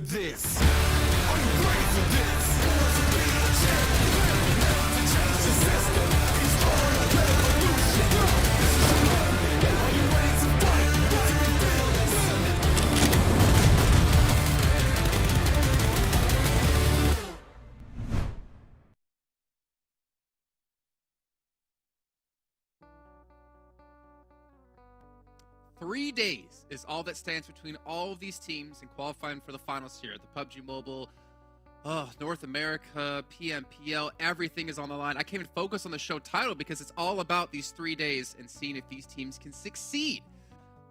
this? Are you ready for this? Who wants to be the champion? To change the system. He's born a revolution. This is your moment. Are you ready to fight? What do you feel this? 3 days is all that stands between all of these teams and qualifying for the finals here. The PUBG Mobile, North America, PMPL, everything is on the line. I can't even focus on the show title because it's all about these 3 days and seeing if these teams can succeed.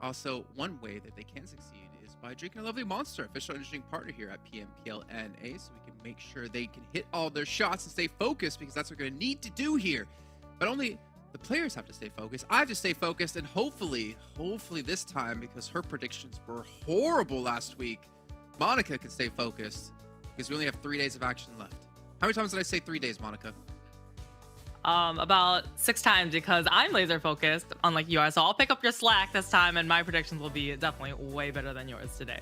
Also, one way that they can succeed is by drinking a lovely Monster, official engineering partner here at PMPL NA, so we can make sure they can hit all their shots and stay focused, because that's what we're going to need to do here. But only the players have to stay focused. I have to stay focused, and hopefully this time, because her predictions were horrible last week, Monica can stay focused, because we only have 3 days of action left. How many times did I say 3 days, Monica? About 6 times, because I'm laser focused, unlike you are. So I'll pick up your slack this time, and my predictions will be definitely way better than yours today.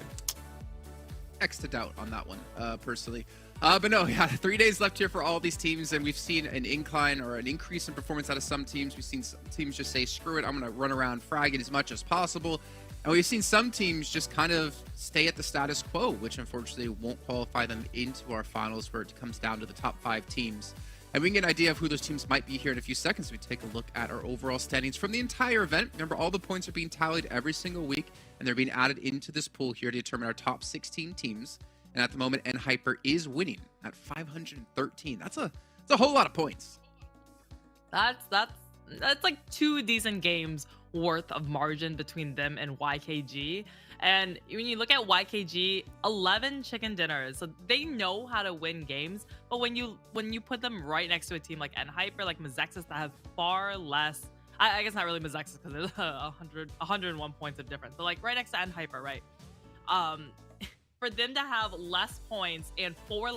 X to doubt on that one, personally. But no, yeah, 3 days left here for all these teams, and we've seen an incline or an increase in performance out of some teams. We've seen some teams just say, screw it, I'm going to run around fragging as much as possible. And we've seen some teams just kind of stay at the status quo, which unfortunately won't qualify them into our finals, where it comes down to the top 5 teams. And we can get an idea of who those teams might be here in a few seconds. We take a look at our overall standings from the entire event. Remember, all the points are being tallied every single week, and they're being added into this pool here to determine our top 16 teams. And at the moment, NHyper is winning at 513. That's a whole lot of points. That's like 2 decent games worth of margin between them and YKG. And when you look at YKG, 11 chicken dinners, so they know how to win games. But when you put them right next to a team like NHyper, like MEZEXIS, that have far less, I guess not really MEZEXIS because there's 101 points of difference, but like right next to NHyper, right? For them to have less points and 4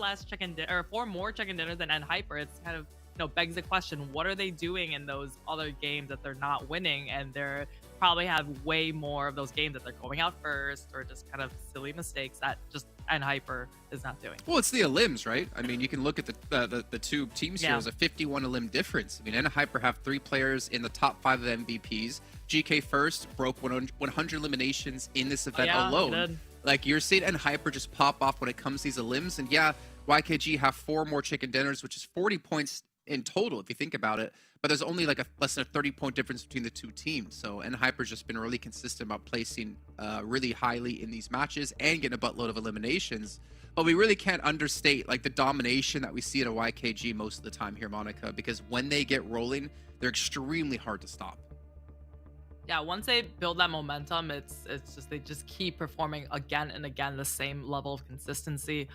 more chicken dinners than NHyper, it's kind of, you know, begs the question: what are they doing in those other games that they're not winning? And they're probably have way more of those games that they're going out first, or just kind of silly mistakes that just NHyper is not doing. Well, it's the elims, right? I mean, you can look at the 2 teams here. There's a 51 elim difference. I mean, NHyper have 3 players in the top 5 of MVPs. GK First broke 100 eliminations in this event alone. Like, you're seeing NHyper just pop off when it comes to these elims. And yeah, YKG have 4 more chicken dinners, which is 40 points in total if you think about it. But there's only like less than a 30-point difference between the 2 teams. So NHyper's just been really consistent about placing really highly in these matches and getting a buttload of eliminations. But we really can't understate like the domination that we see at a YKG most of the time here, Monica, because when they get rolling, they're extremely hard to stop. Yeah, once they build that momentum, it's just, they just keep performing again and again the same level of consistency.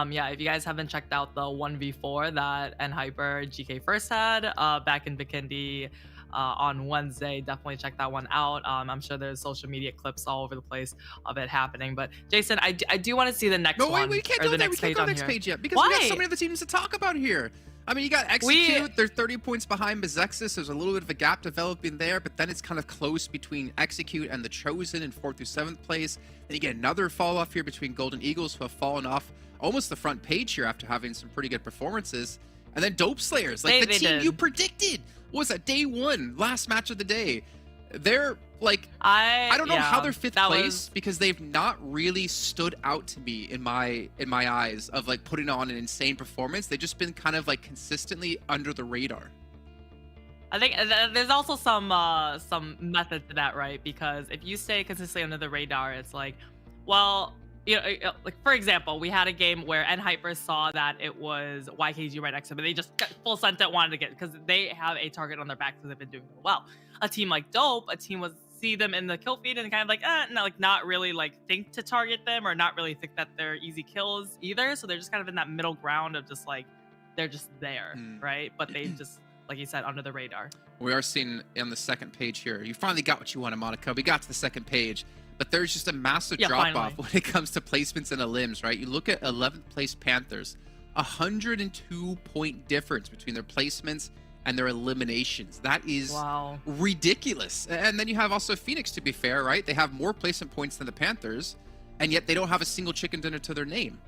Yeah, if you guys haven't checked out the 1v4 that NHyper GK First had back in Vikendi on Wednesday, definitely check that one out. I'm sure there's social media clips all over the place of it happening. But Jason, I do want to see the next one. No, wait, we can't do that. We can't go to the next page yet because we got so many other teams to talk about here. I mean, you got Execute, they're 30 points behind MEZEXIS. There's a little bit of a gap developing there, but then it's kind of close between Execute and the Chosen in 4th through 7th place. Then you get another fall off here between Golden Eagles, who have fallen off almost the front page here after having some pretty good performances. And then Dope Slayers, like the team you predicted. What was that, day 1, last match of the day? They're like, I don't know how they're 5th place because they've not really stood out to me in my eyes of like putting on an insane performance. They've just been kind of like consistently under the radar. I think there's also some method to that, right? Because if you stay consistently under the radar, it's like, well, you know, like for example, we had a game where NHyper saw that it was YKG right next to them, and they just full sent it, wanted to get, because they have a target on their back because they've been doing well. A team like Dope, a team was see them in the kill feed and kind of like, not really like think to target them, or not really think that they're easy kills either. So they're just kind of in that middle ground of just like, they're just there, right? But they just, like you said, under the radar. We are seeing on the 2nd page here, you finally got what you wanted, Monica. We got to the 2nd page. But there's just a massive drop-off when it comes to placements and elims, right? You look at 11th place Panthers, 102-point difference between their placements and their eliminations. That is ridiculous. And then you have also Phoenix, to be fair, right? They have more placement points than the Panthers, and yet they don't have a single chicken dinner to their name.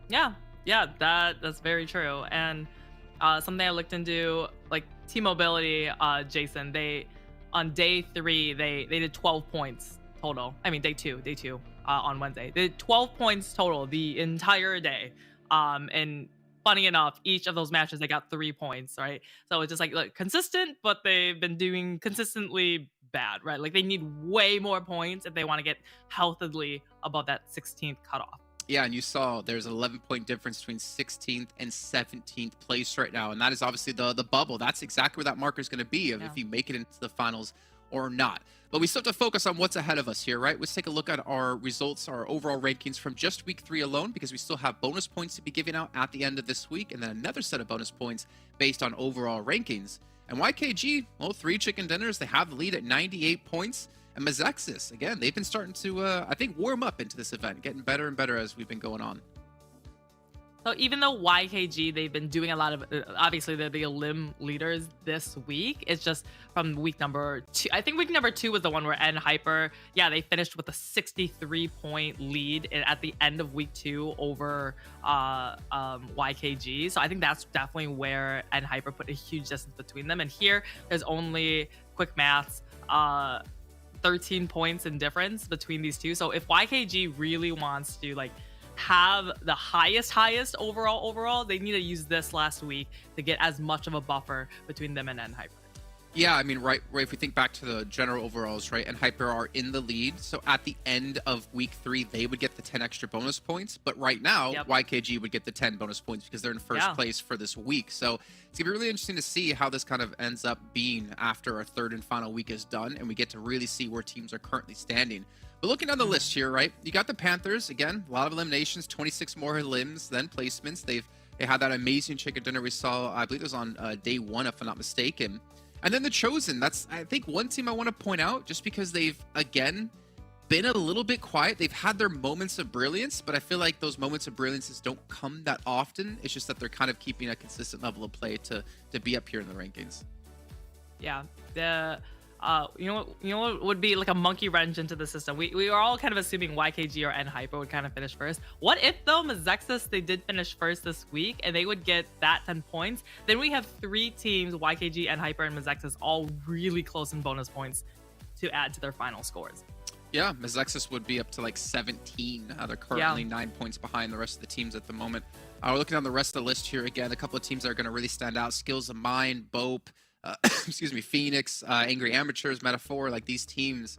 Yeah, that's very true. And something I looked into, like T-Mobility, Jason, they on day 3 they did 12 points total. I mean day two on Wednesday. They did 12 points total the entire day. And funny enough, each of those matches they got 3 points, right? So it's just like, look, consistent, but they've been doing consistently bad, right? Like they need way more points if they want to get healthily above that 16th cutoff. Yeah, and you saw there's an 11-point difference between 16th and 17th place right now, and that is obviously the bubble. That's exactly where that marker is going to be if you make it into the finals or not. But we still have to focus on what's ahead of us here, right? Let's take a look at our results, our overall rankings from just week 3 alone, because we still have bonus points to be giving out at the end of this week, and then another set of bonus points based on overall rankings. And YKG, well, 3 chicken dinners, they have the lead at 98 points. And MEZEXIS, again, they've been starting to, I think, warm up into this event, getting better and better as we've been going on. So even though YKG, they've been doing a lot of, obviously they're the elim leaders this week. It's just from week number 2. I think week number 2 was the one where NHyper, yeah, they finished with a 63-point lead at the end of week 2 over YKG. So I think that's definitely where NHyper put a huge distance between them. And here, there's only quick maths, 13 points in difference between these two. So if YKG really wants to like have the highest overall, they need to use this last week to get as much of a buffer between them and NHyper. Yeah, I mean, right, if we think back to the general overalls, right, NHyper are in the lead. So at the end of week 3, they would get the 10 extra bonus points. But right now, YKG would get the 10 bonus points because they're in first place for this week. So it's going to be really interesting to see how this kind of ends up being after our 3rd and final week is done. And we get to really see where teams are currently standing. But looking down the list here, right, you got the Panthers. Again, a lot of eliminations, 26 more limbs than placements. They had that amazing chicken dinner we saw, I believe it was on day 1, if I'm not mistaken. And then the Chosen, that's, I think, one team I want to point out just because they've, again, been a little bit quiet. They've had their moments of brilliance, but I feel like those moments of brilliance don't come that often. It's just that they're kind of keeping a consistent level of play to be up here in the rankings. Yeah, you know what would be like a monkey wrench into the system? We are all kind of assuming YKG or NHyper would kind of finish first. What if though MEZEXIS, they did finish first this week and they would get that 10 points? Then we have 3 teams, YKG, NHyper, and MEZEXIS, all really close in bonus points to add to their final scores. Yeah, MEZEXIS would be up to like 17. They're currently 9 points behind the rest of the teams at the moment. We're looking on the rest of the list here. Again, a couple of teams that are going to really stand out. Skills of Mind, BOPE, excuse me, Phoenix, Angry Amateurs, Metaphor, like these teams,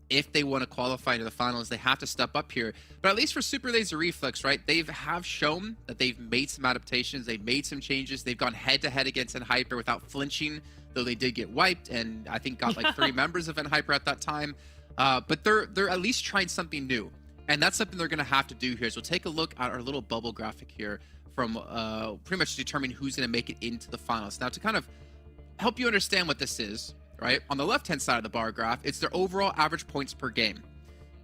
if they want to qualify to the finals, they have to step up here. But at least for Super Laser Reflex, right, have shown that they've made some adaptations, they've made some changes, they've gone head-to-head against NHyper without flinching, though they did get wiped, and I think got like 3 members of NHyper at that time. But they're at least trying something new, and that's something they're going to have to do here. So take a look at our little bubble graphic here from pretty much determine who's going to make it into the finals. Now, to kind of help you understand what this is, right? On the left-hand side of the bar graph, it's their overall average points per game.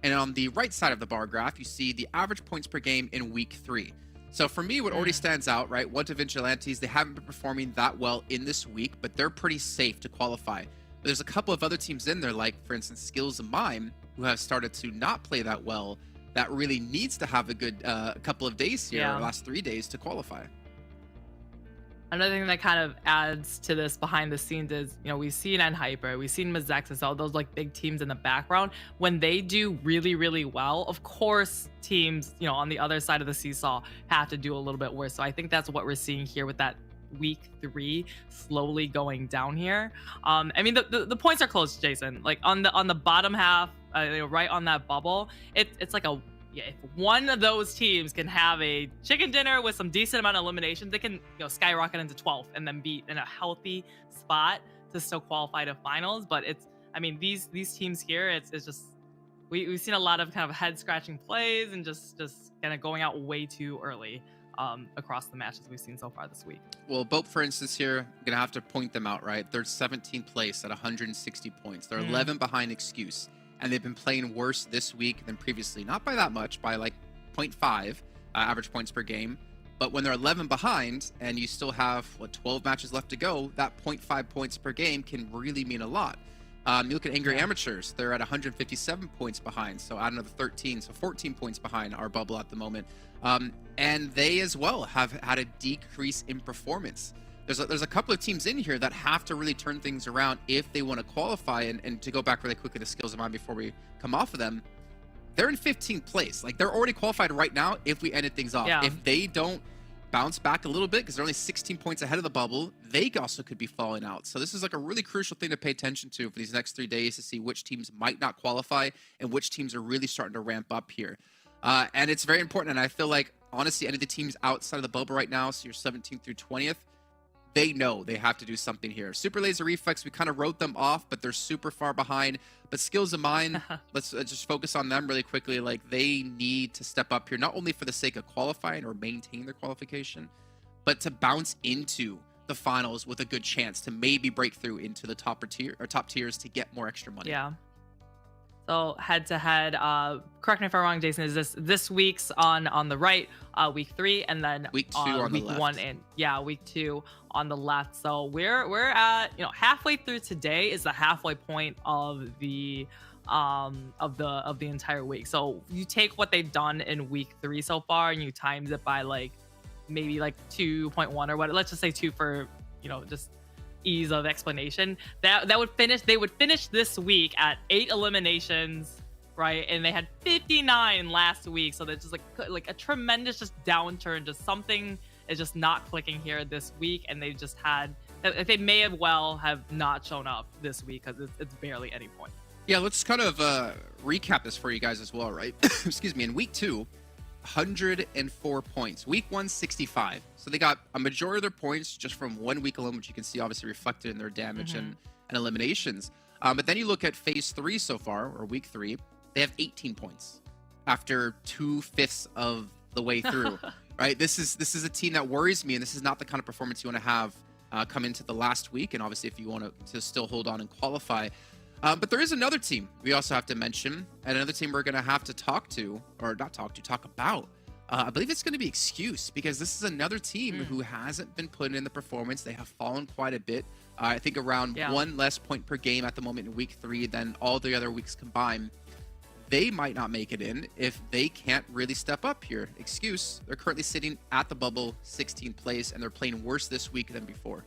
And on the right side of the bar graph, you see the average points per game in week 3. So for me, what already stands out, right? One to Vigilantes, they haven't been performing that well in this week, but they're pretty safe to qualify. But there's a couple of other teams in there, like, for instance, Skills of Mime, who have started to not play that well, that really needs to have a good couple of days here, or last 3 days, to qualify. Another thing that kind of adds to this behind the scenes is, you know, we've seen NHyper, we've seen MEZEXIS, all those like big teams in the background. When they do really well, of course, teams, you know, on the other side of the seesaw have to do a little bit worse. So I think that's what we're seeing here with that week 3 slowly going down here. I mean, the points are close, Jason. Like on the bottom half, right on that bubble, it's like a, if one of those teams can have a chicken dinner with some decent amount of eliminations, they can, you know, skyrocket into 12th and then be in a healthy spot to still qualify to finals. But it's, I mean, these teams here, it's just, we've seen a lot of kind of head scratching plays and just kind of going out way too early across the matches we've seen so far this week. Well, BOPE, for instance, here, I'm gonna have to point them out, right? They're 17th place at 160 points. They're 11 behind Excuse. And they've been playing worse this week than previously. Not by that much, by like 0.5 average points per game. But when they're 11 behind and you still have, 12 matches left to go, that 0.5 points per game can really mean a lot. You look at Angry Yeah. Amateurs, they're at 157 points behind, so add another 13, so 14 points behind our bubble at the moment. And they as well have had a decrease in performance. There's a couple of teams in here that have to really turn things around if they want to qualify. And to go back really quickly to Skills of Mine before we come off of them, they're in 15th place. Like, they're already qualified right now if we ended things off. Yeah. If they don't bounce back a little bit, because they're only 16 points ahead of the bubble, they also could be falling out. So this is like a really crucial thing to pay attention to for these next 3 days, to see which teams might not qualify and which teams are really starting to ramp up here. And it's very important. And I feel like, honestly, any of the teams outside of the bubble right now, so you're 17th through 20th, they know they have to do something here. Super Laser Reflex, we kind of wrote them off, but they're super far behind. But Skills of Mine, let's just focus on them really quickly. Like, they need to step up here, not only for the sake of qualifying or maintaining their qualification, but to bounce into the finals with a good chance to maybe break through into the top tiers to get more extra money. Yeah. So head to head, correct me if I'm wrong, Jason, is this week's on the right, week 3, and then Week 2 on the week left. 1 and week 2 on the left. So we're at, halfway through. Today is the halfway point of the entire week. So you take what they've done in week 3 so far and you times it by maybe 2.1 or what, let's just say 2 for just ease of explanation. They would finish this week at 8 eliminations, right? And they had 59 last week, so that's just like a tremendous just downturn. Just something is just not clicking here this week, and they may have not shown up this week because it's barely any point. Yeah, let's kind of recap this for you guys as well, right? Excuse me. In week 2, 104 points. Week 1, 65. So they got a majority of their points just from 1 week alone, which you can see obviously reflected in their damage and eliminations. But then you look at phase 3 so far, or week 3, they have 18 points after 2/5 of the way through. Right? This is a team that worries me, and this is not the kind of performance you want to have come into the last week. And obviously, if you want to still hold on and qualify. But there is another team we also have to mention, and another team we're going to have to talk about. I believe it's going to be Excuse, because this is another team who hasn't been putting in the performance. They have fallen quite a bit. I think around 1 less point per game at the moment in week 3 than all the other weeks combined. They might not make it in if they can't really step up here. Excuse, they're currently sitting at the bubble 16th place, and they're playing worse this week than before.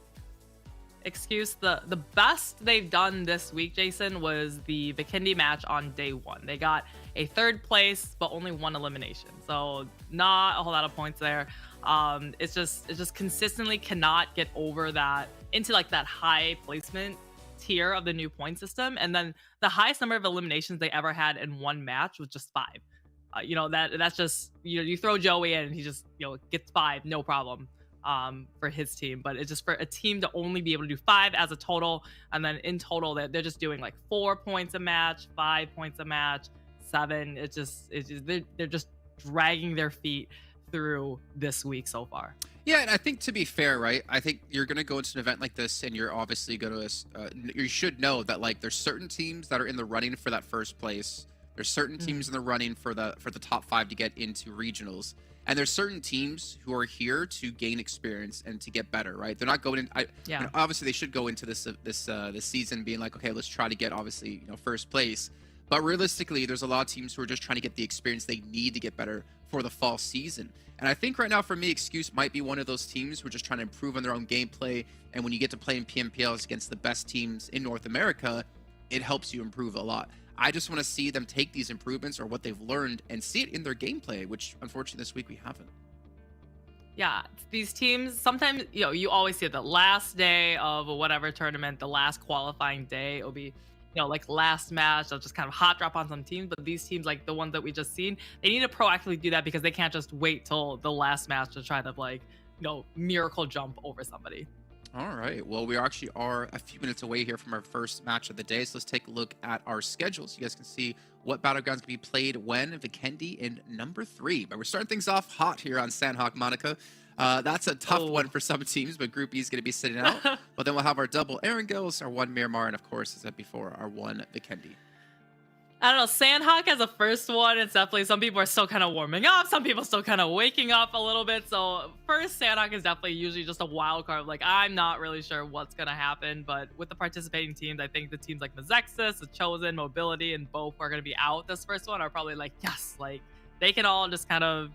Excuse, the best they've done this week, Jason, was the Vikendi match on day 1. They got a 3rd place, but only 1 elimination, so not a whole lot of points there. It just consistently cannot get over that into that high placement tier of the new point system. And then the highest number of eliminations they ever had in one match was just 5. That's just you throw Joey in and he just gets 5, no problem. For his team, but it's just for a team to only be able to do 5 as a total, and then in total they're just doing 4 points a match, 5 points a match, 7. They're just dragging their feet through this week so far. Yeah, and I think, to be fair, right, I think you're going to go into an event like this and you're obviously going to you should know that there's certain teams that are in the running for that first place. There's certain teams in the running for the top 5 to get into regionals. And there's certain teams who are here to gain experience and to get better, right? They're not going in. Obviously, they should go into this season being okay, let's try to get obviously first place. But realistically, there's a lot of teams who are just trying to get the experience they need to get better for the fall season. And I think right now, for me, Excuse might be one of those teams who are just trying to improve on their own gameplay. And when you get to play in PMPLs against the best teams in North America, it helps you improve a lot. I just want to see them take these improvements or what they've learned and see it in their gameplay, which unfortunately this week we haven't. Yeah, these teams sometimes, you always see it the last day of whatever tournament, the last qualifying day, it'll be, last match, they'll just kind of hot drop on some teams. But these teams, like the ones that we just seen, they need to proactively do that because they can't just wait till the last match to try to miracle jump over somebody. All right. Well, we actually are a few minutes away here from our first match of the day. So let's take a look at our schedule so you guys can see what battlegrounds can be played when. Vikendi in number 3. But we're starting things off hot here on Sanhok, Monica. That's a tough one for some teams, but Group E is going to be sitting out. But then we'll have our double Erangels, our 1 Miramar, and of course, as I said before, our 1 Vikendi. I don't know. Sanhok as a first one, it's definitely some people are still kind of warming up. Some people still kind of waking up a little bit. So first, Sanhok is definitely usually just a wild card. Like I'm not really sure what's gonna happen, but with the participating teams, I think the teams like MEZEXIS, The Chosen, Mobility, and BOPE are gonna be out. This first one are probably like yes, like they can all just kind of,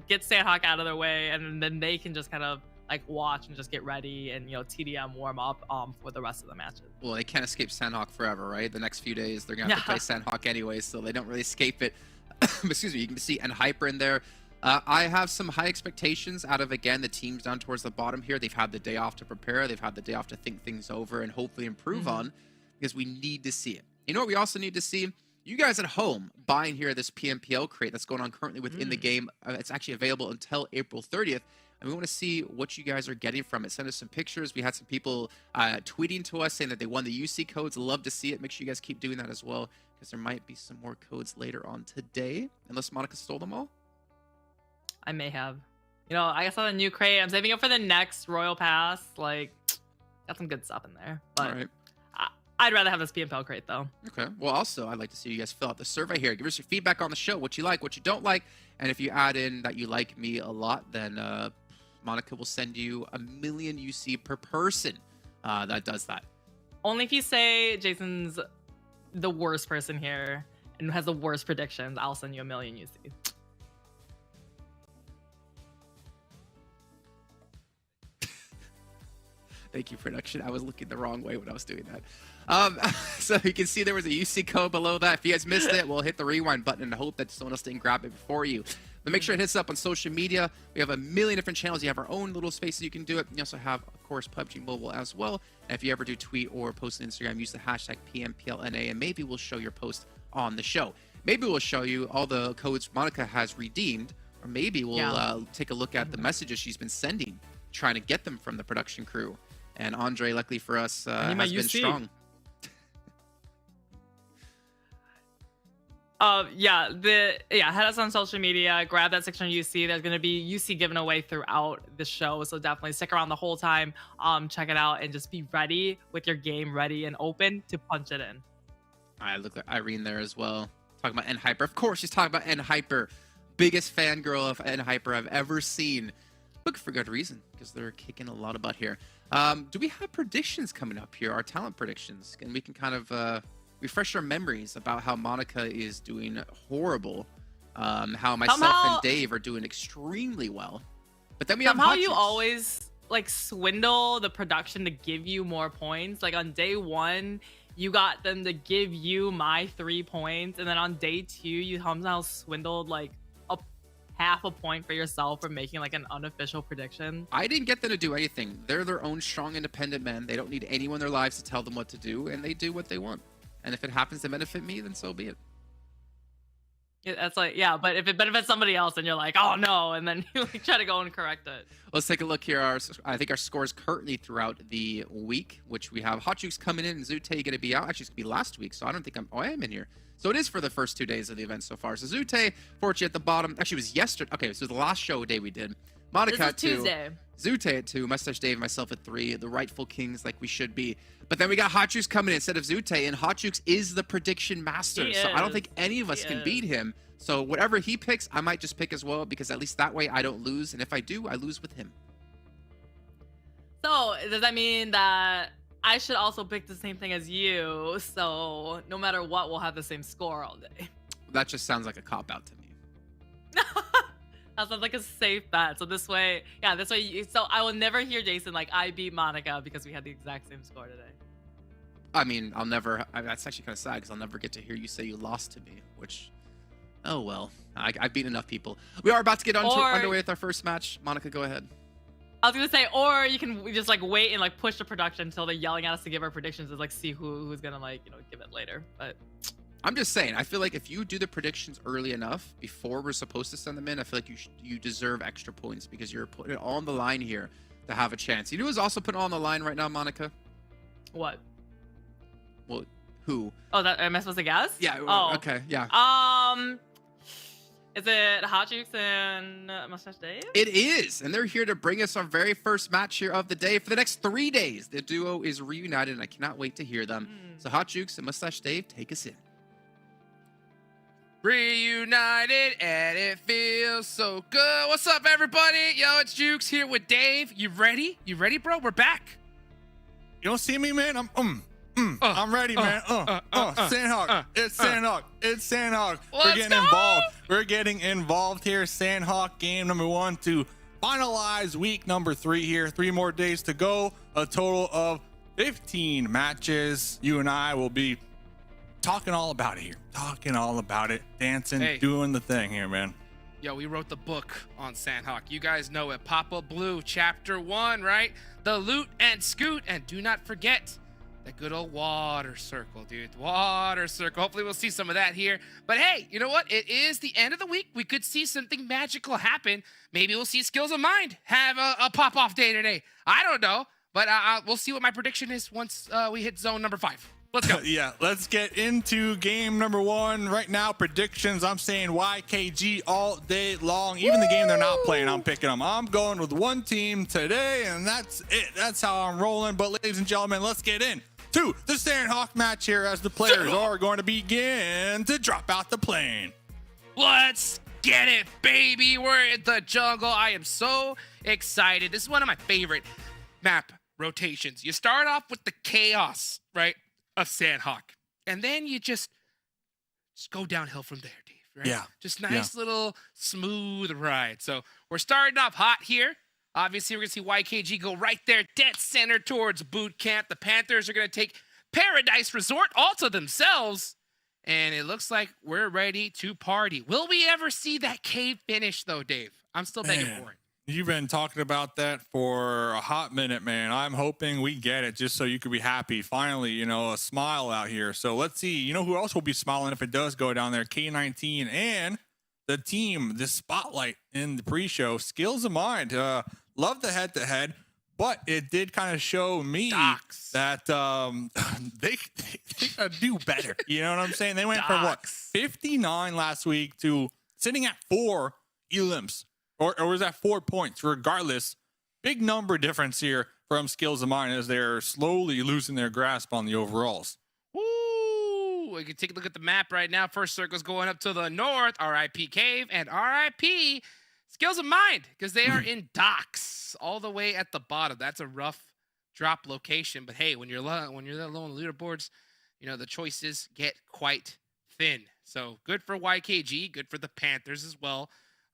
get Sanhok out of their way, and then they can just kind of like watch and just get ready and TDM warm up for the rest of the matches. Well, they can't escape Sanhok forever, right? The next few days they're gonna have to play Sanhok anyway, so they don't really escape it. Excuse me. You can see Hyper in there. I have some high expectations out of, again, the teams down towards the bottom here. They've had the day off to prepare. They've had the day off to think things over and hopefully improve on, because we need to see it. You know what we also need to see? You guys at home buying here this PMPL crate that's going on currently within the game. It's actually available until April 30th. And we want to see what you guys are getting from it. Send us some pictures. We had some people tweeting to us saying that they won the UC codes. Love to see it. Make sure you guys keep doing that as well, because there might be some more codes later on today. Unless Monica stole them all. I may have. I saw the new crate. I'm saving it for the next Royal Pass. Like, got some good stuff in there. But All right. I'd rather have this PMPL crate, though. Okay. Well, also, I'd like to see you guys fill out the survey here. Give us your feedback on the show, what you like, what you don't like. And if you add in that you like me a lot, then Monica will send you 1 million UC per person that does that. Only if you say Jason's the worst person here and has the worst predictions, I'll send you 1 million UC. Thank you, production. I was looking the wrong way when I was doing that. So you can see there was a UC code below that. If you guys missed it, we'll hit the rewind button and hope that someone else didn't grab it before you. But make sure it hits up on social media. We have 1 million different channels. You have our own little spaces you can do it. You also have, of course, PUBG Mobile as well. And if you ever do tweet or post on Instagram, use the hashtag PMPL NA, and maybe we'll show your post on the show. Maybe we'll show you all the codes Monica has redeemed, or maybe we'll take a look at the messages she's been sending, trying to get them from the production crew. And Andre, luckily for us, has been strong. Head us on social media, grab that section of UC. There's going to be UC given away throughout the show, so definitely stick around the whole time. Check it out and just be ready with your game ready and open to punch it in. I look at Irene there as well, talking about N-Hyper. Of course, she's talking about N-Hyper. Biggest fangirl of N-Hyper I've ever seen. Look, for good reason, because they're kicking a lot of butt here. Do we have predictions coming up here, our talent predictions? And we can kind of refresh our memories about how Monica is doing horrible, how myself and Dave are doing extremely well. But then we have somehow you always like swindle the production to give you more points. Like on day 1, you got them to give you my 3 points, and then on day 2, you somehow swindled like half a point for yourself for making like an unofficial prediction. I didn't get them to do anything. They're their own strong, independent men. They don't need anyone in their lives to tell them what to do, and they do what they want. And if it happens to benefit me, then so be it. Yeah, that's like, yeah, but if it benefits somebody else, then you're like, oh no, and then you like, try to go and correct it. Let's take a look here. I think our scores currently throughout the week, which we have Hot Jukes coming in and Zute going to be out. Actually, it's going to be last week, so I don't think I am in here. So it is for the first 2 days of the event so far. So Zute, fortunately at the bottom. Actually, it was yesterday. Okay, so the last show day we did. Monica at 2. Tuesday. Zute at 2. Mustache Dave and myself at 3. The rightful kings like we should be. But then we got Hot Jukes coming in instead of Zute. And Hot Jukes is the prediction master. So I don't think any of us can beat him. So whatever he picks, I might just pick as well. Because at least that way I don't lose. And if I do, I lose with him. So does that mean that I should also pick the same thing as you, so no matter what, we'll have the same score all day? That just sounds like a cop-out to me. That sounds like a safe bet. So this way, so I will never hear Jason like, I beat Monica because we had the exact same score today. I mean, that's actually kind of sad because I'll never get to hear you say you lost to me, which, oh well. I've beat enough people. We are about to get underway with our first match. Monica, go ahead. I was gonna say, or you can just like wait and like push the production until they're yelling at us to give our predictions and like see who's gonna like give it later. But I'm just saying, I feel like if you do the predictions early enough before we're supposed to send them in, I feel like you deserve extra points because you're putting it all on the line here to have a chance. You know who's also putting it on the line right now, Monica? What? Well, who? Oh, that am I supposed to guess? Yeah. Oh. Okay. Yeah. Is it Hot Jukes and Mustache Dave? It is, and they're here to bring us our very first match here of the day for the next 3 days. The duo is reunited, and I cannot wait to hear them. So Hot Jukes and Mustache Dave, take us in. Reunited and it feels so good. What's up, everybody? Yo, it's Jukes here with Dave. You ready? You ready, bro? We're back. You don't see me, man? I'm ready, man. Sanhok. It's Sanhok. It's Sanhok. We're getting involved. We're getting involved here. Sanhok game number 1 to finalize week number 3 here. 3 more days to go. A total of 15 matches. You and I will be talking all about it here. Talking all about it. Dancing, doing the thing here, man. Yo, we wrote the book on Sanhok. You guys know it. Papa Blue, chapter 1, right? The loot and scoot. And do not forget that good old water circle, dude. Water circle. Hopefully we'll see some of that here. But hey, you know what? It is the end of the week. We could see something magical happen. Maybe we'll see Skills of Mind have a pop-off day today. I don't know. But we'll see what my prediction is once we hit zone number 5. Let's go. Yeah, let's get into game number 1 right now. Predictions. I'm saying YKG all day long. Even the game they're not playing, I'm picking them. I'm going with one team today, and that's it. That's how I'm rolling. But ladies and gentlemen, let's get in to the Sanhok match here as the players are going to begin to drop out the plane. Let's get it, baby. We're in the jungle. I am so excited. This is one of my favorite map rotations. You start off with the chaos, right, of Sanhok, and then you just go downhill from there, Dave, right? Yeah. Just nice little smooth ride. So we're starting off hot here. Obviously, we're going to see YKG go right there, dead center towards boot camp. The Panthers are going to take Paradise Resort all to themselves, and it looks like we're ready to party. Will we ever see that cave finish, though, Dave? I'm still begging for it. You've been talking about that for a hot minute, man. I'm hoping we get it just so you could be happy. Finally, you know, a smile out here. So let's see. You know who else will be smiling if it does go down there? K19 and the team, the spotlight in the pre-show. Skills of Mind. Love the head-to-head, but it did kind of show me that they gotta do better. You know what I'm saying? They went from what, 59 last week to sitting at 4 elims. Or was that 4 points? Regardless, big number difference here from Skills of Mine as they're slowly losing their grasp on the overalls. Woo! We can take a look at the map right now. First circle's going up to the north. RIP Cave and RIP Skills of Mind, because they are in docks all the way at the bottom. That's a rough drop location. But hey, when you're that low on the leaderboards, you know, the choices get quite thin. So good for YKG, good for the Panthers as well.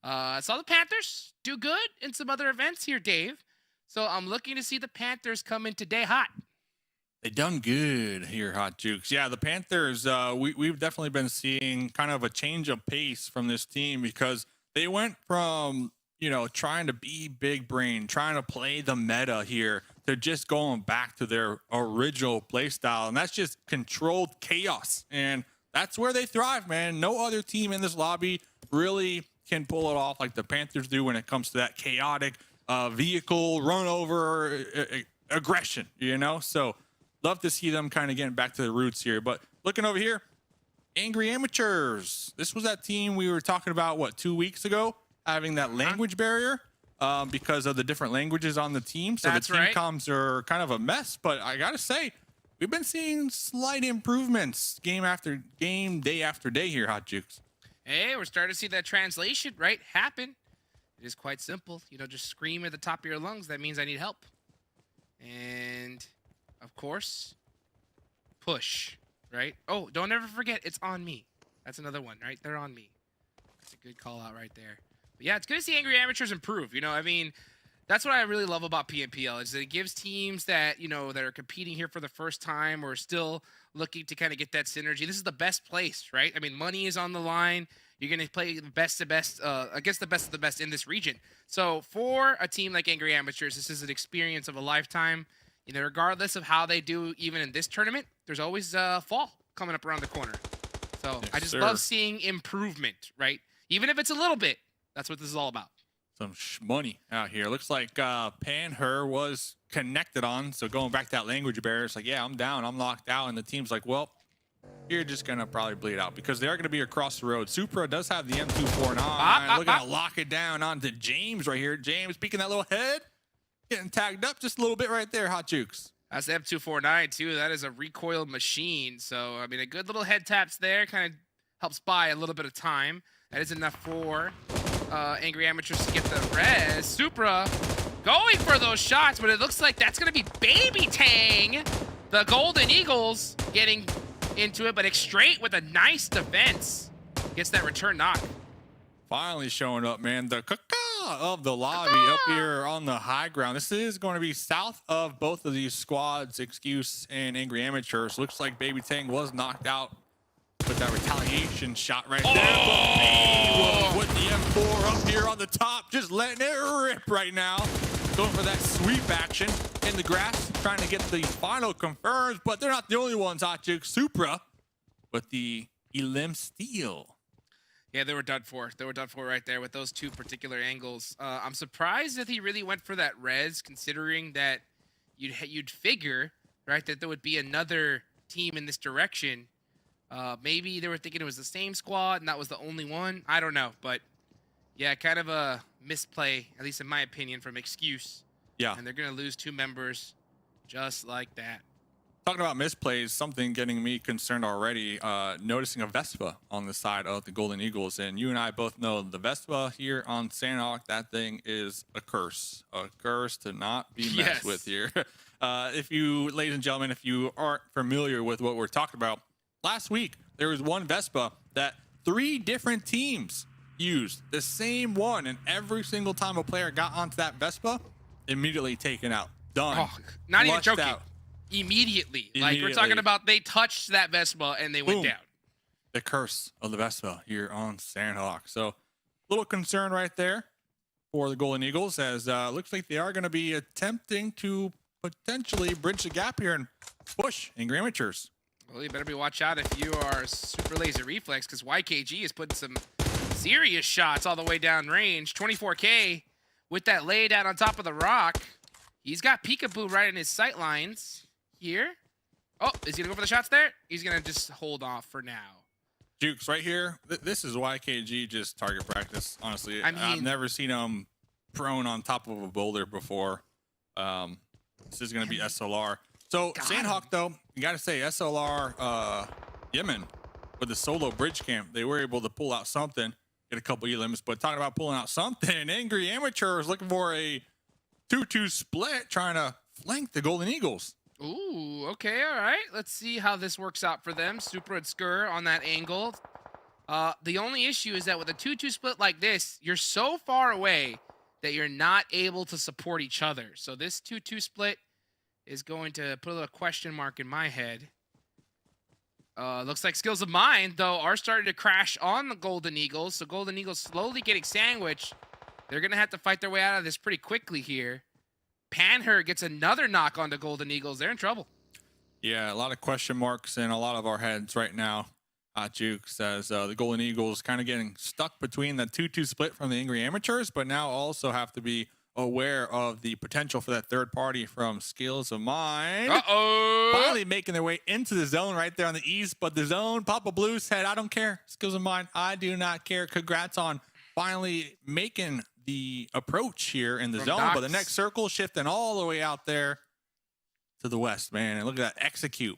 I saw the Panthers do good in some other events here, Dave. So I'm looking to see the Panthers come in today hot. They done good here, Hot Jukes. Yeah, the Panthers, we've definitely been seeing kind of a change of pace from this team because they went from, you know, trying to be big brain, trying to play the meta here, to just going back to their original play style. And that's just controlled chaos. And that's where they thrive, man. No other team in this lobby really can pull it off like the Panthers do when it comes to that chaotic vehicle run over aggression, you know? So love to see them kind of getting back to the roots here. But looking over here, Angry Amateurs. This was that team we were talking about, what, 2 weeks ago, having that language barrier because of the different languages on the team. So That's the team right. comms are kind of a mess. But I got to say, we've been seeing slight improvements game after game, day after day here, Hot Jukes. Hey, we're starting to see that translation, right, happen. It is quite simple. You know, just scream at the top of your lungs. That means I need help. And, of course, push, right? Oh, don't ever forget, it's on me. That's another one, right? They're on me. That's a good call out right there. But yeah, it's good to see Angry Amateurs improve. You know, I mean, that's what I really love about PMPL is that it gives teams that, you know, that are competing here for the first time or still looking to kind of get that synergy. This is the best place, right? I mean, money is on the line. You're going to play the best of best against the best of the best in this region. So for a team like Angry Amateurs, this is an experience of a lifetime. You know, regardless of how they do, even in this tournament, there's always fall coming up around the corner. So Yes, I just sir. love seeing improvement, right? Even if it's a little bit, that's what this is all about. Some money out here. Looks like PANTHERS was connected on. So going back to that language barrier, it's like, yeah, I'm down. I'm locked out. And the team's like, well, you're just going to probably bleed out because they are going to be across the road. Supra does have the M249. Looking to lock it down onto James right here. James peeking that little head. Getting tagged up just a little bit right there, Hot Jukes. That's the M249, too. That is a recoil machine. So, I mean, a good little head taps there. Kind of helps buy a little bit of time. That is enough for Angry Amateurs to get the res. Supra going for those shots, but it looks like that's going to be Baby Tang. The Golden Eagles getting into it, but X-Straight with a nice defense gets that return knock. Finally showing up, man. The caca of the lobby up here on the high ground. This is going to be south of both of these squads, Excuse and Angry Amateurs. Looks like Baby Tang was knocked out with that retaliation shot right there. But with the M4 up here on the top, just letting it rip right now. Going for that sweep action in the grass, trying to get the final confirmed, but they're not the only ones, Hot Juke. Supra with the Elim steal. Yeah, they were done for. They were done for right there with those two particular angles. I'm surprised that he really went for that res, considering that you'd figure, right, that there would be another team in this direction. Maybe they were thinking it was the same squad and that was the only one. I don't know, but yeah, kind of a misplay, at least in my opinion, from Excuse. Yeah. And they're going to lose 2 members just like that. Talking about misplays, something getting me concerned already, noticing a Vespa on the side of the Golden Eagles. And you and I both know the Vespa here on Sanhok, that thing is a curse to not be messed with here. If you, ladies and gentlemen, if you aren't familiar with what we're talking about, last week there was one Vespa that 3 different teams used the same one, and every single time a player got onto that Vespa, immediately taken out. Done. Oh, not even Flushed joking. out. Immediately. Like, we're talking about they touched that Vespa and they went Boom. down. The curse of the Vespa here on Sanhok. So, little concern right there for the Golden Eagles, as looks like they are going to be attempting to potentially bridge the gap here and push Angry Amateurs. Well, you better be watch out if you are Super Laser Reflex, because YKG is putting some serious shots all the way down range. 24K with that lay down on top of the rock. He's got Peekaboo right in his sight lines here. Oh, is he gonna go for the shots there? He's gonna just hold off for now. Jukes right here. This is YKG just target practice. Honestly, I mean, I've never seen him prone on top of a boulder before. This is gonna be SLR. So Sanhok, though, you gotta say SLR Yemen with the solo bridge camp, they were able to pull out something, get a couple elims. But talking about pulling out something, Angry Amateurs looking for a 2-2 split, trying to flank the Golden Eagles. Ooh, okay, all right. Let's see how this works out for them. Super and Skur on that angle. The only issue is that with a 2-2 split like this, you're so far away that you're not able to support each other. So this 2-2 split is going to put a little question mark in my head. Looks like Skills of Mine, though, are starting to crash on the Golden Eagles. So Golden Eagles slowly getting sandwiched. They're going to have to fight their way out of this pretty quickly here. PANTHERS gets another knock on the Golden Eagles. They're in trouble. Yeah, a lot of question marks in a lot of our heads right now. Juke says the Golden Eagles kind of getting stuck between the 2-2 split from the Angry Amateurs, but now also have to be aware of the potential for that third party from Skills of Mine. Uh-oh. Finally making their way into the zone right there on the east, but the zone, Papa Blue said, I don't care. Skills of Mine, I do not care. Congrats on finally making the approach here in the zone, Docs. but the next circle shifting all the way out there to the west, man. And look at that execute.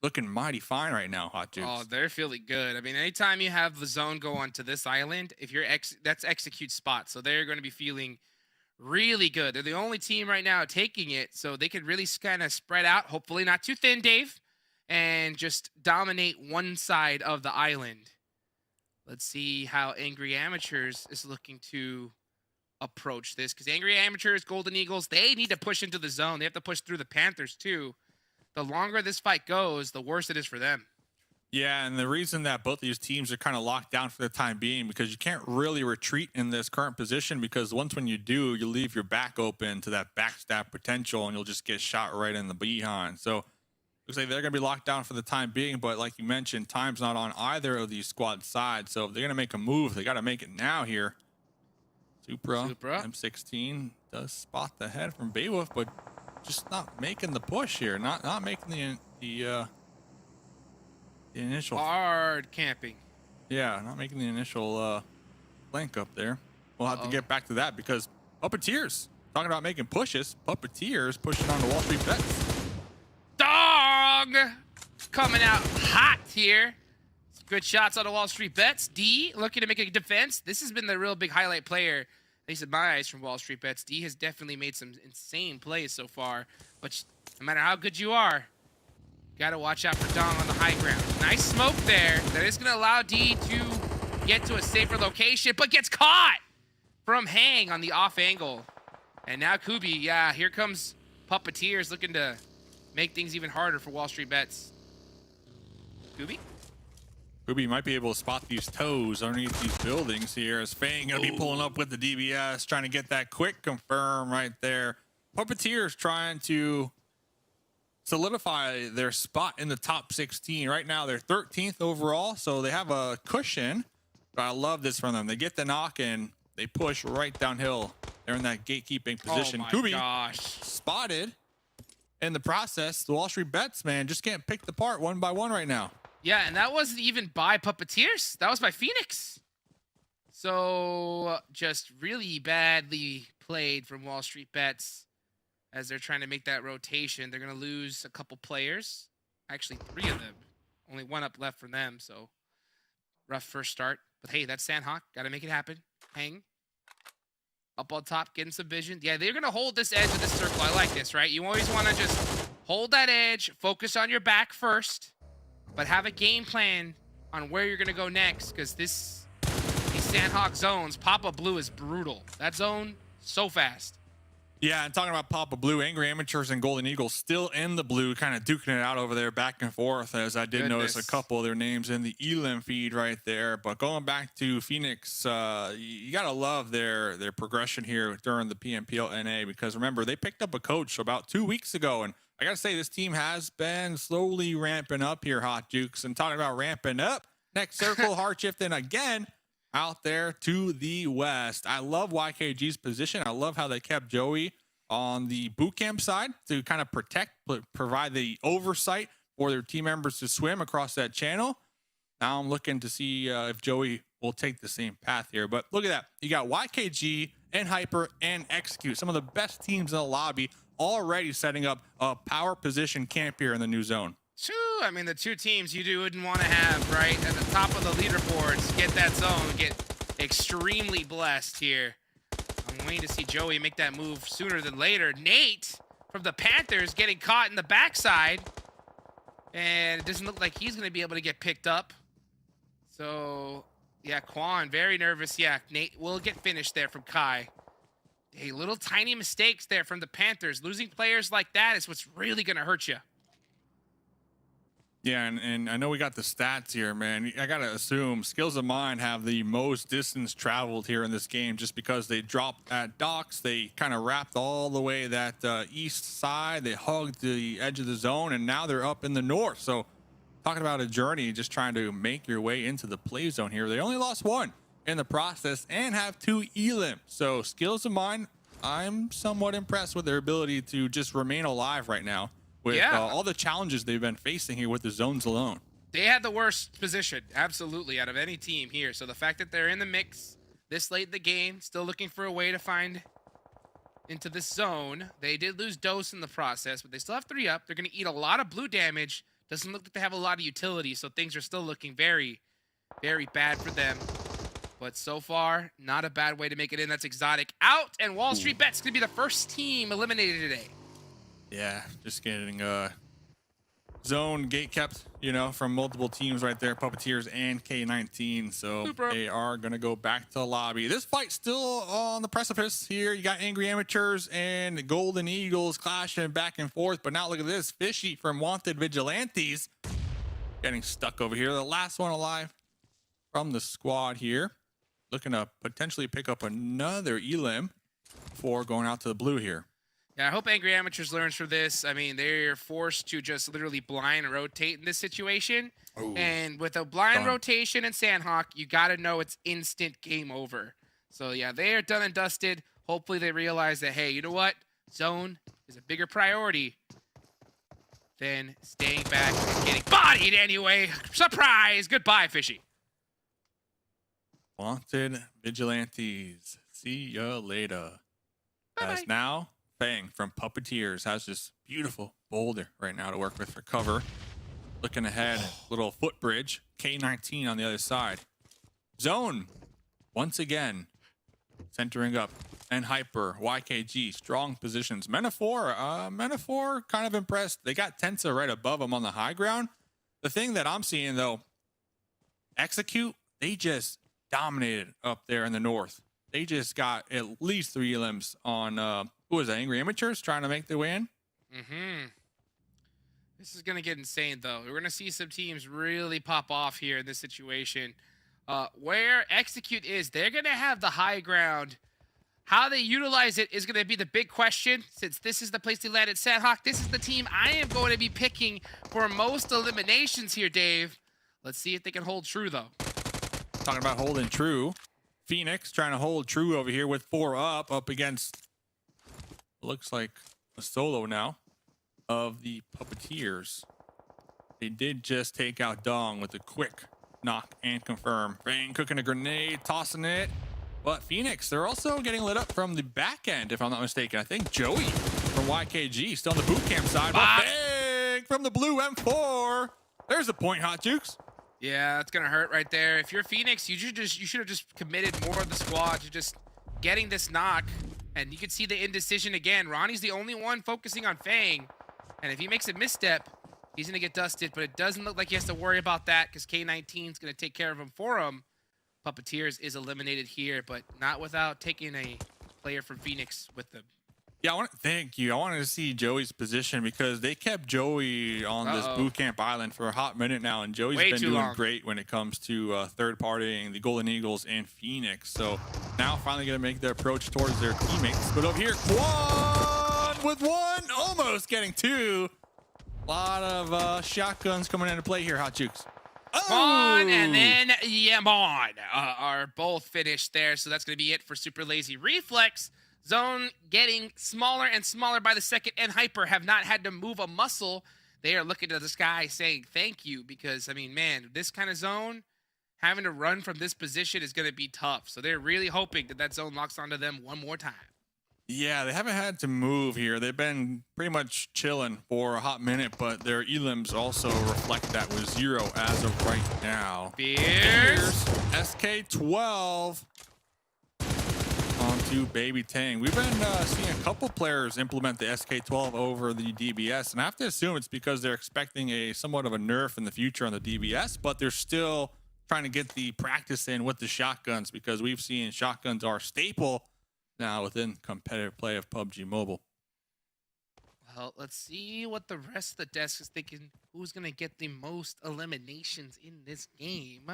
Looking mighty fine right now, Hot Juice. Oh, they're feeling good. I mean, anytime you have the zone go onto this island, if you're that's execute spot. So they're going to be feeling really good. They're the only team right now taking it, so they could really kind of spread out, hopefully not too thin, Dave, and just dominate one side of the island. Let's see how Angry Amateurs is looking to approach this, because Angry Amateurs, Golden Eagles, they need to push into the zone. They have to push through the Panthers too. The longer this fight goes, the worse it is for them. Yeah, and the reason that both of these teams are kind of locked down for the time being, because you can't really retreat in this current position, because when you do, you leave your back open to that backstab potential and you'll just get shot right in the behind. So looks like they're going to be locked down for the time being, but like you mentioned, time's not on either of these squad sides. So if they're going to make a move, they got to make it now here. Supra M16 does spot the head from Beowulf, but just not making the push here. Not making the initial hard camping. Yeah, not making the initial flank up there. We'll have to get back to that, because Puppeteers talking about making pushes. Puppeteers pushing on the Wall Street Bets. Dog coming out hot here. Good shots out of Wall Street Bets. D looking to make a defense. This has been the real big highlight player, at least in my eyes, from Wall Street Bets. D has definitely made some insane plays so far. But no matter how good you are, you gotta watch out for Dong on the high ground. Nice smoke there. That is gonna allow D to get to a safer location, but gets caught from Hang on the off angle. And now Kubi, yeah, here comes Puppeteers looking to make things even harder for Wall Street Bets. Kubi? Kubi might be able to spot these toes underneath these buildings here as Fang gonna be pulling up with the DBS, trying to get that quick confirm right there. Puppeteers trying to solidify their spot in the top 16. Right now, they're 13th overall, so they have a cushion. But I love this from them. They get the knock in, they push right downhill. They're in that gatekeeping position. Oh my Kubi gosh. spotted in the process. The Wall Street Bets, man, just can't pick the part one by one right now. Yeah, and that wasn't even by Puppeteers. That was by Phoenix. So just really badly played from Wall Street Bets as they're trying to make that rotation. They're going to lose a couple players. Actually, 3 of them. Only 1 up left for them, so rough first start. But hey, that's Sanhok. Got to make it happen. Hang. Up on top, getting some vision. Yeah, they're going to hold this edge of this circle. I like this, right? You always want to just hold that edge, focus on your back first, but have a game plan on where you're going to go next, because these Sanhok zones, Papa Blue is brutal. That zone, so fast. Yeah, and talking about Papa Blue, Angry Amateurs and Golden Eagles still in the blue, kind of duking it out over there back and forth, as I did notice a couple of their names in the Elim feed right there. But going back to Phoenix, you got to love their progression here during the PMPL NA, because remember, they picked up a coach about 2 weeks ago, and I got to say, this team has been slowly ramping up here, Hot Jukes. And talking about ramping up, next circle, hard shifting again out there to the west. I love YKG's position. I love how they kept Joey on the boot camp side to kind of protect, provide the oversight for their team members to swim across that channel. Now I'm looking to see if Joey will take the same path here. But look at that. You got YKG and Hyper and Execute, some of the best teams in the lobby, already setting up a power position camp here in the new zone. I mean, the 2 teams you wouldn't want to have right at the top of the leaderboards get that zone, get extremely blessed here. I'm waiting to see Joey make that move sooner than later. Nate from the Panthers getting caught in the backside, and it doesn't look like he's going to be able to get picked up. So, yeah, Quan, very nervous. Yeah, Nate will get finished there from Kai. Hey, little tiny mistakes there from the Panthers. Losing players like that is what's really going to hurt you. Yeah, and I know we got the stats here, man. I got to assume Skills of Mine have the most distance traveled here in this game, just because they dropped at docks. They kind of wrapped all the way that east side. They hugged the edge of the zone, and now they're up in the north. So talking about a journey, just trying to make your way into the play zone here. They only lost 1 in the process and have 2 elim. So Skills of Mine, I'm somewhat impressed with their ability to just remain alive right now with all the challenges they've been facing here with the zones alone. They had the worst position, absolutely, out of any team here. So the fact that they're in the mix this late in the game, still looking for a way to find into this zone. They did lose dose in the process, but they still have 3 up. They're going to eat a lot of blue damage. Doesn't look like they have a lot of utility, so things are still looking very, very bad for them. But so far, not a bad way to make it in. That's Exotic out, and Wall Street Bets going to be the first team eliminated today. Yeah, just getting zone gate kept, you know, from multiple teams right there, Puppeteers and K19. So they are going to go back to the lobby. This fight still on the precipice here. You got Angry Amateurs and Golden Eagles clashing back and forth. But now look at this. Fishy from Wanted Vigilantes getting stuck over here. The last one alive from the squad here. Looking to potentially pick up another elim before going out to the blue here. Yeah, I hope Angry Amateurs learns from this. I mean, they're forced to just literally blind rotate in this situation. Ooh. And with a blind rotation in Sanhok, you got to know it's instant game over. So, yeah, they are done and dusted. Hopefully they realize that, hey, you know what? Zone is a bigger priority than staying back and getting bodied anyway. Surprise! Goodbye, Fishy. Wanted Vigilantes. See ya later. Bye-bye. As now, Fang from Puppeteers has this beautiful boulder right now to work with for cover. Looking ahead, little footbridge. K19 on the other side. Zone, once again, centering up. And Hyper, YKG, strong positions. Metaphor kind of impressed. They got Tensa right above them on the high ground. The thing that I'm seeing, though, Execute, they just dominated up there in the north. They just got at least 3 elims on, who was that, Angry Amateurs trying to make their way in? This is going to get insane, though. We're going to see some teams really pop off here in this situation. Where Execute is, they're going to have the high ground. How they utilize it is going to be the big question. Since this is the place they landed Sanhok, this is the team I am going to be picking for most eliminations here, Dave. Let's see if they can hold true, though. Talking about holding true. Phoenix trying to hold true over here with 4 up against, looks like a solo now of the Puppeteers. They did just take out Dong with a quick knock and confirm. Fang cooking a grenade, tossing it. But Phoenix, they're also getting lit up from the back end, if I'm not mistaken. I think Joey from YKG still on the boot camp side. But Fang from the blue M4. There's a point, Hot Jukes. Yeah, that's gonna hurt right there. If you're Phoenix, you should have just committed more of the squad to just getting this knock. And you can see the indecision again. Ronnie's the only one focusing on Fang. And if he makes a misstep, he's gonna get dusted. But it doesn't look like he has to worry about that because K19 is gonna take care of him for him. Puppeteers is eliminated here, but not without taking a player from Phoenix with them. Yeah, thank you. I wanted to see Joey's position because they kept Joey on this boot camp island for a hot minute now, and Joey's been doing great when it comes to third partying the Golden Eagles and Phoenix. So now finally going to make their approach towards their teammates. But over here, Quan with 1, almost getting 2. A lot of shotguns coming into play here, Hot Jukes. Quan and then Yamon are both finished there, so that's going to be it for Super Lazy Reflex. Zone getting smaller and smaller by the second, and Hyper have not had to move a muscle. They are looking to the sky saying thank you because, I mean, man, this kind of zone, having to run from this position is going to be tough. So they're really hoping that that zone locks onto them one more time. Yeah, they haven't had to move here. They've been pretty much chilling for a hot minute, but their elims also reflect that with 0 as of right now. Fierce. SK12 onto Baby Tang. We've been seeing a couple players implement the SK12 over the DBS, and I have to assume it's because they're expecting a somewhat of a nerf in the future on the DBS, but they're still trying to get the practice in with the shotguns because we've seen shotguns are staple now within competitive play of PUBG Mobile. Well, let's see what the rest of the desk is thinking. Who's going to get the most eliminations in this game?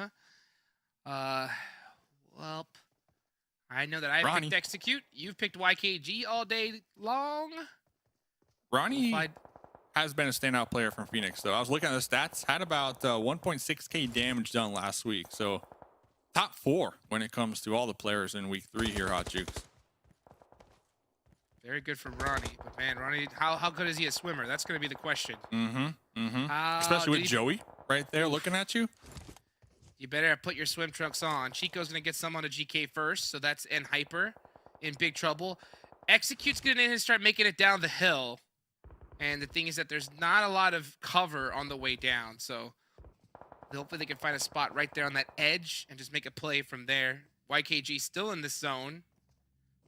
Well, I know that I picked Execute. You've picked YKG all day long. Ronnie has been a standout player from Phoenix, though. I was looking at the stats. Had about 1.6k damage done last week. So top 4 when it comes to all the players in week 3 here, Hot Jukes. Very good for Ronnie. But, man, Ronnie, how good is he a swimmer? That's going to be the question. Especially with Joey right there looking at you. You better put your swim trunks on. Chico's going to get some on a GK first, so that's N Hyper in big trouble. Execute's going to start making it down the hill. And the thing is that there's not a lot of cover on the way down, so hopefully they can find a spot right there on that edge and just make a play from there. YKG still in this zone,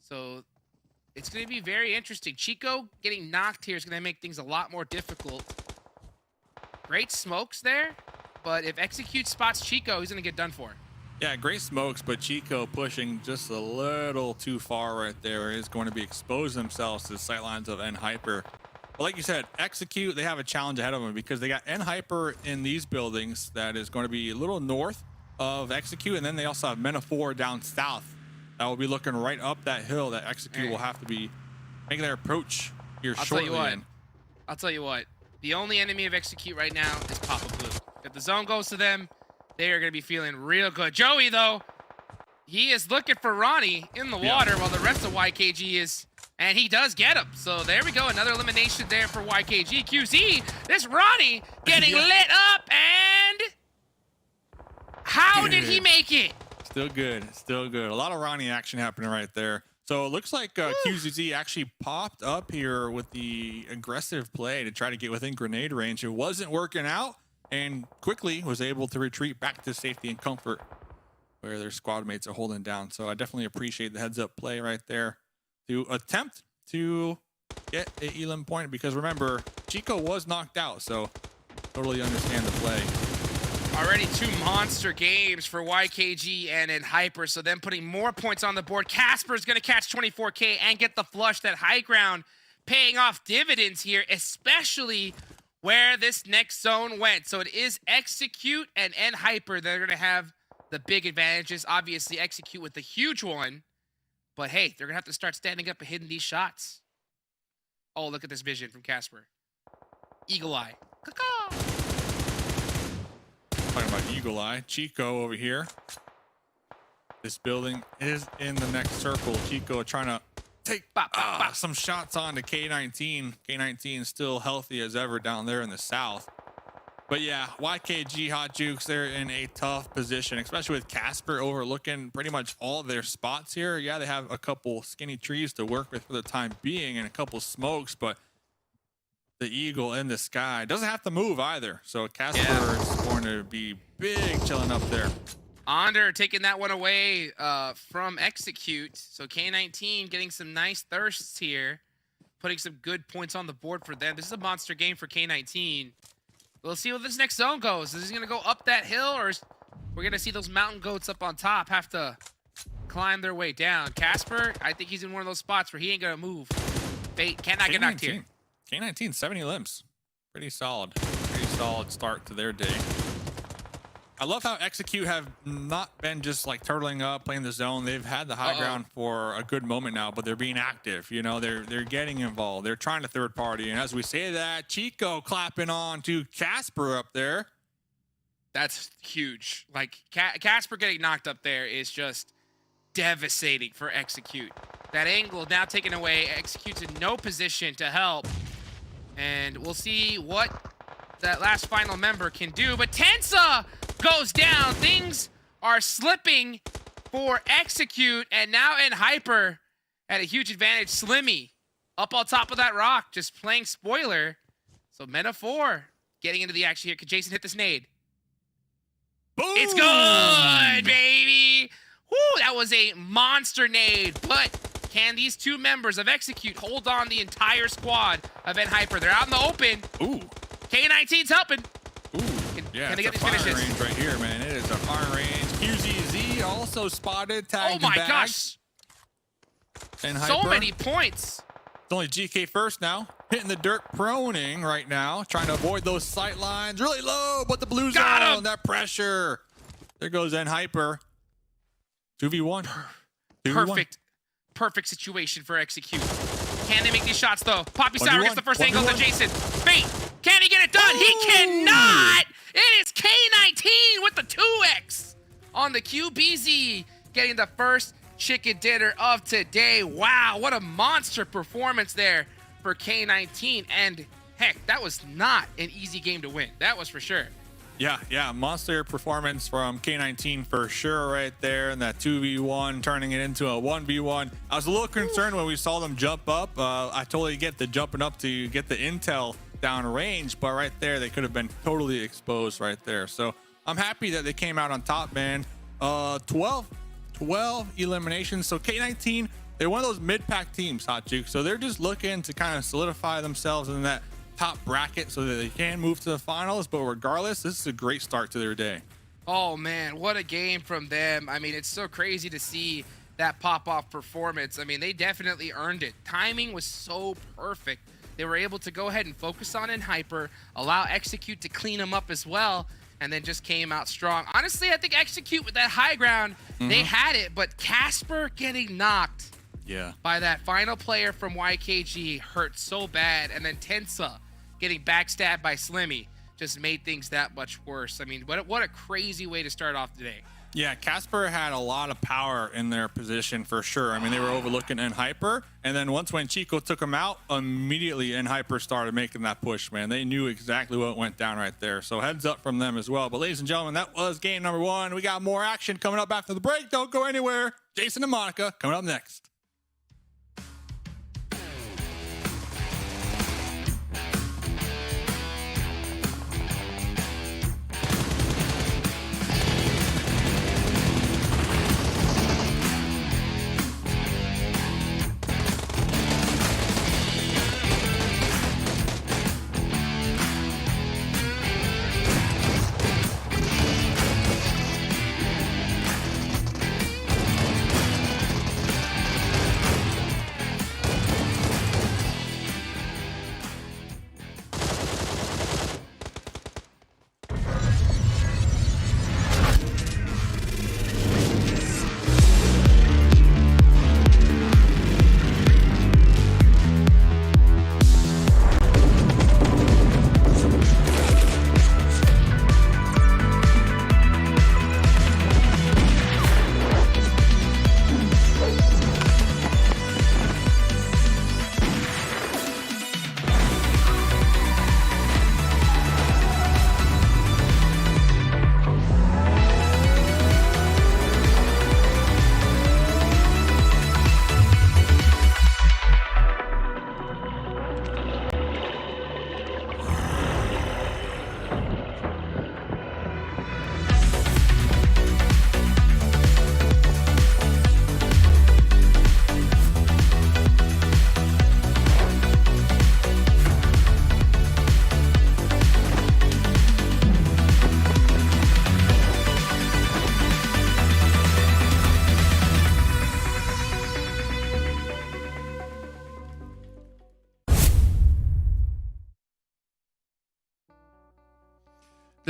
so it's going to be very interesting. Chico getting knocked here is going to make things a lot more difficult. Great smokes there. But if Execute spots Chico, he's going to get done for. Yeah, great smokes, but Chico pushing just a little too far right there is going to be exposing themselves to the sightlines of N Hyper. But like you said, Execute, they have a challenge ahead of them because they got N Hyper in these buildings that is going to be a little north of Execute, and then they also have Metaphor down south that will be looking right up that hill that Execute will have to be making their approach here shortly. I'll tell you what. The only enemy of Execute right now is Papa Blue. If the zone goes to them, they are going to be feeling real good. Joey, though, he is looking for Ronnie in the water while the rest of YKG is, and he does get him. So there we go. Another elimination there for YKG. QZ, this Ronnie getting lit up, and how did he make it? Still good. Still good. A lot of Ronnie action happening right there. So it looks like QZZ actually popped up here with the aggressive play to try to get within grenade range. It wasn't working out. and quickly was able to retreat back to safety and comfort where their squad mates are holding down. So I definitely appreciate the heads up play right there to attempt to get a elim point, because remember, Chico was knocked out, so totally understand the play. Already 2 monster games for YKG and in Hyper, so then putting more points on the board. Casper's gonna catch 24K and get the flush. That high ground paying off dividends here, especially where this next zone went. So it is Execute and N Hyper that are gonna have the big advantages. Obviously, Execute with the huge one, but hey, they're gonna have to start standing up and hitting these shots. Oh, look at this vision from Casper. Eagle Eye. Caw-caw. Talking about Eagle Eye, Chico over here. This building is in the next circle. Chico trying to take some shots on to K19. K19 still healthy as ever down there in the south. But yeah, YKG Hot Jukes, they're in a tough position, especially with Casper overlooking pretty much all their spots here. Yeah, they have a couple skinny trees to work with for the time being and a couple smokes, but the eagle in the sky doesn't have to move either. So Casper is going to be big chilling up there. Onder taking that one away from Execute. So K19 getting some nice thirsts here, putting some good points on the board for them. This is a monster game for K19. We'll see where this next zone goes. Is he going to go up that hill, or is we're going to see those mountain goats up on top have to climb their way down? Casper, I think he's in one of those spots where he ain't going to move. Fate cannot get knocked here. K19, 70 limbs. Pretty solid. Pretty solid start to their day. I love how Execute have not been just like turtling up, playing the zone. They've had the high ground for a good moment now, but they're being active. You know, they're getting involved. They're trying to third party. And as we say that, Chico clapping on to Casper up there. That's huge. Like, Casper getting knocked up there is just devastating for Execute. That angle now taken away. Execute's in no position to help. And we'll see what that last final member can do. But Tensa goes down. Things are slipping for Execute. And now in Hyper at a huge advantage. Slimmy up on top of that rock, just playing spoiler. So Meta 4 getting into the action here. Could Jason hit this nade? Boom! It's good, baby. Woo, that was a monster nade. But can these 2 members of Execute hold on the entire squad of N Hyper? They're out in the open. Ooh. K19's helping. Ooh. Can they it's get a these finishes? firing range right here, man. It is a firing range. QZZ also spotted, tagged Oh my back. gosh. And So Hyper. many points. It's only GK first now. Hitting the dirt, proning right now. Trying to avoid those sight lines. Really low, but the blue Got zone, him. that pressure. There goes N Hyper. 2v1. 2v1. Perfect situation for Execute. Can they make these shots though? Poppy 1v1, Sour gets the first angle to 1v1. Jason. Fate, can he get it done? He cannot! It is K19 with the 2x on the QBZ, getting the first chicken dinner of today. Wow, what a monster performance there for K19. And heck, that was not an easy game to win. That was for sure. Yeah, monster performance from K19 for sure right there. And that 2v1 turning it into a 1v1. I was a little concerned when we saw them jump up. I totally get the jumping up to get the intel down range, but right there, they could have been totally exposed right there. So I'm happy that they came out on top, man. 12 eliminations. So K19, they're one of those mid-pack teams, Hot Juke. So they're just looking to kind of solidify themselves in that top bracket so that they can move to the finals. But regardless, this is a great start to their day. Oh man, what a game from them. I mean, it's so crazy to see that pop-off performance. I mean, they definitely earned it. Timing was so perfect. They were able to go ahead and focus on in Hyper, allow Execute to clean them up as well, and then just came out strong. Honestly, I think Execute with that high ground, they had it, but Casper getting knocked by that final player from YKG hurt so bad, and then Tensa getting backstabbed by Slimmy just made things that much worse. I mean, what a crazy way to start off today. Yeah, Casper had a lot of power in their position for sure. I mean, they were overlooking N Hyper, and then once when Chico took him out, immediately N Hyper started making that push, man. They knew exactly what went down right there. So heads up from them as well. But ladies and gentlemen, that was game number 1. We got more action coming up after the break. Don't go anywhere. Jason and Monica coming up next.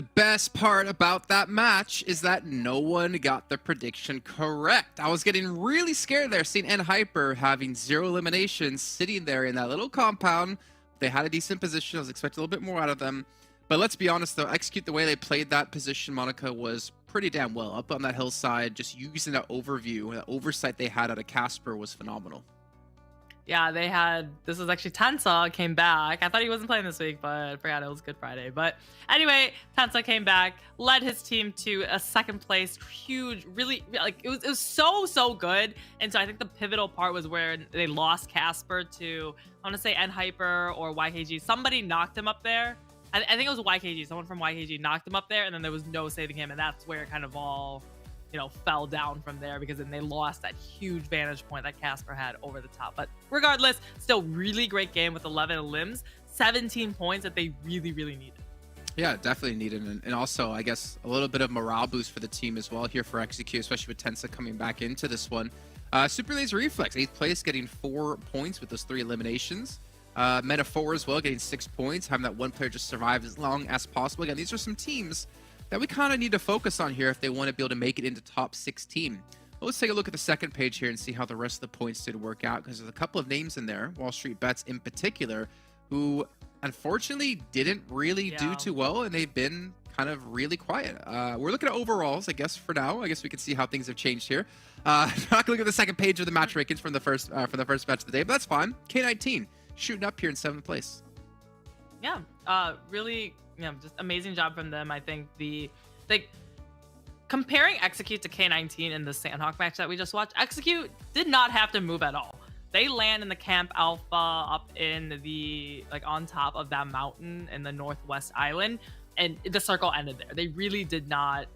The best part about that match is that no one got the prediction correct. I was getting really scared there, seeing Hyper having 0 eliminations, sitting there in that little compound. They had a decent position. I was expecting a little bit more out of them. But let's be honest, though, execute the way they played that position, Monica, was pretty damn well. Up on that hillside, just using that overview, that oversight they had out of Casper was phenomenal. Yeah, they had, this was actually Tensa came back. I thought he wasn't playing this week, but I forgot it was Good Friday. But anyway, Tensa came back, led his team to a 2nd place. Huge, really, like, it was so good. And so I think the pivotal part was where they lost Casper to, I want to say Hyper or YKG. Somebody knocked him up there. I think it was YKG. Someone from YKG knocked him up there, and then there was no saving him. And that's where it kind of all, fell down from there, because then they lost that huge vantage point that Casper had over the top. But regardless, still really great game with 11 limbs, 17 points that they really needed. Yeah, definitely needed. And also, I guess, a little bit of morale boost for the team as well here for Execute, especially with Tensa coming back into this one. Super Laser Reflex, 8th place, getting 4 points with those 3 eliminations. Meta 4 as well, getting 6 points, having that one player just survive as long as possible. Again, these are some teams that we kind of need to focus on here if they want to be able to make it into top 16. Well, let's take a look at the second page here and see how the rest of the points did work out, because there's a couple of names in there, Wall Street Bets in particular, who unfortunately didn't really do too well, and they've been kind of really quiet. We're looking at overalls, I guess, for now. I guess we can see how things have changed here. Not gonna look at the second page of the match rankings from the first match of the day, but that's fine. K19 shooting up here in 7th place. Yeah, really, just amazing job from them. I think comparing Execute to K19 in the Sanhok match that we just watched, Execute did not have to move at all. They land in the Camp Alpha up in the, on top of that mountain in the northwest island, and the circle ended there. They really did not,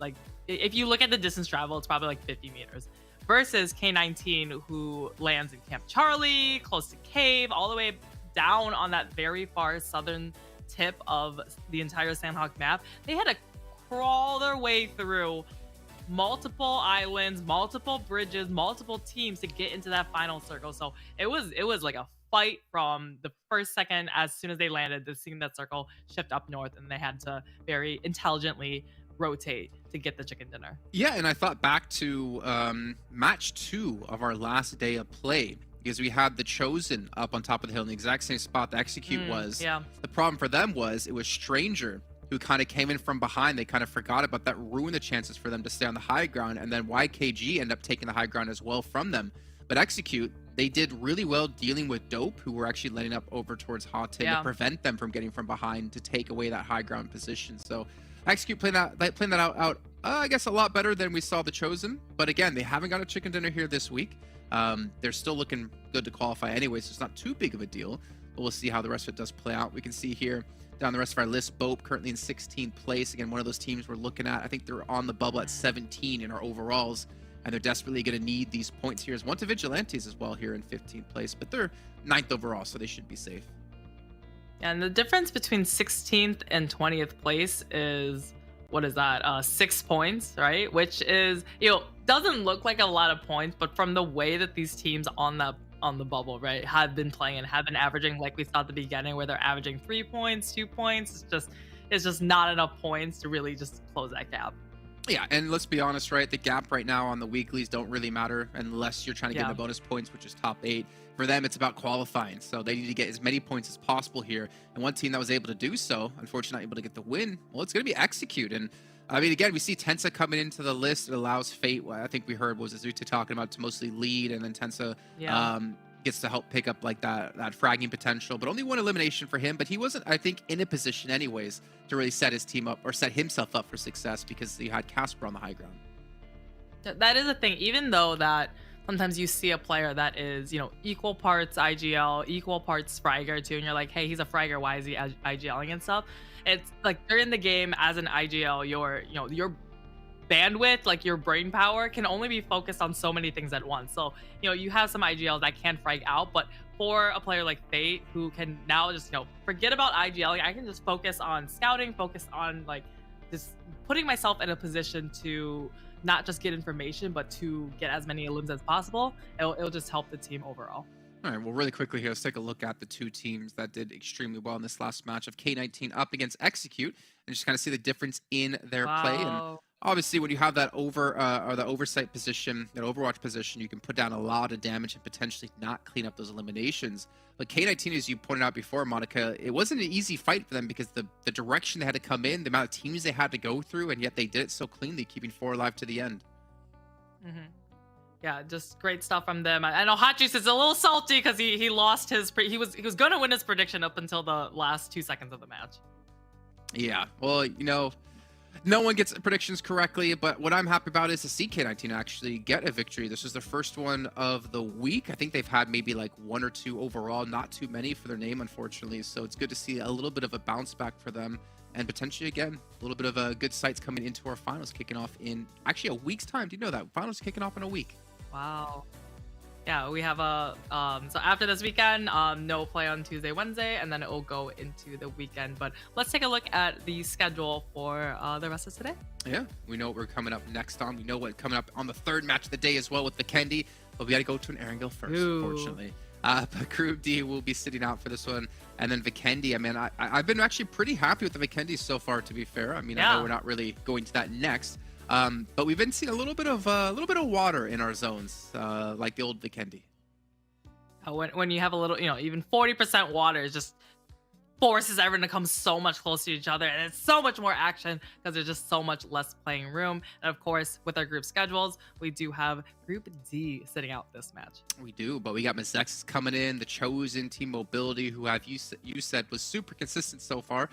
if you look at the distance travel, it's probably 50 meters. Versus K19, who lands in Camp Charlie, close to Cave, all the way down on that very far southern tip of the entire Sanhok map. They had to crawl their way through multiple islands, multiple bridges, multiple teams to get into that final circle. So it was like a fight from the first second. As soon as they landed, they've seen that circle shift up north, and they had to very intelligently rotate to get the chicken dinner. Yeah, and I thought back to match 2 of our last day of play, because we had the Chosen up on top of the hill in the exact same spot the Execute was. Yeah. The problem for them was it was Stranger who kind of came in from behind. They kind of forgot about that, ruined the chances for them to stay on the high ground, and then YKG ended up taking the high ground as well from them. But Execute, they did really well dealing with Dope, who were actually letting up over towards Hot to prevent them from getting from behind to take away that high ground position. So Execute playing that out I guess a lot better than we saw the Chosen. But again, they haven't got a chicken dinner here this week. They're still looking good to qualify anyway, so it's not too big of a deal. But we'll see how the rest of it does play out. We can see here down the rest of our list, BOPE currently in 16th place. Again, one of those teams we're looking at. I think they're on the bubble at 17 in our overalls, and they're desperately going to need these points here. As one to Vigilantes as well here in 15th place, but they're 9th overall, so they should be safe. And the difference between 16th and 20th place is, what is that? 6 points, right? Which is, doesn't look like a lot of points, but from the way that these teams on the bubble, right, have been playing and have been averaging, like we saw at the beginning, where they're averaging 3 points, 2 points, it's just not enough points to really just close that gap. Yeah, and let's be honest, right? The gap right now on the weeklies don't really matter unless you're trying to get the bonus points, which is top 8. For them, it's about qualifying, so they need to get as many points as possible here. And one team that was able to do so, unfortunately not able to get the win, well, it's going to be Execute. And I mean, again, we see Tensa coming into the list. It allows Fate, I think we heard, was Azuta talking about, to mostly lead, and then Tensa gets to help pick up that fragging potential. But only 1 elimination for him, but he wasn't, I think, in a position anyways to really set his team up or set himself up for success, because he had Casper on the high ground. That is a thing, even though that sometimes you see a player that is, equal parts IGL, equal parts Fragger too, and you're like, hey, he's a Fragger, why is he IGLing and stuff? It's like, during the game as an IGL, your bandwidth, like your brain power, can only be focused on so many things at once. So, you have some IGLs that can frag out, but for a player like Fate, who can now just, forget about IGLing, I can just focus on scouting, focus on just putting myself in a position to not just get information, but to get as many limbs as possible. It'll just help the team overall. All right, well, really quickly here, let's take a look at the two teams that did extremely well in this last match of K19 up against Execute, and just kind of see the difference in their play. And Wow. obviously, when you have that or the oversight position, that Overwatch position, you can put down a lot of damage and potentially not clean up those eliminations. But K19, as you pointed out before, Monica, it wasn't an easy fight for them because the direction they had to come in, the amount of teams they had to go through, and yet they did it so cleanly, keeping 4 alive to the end. Mm-hmm. Yeah, just great stuff from them. I know Hot Juice is a little salty because he lost his he was gonna win his prediction up until the last 2 seconds of the match. Yeah, well, you know, no one gets predictions correctly, but what I'm happy about is to see K19 actually get a victory. This is the first one of the week. I think they've had maybe like 1 or 2 overall, not too many for their name, unfortunately. So it's good to see a little bit of a bounce back for them, and potentially, again, a little bit of a good sights coming into our finals, kicking off in actually a week's time. Do you know that? Finals kicking off in a week. Wow. Yeah, we have a so after this weekend, no play on Tuesday, Wednesday, and then it will go into the weekend. But let's take a look at the schedule for the rest of today. Yeah, we know what we're coming up next on. We know what's coming up on the 3rd match of the day as well with Vikendi, but we got to go to an Erangel first, Ooh. unfortunately. But Group D will be sitting out for this one, and then Vikendi. I mean, I've been actually pretty happy with the Vikendi so far, to be fair. I mean, I Yeah. know we're not really going to that next. But we've been seeing a little bit of water in our zones, like the old Vikendi. When you have a little, even 40% water, it just forces everyone to come so much closer to each other, and it's so much more action because there's just so much less playing room. And of course, with our group schedules, we do have Group D sitting out this match. We do, but we got MEZEXIS coming in, the Chosen, Team Mobility, who you said was super consistent so far.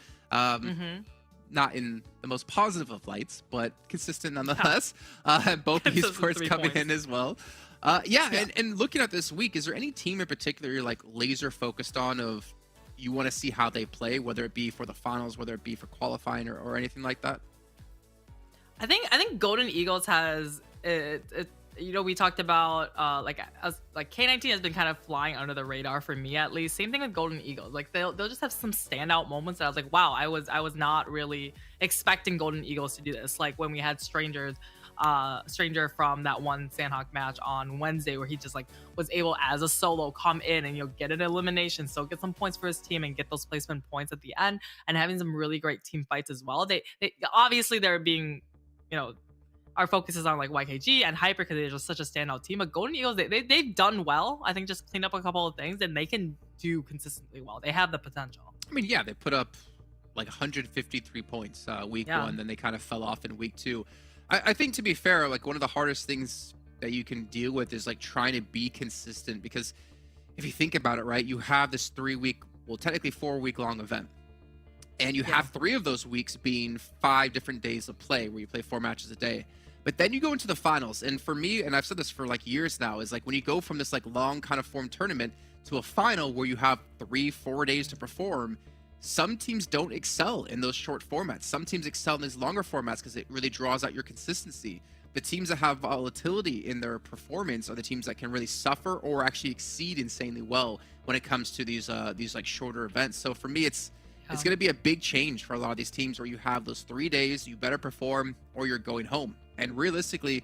Not in the most positive of lights, but consistent nonetheless. Both of Esports 3 coming points. in as well. And looking at this week, is there any team in particular you're like laser focused on of you want to see how they play, whether it be for the finals, whether it be for qualifying or anything like that? I think Golden Eagles has it. We talked about K19 has been kind of flying under the radar for me, at least. Same thing with Golden Eagles. Like they'll just have some standout moments that I was like, wow, I was not really expecting Golden Eagles to do this. Like when we had Stranger from that one Sanhok match on Wednesday, where he just like was able as a solo come in and get an elimination, so get some points for his team and get those placement points at the end, and having some really great team fights as well. They obviously they're being, our focus is on like YKG and Hyper because they're just such a standout team. But Golden Eagles, they've done well. I think just clean up a couple of things and they can do consistently well. They have the potential. I mean, yeah, they put up like 153 points week 1, then they kind of fell off in week 2. I think, to be fair, like one of the hardest things that you can deal with is like trying to be consistent, because if you think about it, right, you have this 3-week, well, technically 4-week long event. And you have 3 of those weeks being 5 different days of play where you play 4 matches a day. But then you go into the finals. And for me, and I've said this for like years now, is like when you go from this like long kind of form tournament to a final where you have 3-4 days to perform, some teams don't excel in those short formats. Some teams excel in these longer formats because it really draws out your consistency. The teams that have volatility in their performance are the teams that can really suffer or actually exceed insanely well when it comes to these like shorter events. So for me, it's going to be a big change for a lot of these teams where you have those 3 days, you better perform or you're going home. And realistically,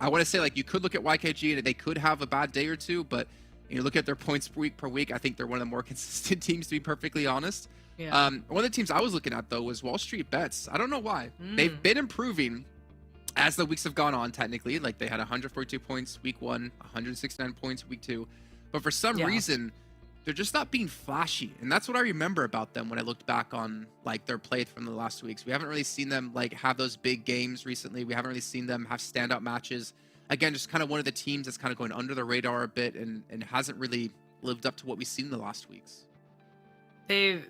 I want to say like you could look at YKG and they could have a bad day or two, but look at their points per week. I think they're one of the more consistent teams, to be perfectly honest. Yeah. One of the teams I was looking at though was WALLSTREETBETS. I don't know why. They've been improving as the weeks have gone on. Technically, like they had 142 points week 1, 169 points week 2, but for some reason they're just not being flashy, and that's what I remember about them when I looked back on like their play from the last 2 weeks. We haven't really seen them like have those big games recently. We haven't really seen them have standout matches. Again, just kind of one of the teams that's kind of going under the radar a bit and hasn't really lived up to what we've seen in the last weeks. They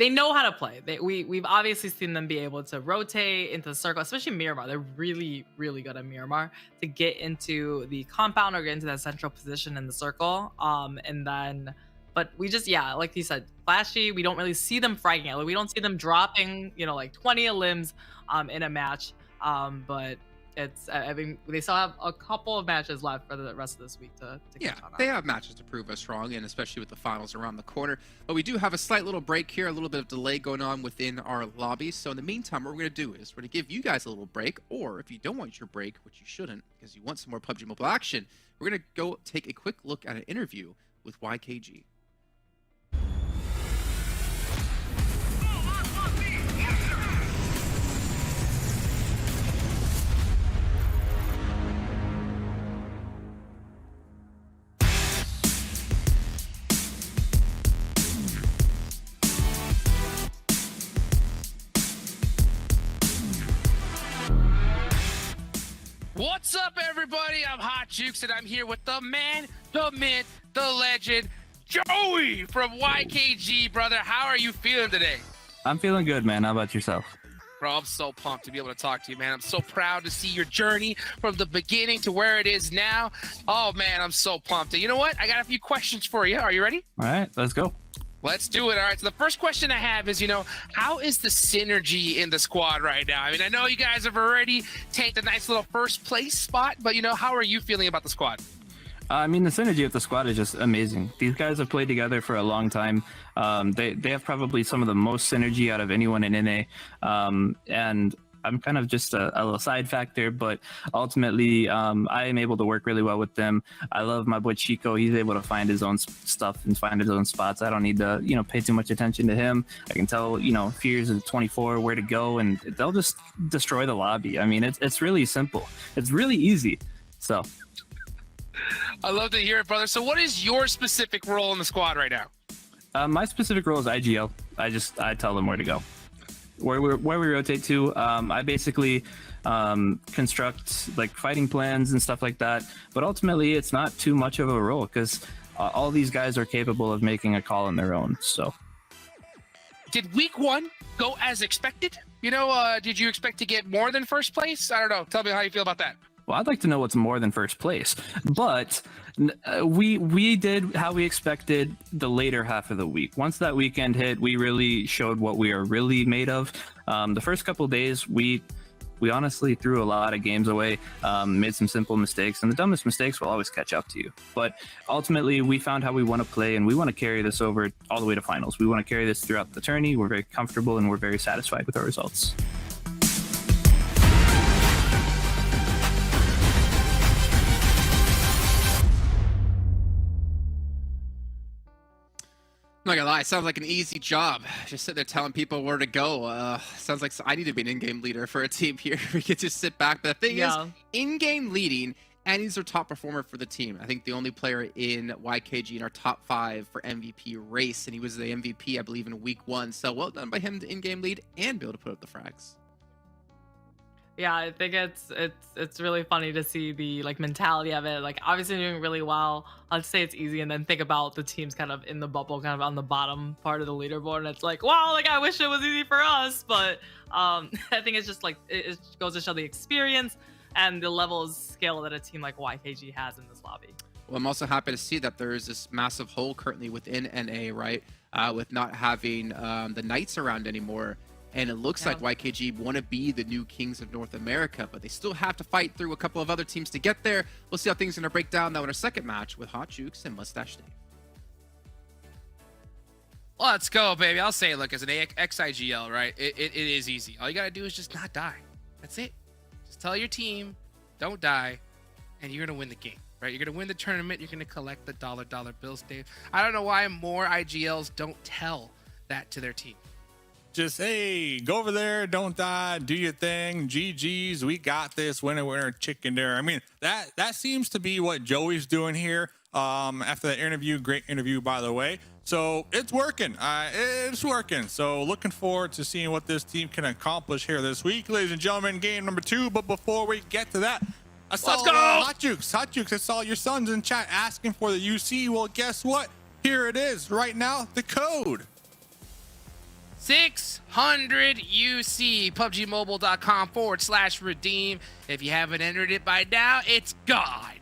know how to play. We've obviously seen them be able to rotate into the circle, especially Miramar. They're really, really good at Miramar to get into the compound or get into that central position in the circle. But we just, like you said, flashy. We don't really see them fragging it. Like, we don't see them dropping, like 20 limbs in a match. But it's, I mean, they still have a couple of matches left for the rest of this week to catch on. They have matches to prove us wrong, and especially with the finals around the corner. But we do have a slight little break here, a little bit of delay going on within our lobby. So in the meantime, what we're going to do is we're going to give you guys a little break, or if you don't want your break, which you shouldn't because you want some more PUBG Mobile action, we're going to go take a quick look at an interview with YKG. What's up, everybody? I'm Hot Jukes, and I'm here with the man, the myth, the legend, Joey from YKG, brother. How are you feeling today? I'm feeling good, man. How about yourself? Bro, I'm so pumped to be able to talk to you, man. I'm so proud to see your journey from the beginning to where it is now. Oh, man, I'm so pumped. And you know what? I got a few questions for you. Are you ready? All right, let's go. Let's do it. All right. So the first question I have is, how is the synergy in the squad right now? I mean, I know you guys have already tanked a nice little first place spot, but, how are you feeling about the squad? I mean, the synergy of the squad is just amazing. These guys have played together for a long time. They have probably some of the most synergy out of anyone in NA. And I'm kind of just a little side factor, but ultimately, I am able to work really well with them. I love my boy Chico. He's able to find his own stuff and find his own spots. I don't need to, pay too much attention to him. I can tell, Fears is 24 where to go, and they'll just destroy the lobby. I mean, it's really simple. It's really easy. So. I love to hear it, brother. So what is your specific role in the squad right now? My specific role is IGL. I tell them where to go. Where we rotate to, I basically construct like fighting plans and stuff like that. But ultimately, it's not too much of a role because all these guys are capable of making a call on their own. So, did week one go as expected? Did you expect to get more than first place? I don't know. Tell me how you feel about that. Well, I'd like to know what's more than first place, but we did how we expected the later half of the week. Once that weekend hit, we really showed what we are really made of. The first couple of days, we honestly threw a lot of games away, made some simple mistakes, and the dumbest mistakes will always catch up to you. But ultimately, we found how we want to play, and we want to carry this over all the way to finals. We want to carry this throughout the tourney. We're very comfortable, and we're very satisfied with our results. I'm not gonna lie, it sounds like an easy job. Just sit there telling people where to go. Sounds like I need to be an in-game leader for a team here. We could just sit back. But the thing is, in-game leading, and he's our top performer for the team. I think the only player in YKG in our top 5 for MVP race, and he was the MVP, I believe, in week 1. So well done by him to in-game lead and be able to put up the frags. Yeah, I think it's really funny to see the mentality of it. Like, obviously doing really well. I'd say it's easy, and then think about the teams kind of in the bubble, kind of on the bottom part of the leaderboard, and it's like, wow, I wish it was easy for us. But I think it's just it goes to show the experience and the level of skill that a team like YKG has in this lobby. Well, I'm also happy to see that there is this massive hole currently within NA, right? With not having the Knights around anymore. And it looks like YKG want to be the new kings of North America, but they still have to fight through a couple of other teams to get there. We'll see how things are going to break down now in our second match with Hot Jukes and Mustache Dave. Let's go, baby. I'll say, look, as an XIGL, right, it is easy. All you got to do is just not die. That's it. Just tell your team, don't die, and you're going to win the game, right? You're going to win the tournament. You're going to collect the dollar bills, Dave. I don't know why more IGLs don't tell that to their team. Just, hey, go over there, don't die, do your thing, GG's, we got this, winner, chicken dinner. I mean, that seems to be what Joey's doing here after that interview. Great interview, by the way. So it's working. It's working. So looking forward to seeing what this team can accomplish here this week. Ladies and gentlemen, game number 2. But before we get to that, I saw Let's go! Hot Jukes, I saw your sons in chat asking for the UC. Well, guess what? Here it is right now, the code. 600 UC, PUBGmobile.com/redeem. If you haven't entered it by now, it's gone.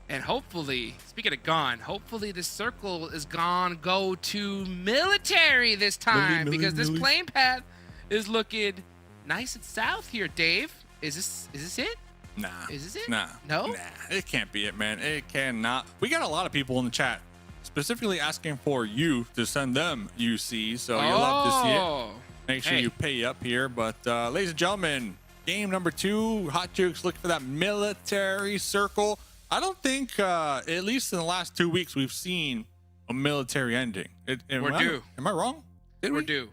And hopefully, speaking of gone, hopefully the circle is gone. Go to military this time because this plane path is looking nice and south here, Dave. Is this it? Nah. Is this it? Nah. No? Nah. It can't be it, man. It cannot. We got a lot of people in the chat specifically asking for you to send them UC, so you'll love to see it. Make sure you pay up here. But ladies and gentlemen, game number 2, Hot Jukes looking for that military circle. I don't think, at least in the last 2 weeks, we've seen a military ending. We're due. Am I wrong? Did We're we? due.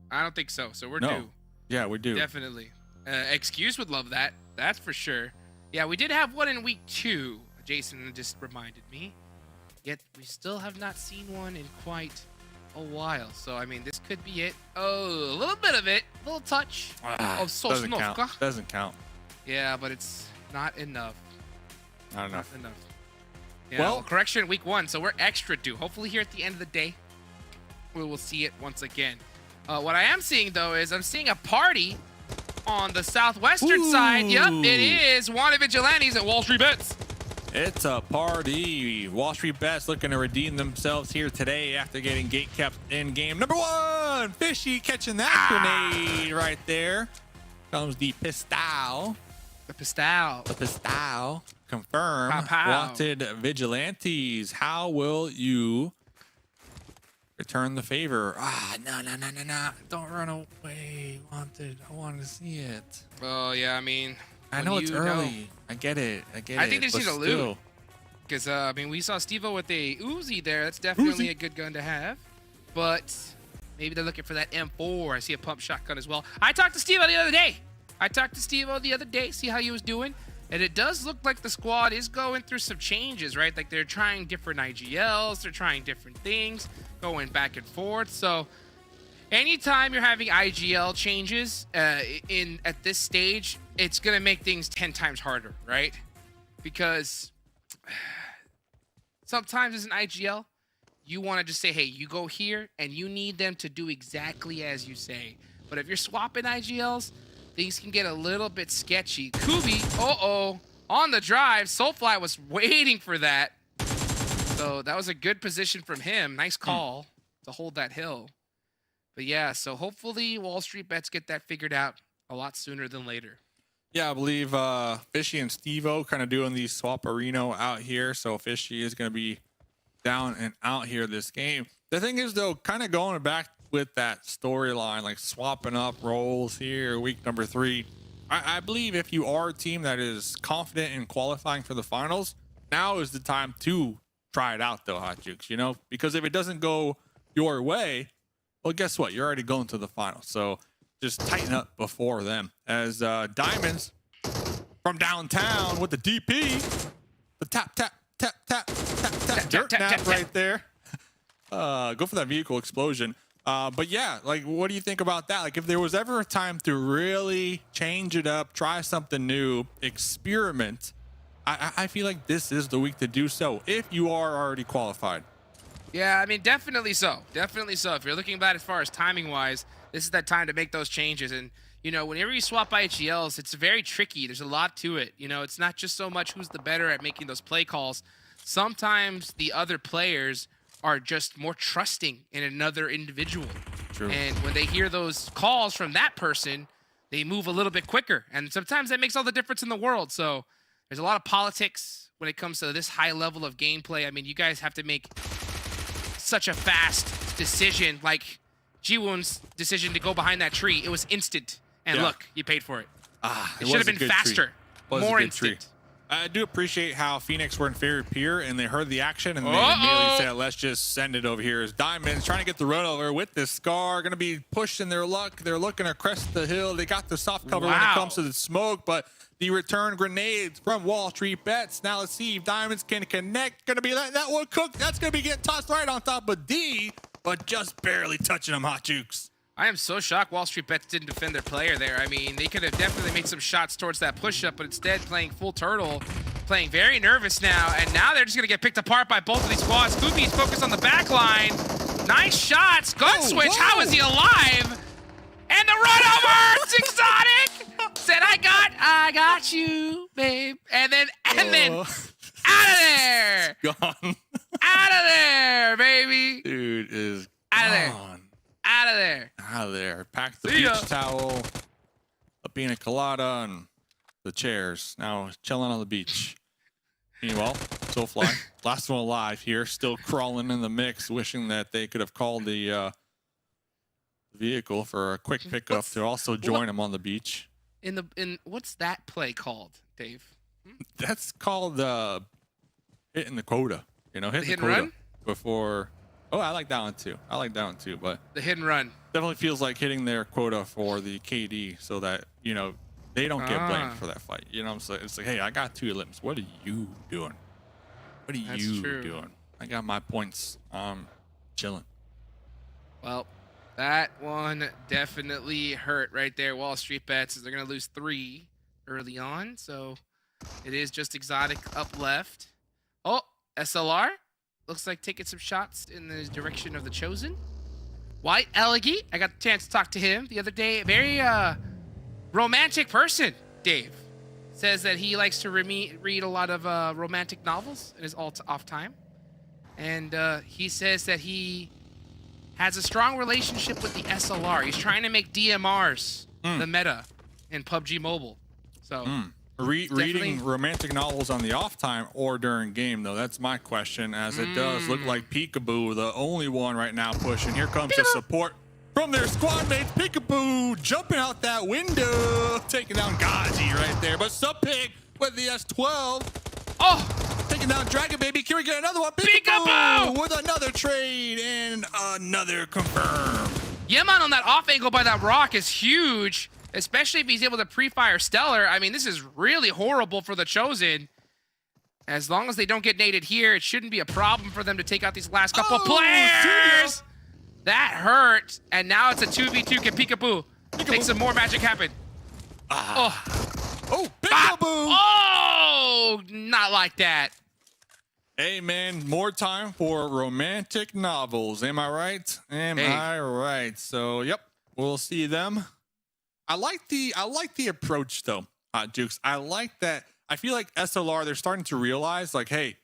I don't think so. So we're No. due. Yeah, we do. Definitely. Excuse would love that. That's for sure. Yeah, we did have one in week 2. Jason just reminded me. Yet we still have not seen one in quite a while. So, I mean, this could be it. Oh, a little bit of it. A little touch of Doesn't count. Sosnovka. Doesn't count. Yeah, but it's not enough. Not enough. Not enough. Yeah, Well- well, correction, week 1. So we're extra due. Hopefully here at the end of the day, we will see it once again. What I am seeing, though, is I'm seeing a party on the southwestern side. Yep, it is. Wanted Vigilantes at Wall Street Bets. It's a party. Wall Street Bets looking to redeem themselves here today after getting gate kept in game number 1. Fishy catching that grenade right there. Comes the pistol. The pistol. The pistol. Confirm. Pow, pow. Wanted Vigilantes. How will you return the favor? No. Don't run away. Wanted. I want to see it. Oh, yeah, I mean. I when know it's you early. I get it. I think they just need but to loot. still. Because, I mean, we saw Steve-O with a Uzi there. That's definitely Uzi. a good gun to have. But maybe they're looking for that M4. I see a pump shotgun as well. I talked to Steve-O the other day. See how he was doing. And it does look like the squad is going through some changes, right? Like they're trying different IGLs. They're trying different things, going back and forth. So anytime you're having IGL changes at this stage, it's going to make things 10 times harder, right? Because sometimes as an IGL, you want to just say, hey, you go here, and you need them to do exactly as you say. But if you're swapping IGLs, things can get a little bit sketchy. Kubi, on the drive. Soulfly was waiting for that. So that was a good position from him. Nice call to hold that hill. But yeah, so hopefully Wall Street Bets get that figured out a lot sooner than later. Yeah, I believe Fishy and Steve-O kind of doing the swap arena out here. So Fishy is going to be down and out here this game. The thing is, though, kind of going back with that storyline, like swapping up roles here, week number 3. I believe if you are a team that is confident in qualifying for the finals, now is the time to try it out, though, Hot Jukes, you know? Because if it doesn't go your way, well, guess what? You're already going to the finals. So just tighten up before them. As Diamonds from downtown with the DP, the tap, dirt nap right there. Go for that vehicle explosion. But yeah, like, what do you think about that? Like, if there was ever a time to really change it up, try something new, experiment, I feel like this is the week to do so if you are already qualified. Yeah, I mean, definitely so. Definitely so. If you're looking about as far as timing-wise, this is that time to make those changes. And, you know, whenever you swap IGLs, it's very tricky. There's a lot to it. You know, it's not just so much who's the better at making those play calls. Sometimes the other players are just more trusting in another individual. True. And when they hear those calls from that person, they move a little bit quicker. And sometimes that makes all the difference in the world. So there's a lot of politics when it comes to this high level of gameplay. I mean, you guys have to make such a fast decision, like Jiwoon's decision to go behind that tree. It was instant. And Yeah. look, you paid for it. It was should have a been good faster, Was a more good tree. instant. I do appreciate how Phoenix were in favor Pier and they heard the action and they immediately said, let's just send it over here. As Diamonds trying to get the run over with this Scar, going to be pushing their luck. They're looking to crest the hill. They got the soft cover when it Wow. comes to the smoke, but the return grenades from Wall Street Bets. Now let's see if Diamonds can connect. Going to be letting that one cook. That's going to be getting tossed right on top of D, but just barely touching him, Hot Jukes. I am so shocked Wall Street Bets didn't defend their player there. I mean, they could have definitely made some shots towards that push-up, but instead playing full turtle, playing very nervous now, and now they're just going to get picked apart by both of these squads. Scooby's focused on the back line. Nice shots. Gun switch. whoa. How is he alive? And the run over. Exotic said, I got you, babe. And then out of there. Gone. Out of there, baby. Dude is Out of there. gone. Out of there. Out of there. Packed the See beach ya. towel, a pina colada, and the chairs. Now chilling on the beach. Meanwhile, Soulfly, last one alive here, still crawling in the mix, wishing that they could have called the vehicle for a quick pickup to also join him on the beach. In what's that play called, Dave? That's called hitting the quota. You know, hitting the hit and quota run? before. Oh, I like that one too. I like that one too. But The hit and run. definitely feels like hitting their quota for the KD, so that they don't get blamed for that fight. You know what I'm saying? It's like, hey, I got 2 elims. What are you doing? What are That's you true. doing? I got my points. Chilling. Well, that one definitely hurt right there. Wall Street Bets is they're gonna lose 3 early on, so it is just exotic up left. Oh, SLR looks like taking some shots in the direction of the chosen. White Elegy, I got the chance to talk to him the other day. Very romantic person, Dave. Says that he likes to read a lot of romantic novels in his off time. And he says that he has a strong relationship with the SLR. He's trying to make DMRs the meta in PUBG Mobile. So Reading romantic novels on the off time or during game, though, that's my question, as it does look like Peekaboo, the only one right now pushing. Here comes the support from their squad mates. Peekaboo jumping out that window, taking down Gazi right there. But Subpig with the S12. Oh, Taking down Dragon Baby. Can we get another one? Peekaboo! With another trade and another confirm. Yeman on that off angle by that rock is huge, especially if he's able to pre-fire Stellar. I mean, this is really horrible for the Chosen. As long as they don't get naded here, it shouldn't be a problem for them to take out these last couple players. That hurt, and now it's a 2v2. Can Peekaboo make some more magic happen? Oh, Peekaboo! Oh, not like that. Hey man, more time for romantic novels. Am I right? Am I right? So, yep, we'll see them. I like the approach though, Jukes. I like that. I feel like SLR, they're starting to realize, like, hey,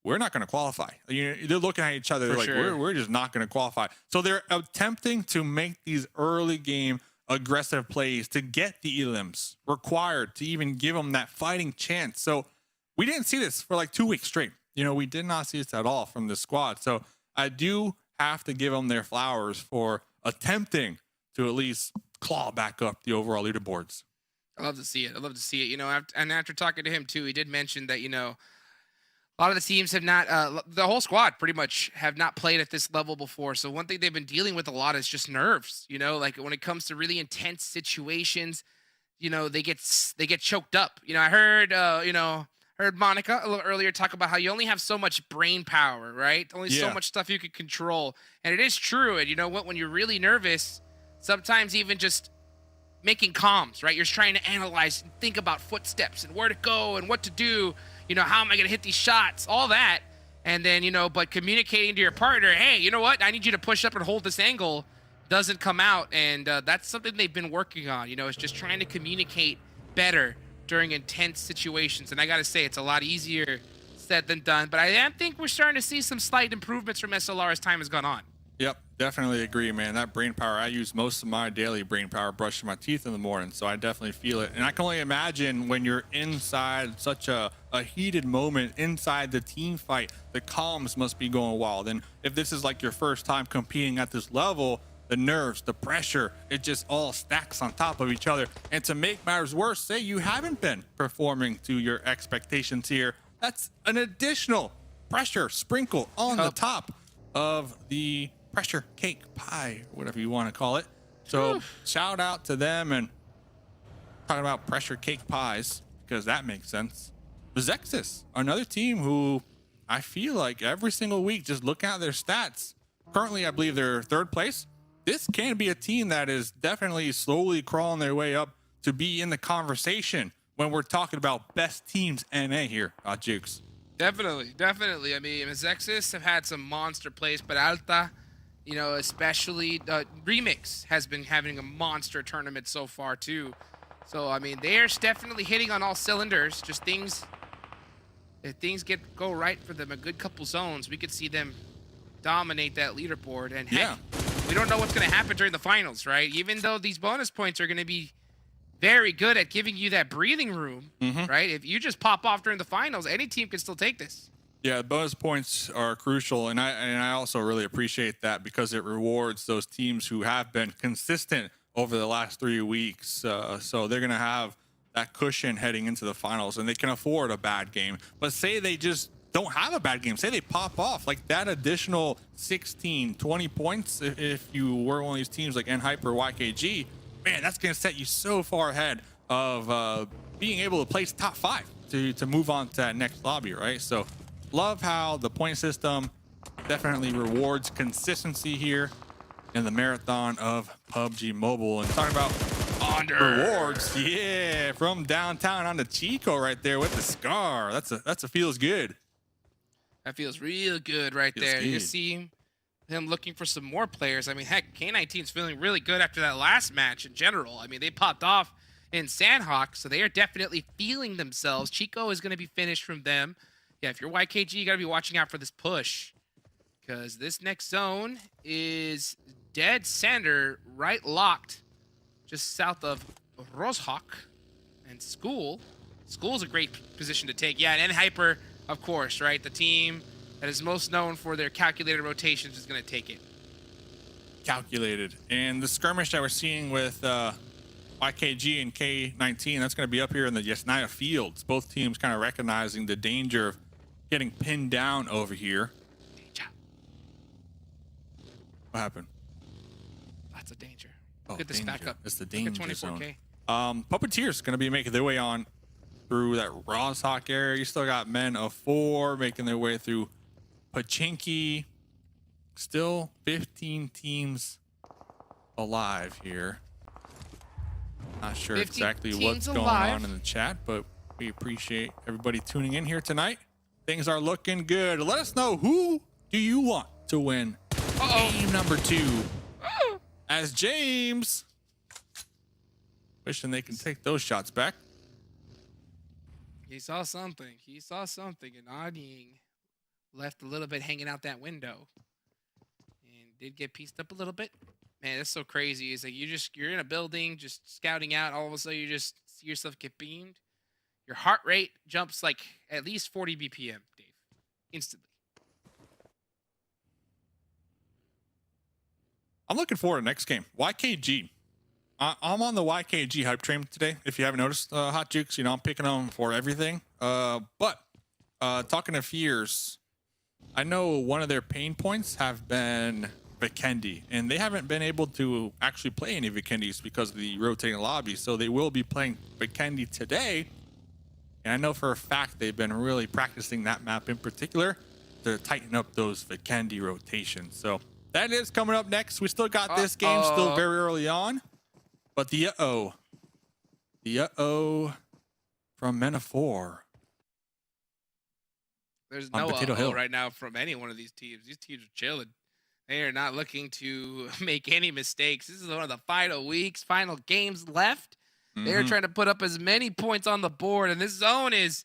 we're not going to qualify. They're looking at each other. They're like, we're just not going to qualify. So they're attempting to make these early game aggressive plays to get the elims required to even give them that fighting chance. So we didn't see this for like 2 weeks straight. We did not see this at all from the squad. So I do have to give them their flowers for attempting to at least claw back up the overall leaderboards. I love to see it. I love to see it. And after talking to him too, he did mention that, a lot of the teams have not, the whole squad pretty much have not played at this level before. So one thing they've been dealing with a lot is just nerves, like when it comes to really intense situations, they get choked up. I heard Monica a little earlier talk about how you only have so much brain power, right? Only so much stuff you can control. And it is true. And you know what, when you're really nervous, sometimes even just making comms, right? You're trying to analyze and think about footsteps and where to go and what to do. How am I going to hit these shots? All that. And then, but communicating to your partner, hey, you know what? I need you to push up and hold this angle doesn't come out. And that's something they've been working on. It's just trying to communicate better during intense situations. And I got to say, it's a lot easier said than done. But I think we're starting to see some slight improvements from SLR as time has gone on. Yep, definitely agree, man. That brain power, I use most of my daily brain power brushing my teeth in the morning, so I definitely feel it. And I can only imagine when you're inside such a heated moment, inside the team fight, the comms must be going wild. And if this is like your first time competing at this level, the nerves, the pressure, it just all stacks on top of each other. And to make matters worse, say you haven't been performing to your expectations here, that's an additional pressure sprinkle on the top of the pressure cake pie, whatever you want to call it. So shout out to them. And talking about pressure cake pies, because that makes sense. MEZEXIS, another team who I feel like every single week, just look at their stats. Currently, I believe they're third place. This can be a team that is definitely slowly crawling their way up to be in the conversation when we're talking about best teams NA here, Jukes. Definitely. I mean, MEZEXIS have had some monster plays, but Alta, especially Remix has been having a monster tournament so far too. So I mean, they're definitely hitting on all cylinders. Just if things go right for them, a good couple zones, we could see them dominate that leaderboard. And heck, we don't know what's going to happen during the finals, right? Even though these bonus points are going to be very good at giving you that breathing room, right? If you just pop off during the finals, any team can still take this. Yeah, bonus points are crucial, and I also really appreciate that because it rewards those teams who have been consistent over the last 3 weeks. So they're going to have that cushion heading into the finals, and they can afford a bad game. But say they just don't have a bad game, say they pop off, like that additional 16, 20 points, if you were one of these teams like NHype or YKG, man, that's going to set you so far ahead of being able to place top 5 to move on to that next lobby, right? So love how the point system definitely rewards consistency here in the marathon of PUBG Mobile. And talking about rewards, yeah, from downtown on to Chico right there with the scar. That's a feels good. That feels real good right Feels there. You good. see him looking for some more players. I mean, heck, K19's feeling really good after that last match in general. I mean, they popped off in Sanhok, so they are definitely feeling themselves. Chico is going to be finished from them. Yeah, if you're YKG, you got to be watching out for this push, because this next zone is dead center, right locked, just south of Roshawk and School. School's a great position to take. Yeah, and NHyper, of course, right? The team that is most known for their calculated rotations is going to take it. Calculated. And the skirmish that we're seeing with YKG and K19, that's going to be up here in the Yesnaya Fields. Both teams kind of recognizing the danger of getting pinned down over here. What happened? Lots of danger. Oh, Look at this danger. backup. It's the Look at danger 24K. zone. Puppeteers going to be making their way on through that Roshawk area. You still got men of 4 making their way through Pachinki. Still 15 teams alive here. Not sure 15 exactly teams what's going alive. on in the chat, but we appreciate everybody tuning in here tonight. Things are looking good. Let us know, who do you want to win game number 2? As James, wishing they can take those shots back. He saw something. He saw something, and Adying left a little bit hanging out that window, and did get pieced up a little bit. Man, that's so crazy. It's like you're in a building just scouting out. All of a sudden, you just see yourself get beamed. Your heart rate jumps like at least 40 BPM, Dave, instantly. I'm looking forward to next game. YKG. I'm on the YKG hype train today. If you haven't noticed, Hot Jukes, you know, I'm picking on for everything. But talking to Fears, I know one of their pain points have been Vikendi, and they haven't been able to actually play any Vikendis because of the rotating lobby. So they will be playing Vikendi today. And I know for a fact they've been really practicing that map in particular to tighten up those Vikendi rotations. So that is coming up next. We still got this game still very early on. But the from Men of 4. There's On no Potato Hill. right now from any one of these teams. These teams are chilling. They are not looking to make any mistakes. This is one of the final weeks, final games left. They're trying to put up as many points on the board, and this zone is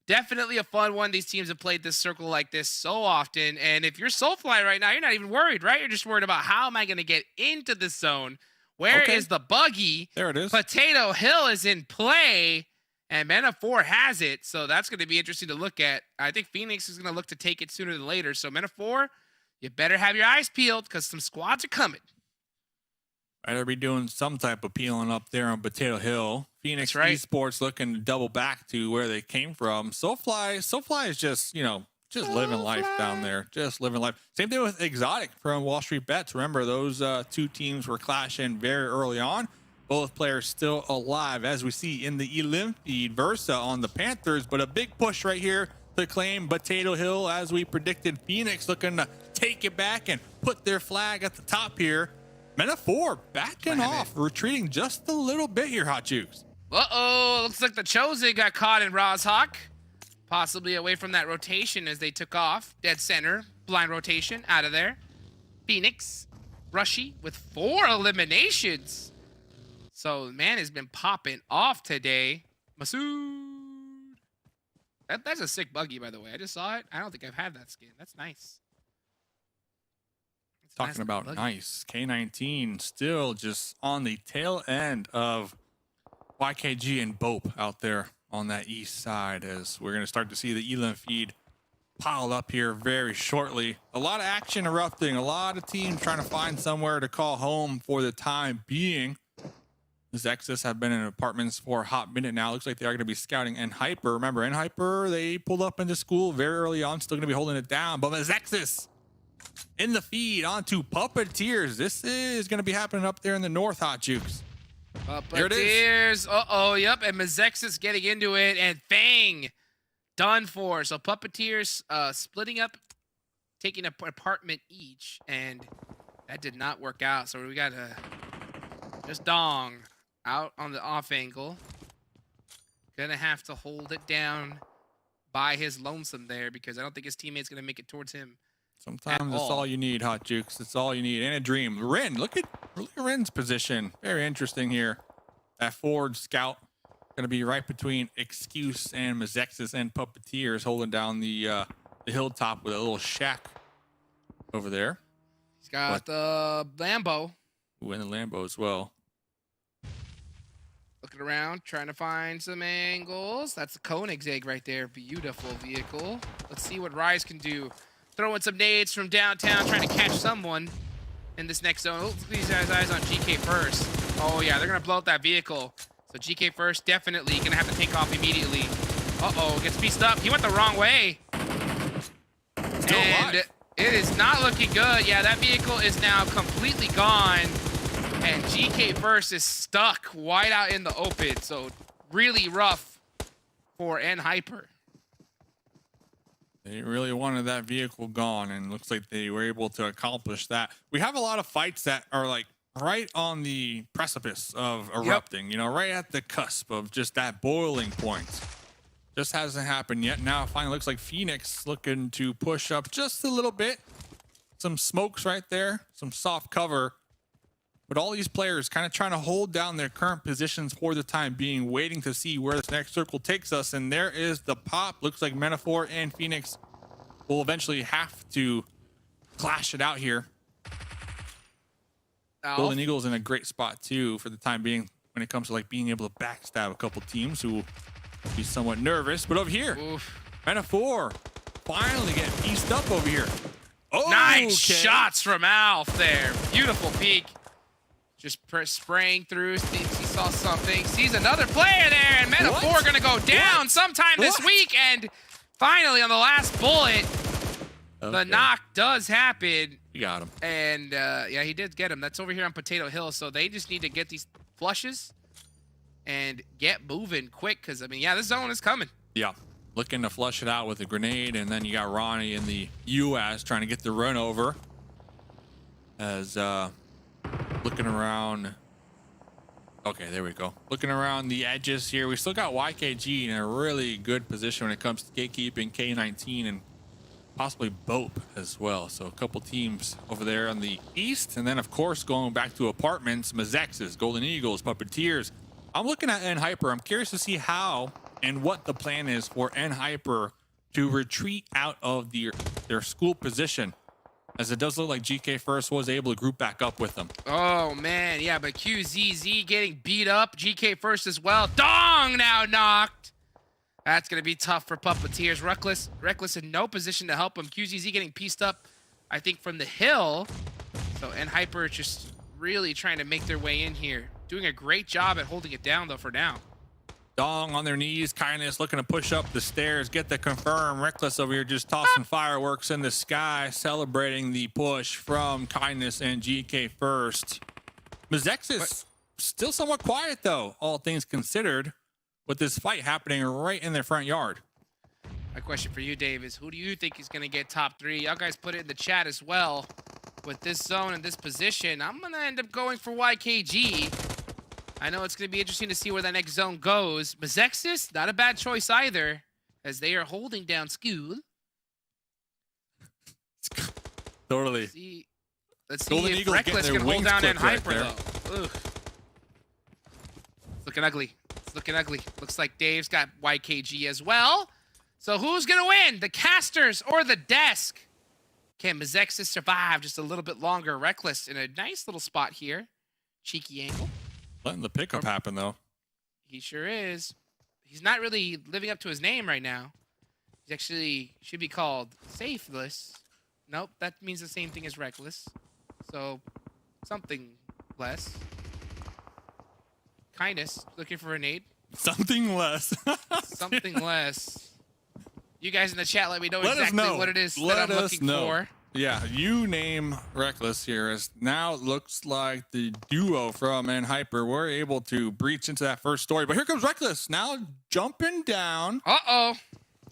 definitely a fun one. These teams have played this circle like this so often, and if you're Soulfly right now, you're not even worried, right? You're just worried about how am I going to get into this zone? Where is the buggy? There it is. Potato Hill is in play, and Men of 4 has it, so that's going to be interesting to look at. I think Phoenix is going to look to take it sooner than later, so Men of 4, you better have your eyes peeled because some squads are coming. Better be doing some type of peeling up there on Potato Hill. Phoenix Esports looking to double back to where they came from. Soulfly is just, you know, just living life down there. Just living life. Same thing with Exotic from WALLSTREETBETS. Remember, those 2 teams were clashing very early on. Both players still alive, as we see in the Elim feed. Versa on the Panthers, but a big push right here to claim Potato Hill, as we predicted. Phoenix looking to take it back and put their flag at the top here. Men of 4 backing off, retreating just a little bit here, Hot Jukes. Uh-oh, looks like the Chosen got caught in Roshawk. Possibly away from that rotation as they took off. Dead center, blind rotation, out of there. Phoenix, Rushy with 4 eliminations. So, man has been popping off today. Masood. That's a sick buggy, by the way. I just saw it. I don't think I've had that skin. That's nice. Talking about nice. K19 still just on the tail end of YKG and BOPE out there on that east side, as we're going to start to see the Elim feed pile up here very shortly. A lot of action erupting, a lot of teams trying to find somewhere to call home for the time being. MEZEXIS have been in apartments for a hot minute now. Looks like they are going to be scouting NHyper. Remember, NHyper, they pulled up into school very early on, still going to be holding it down. But MEZEXIS in the feed onto Puppeteers. This is going to be happening up there in the north, Hot Jukes. There it is. Puppeteers. Uh-oh, yep. And MEZEXIS getting into it. And Fang done for. So Puppeteers splitting up, taking an apartment each. And that did not work out. So we got to just Dong out on the off angle. Gonna have to hold it down by his lonesome there because I don't think his teammate's gonna make it towards him. Sometimes that's all you need, Hot Jukes. That's all you need. And a dream. Rin, look at Rin's position. Very interesting here. That forward scout going to be right between Excuse and MEZEXIS and Puppeteers, holding down the hilltop with a little shack over there. He's got the Lambo. Ooh, and the Lambo as well. Looking around, trying to find some angles. That's a Koenigsegg right there. Beautiful vehicle. Let's see what Rise can do. Throwing some nades from downtown, trying to catch someone in this next zone. Look at these guys' eyes on GK first. Oh, yeah, they're going to blow up that vehicle. So GK first, definitely going to have to take off immediately. Uh-oh, gets pieced up. He went the wrong way. Still and alive. it is not looking good. Yeah, that vehicle is now completely gone. And GK first is stuck wide out in the open. So really rough for NHyper. They really wanted that vehicle gone, and looks like they were able to accomplish that. We have a lot of fights that are like right on the precipice of erupting, you know, right at the cusp of just that boiling point. Just hasn't happened yet. Now it finally looks like Phoenix looking to push up just a little bit. Some smokes right there, some soft cover. But all these players kind of trying to hold down their current positions for the time being, waiting to see where this next circle takes us. And there is the pop. Looks like Metaphor and Phoenix will eventually have to clash it out here. Golden Eagle's in a great spot too for the time being when it comes to like being able to backstab a couple teams who will be somewhat nervous. But over here, Metaphor finally getting pieced up over here. Oh, nice shots from Alf there. Beautiful peek. Just spraying through, thinks he saw something, sees another player there, and Metaphor gonna go down sometime this week, and finally on the last bullet, the knock does happen. You got him. And yeah, he did get him. That's over here on Potato Hill, so they just need to get these flushes and get moving quick, because, I mean, yeah, this zone is coming. Yeah, looking to flush it out with a grenade, and then you got Ronnie in the US trying to get the run over. As, looking around. Okay, there we go. Looking around the edges here. We still got YKG in a really good position when it comes to gatekeeping, K19, and possibly BOPE as well. So a couple teams over there on the east. And then, of course, going back to apartments, MEZEXIS, Golden Eagles, Puppeteers. I'm looking at NHyper. I'm curious to see how and what the plan is for NHyper to retreat out of their school position, as it does look like GK First was able to group back up with them. Oh, man. Yeah, but QZZ getting beat up. GK First as well. Dong now knocked. That's going to be tough for Puppeteers. Reckless in no position to help him. QZZ getting pieced up, I think, from the hill. So NHyper just really trying to make their way in here. Doing a great job at holding it down, though, for now. Dong on their knees, Kindness looking to push up the stairs, get the confirm. Reckless over here just tossing fireworks in the sky, celebrating the push from Kindness and GK First. MEZEXIS still somewhat quiet, though, all things considered, with this fight happening right in their front yard. My question for you, Dave, is who do you think is going to get top 3? Y'all guys put it in the chat as well. With this zone and this position, I'm going to end up going for YKG. I know it's going to be interesting to see where that next zone goes. MEZEXIS, not a bad choice either, as they are holding down school. Totally. Let's see Golden if Eagles Reckless getting can their hold wings down clipped right NHyper, though. Ugh. It's looking ugly. It's looking ugly. Looks like Dave's got YKG as well. So who's going to win? The casters or the desk? Can MEZEXIS survive just a little bit longer? Reckless in a nice little spot here. Cheeky angle. Letting the pickup happen, though. He sure is. He's not really living up to his name right now. He actually should be called Safeless. Nope, that means the same thing as Reckless. So, something less. Kindness looking for a nade. Something less. Something less. You guys in the chat, let me know Let us exactly know. what it is Let that I'm us looking know. for. Yeah, you name Reckless here. As now it looks like the duo from Hyper were able to breach into that first story. But here comes Reckless now jumping down, Uh-oh.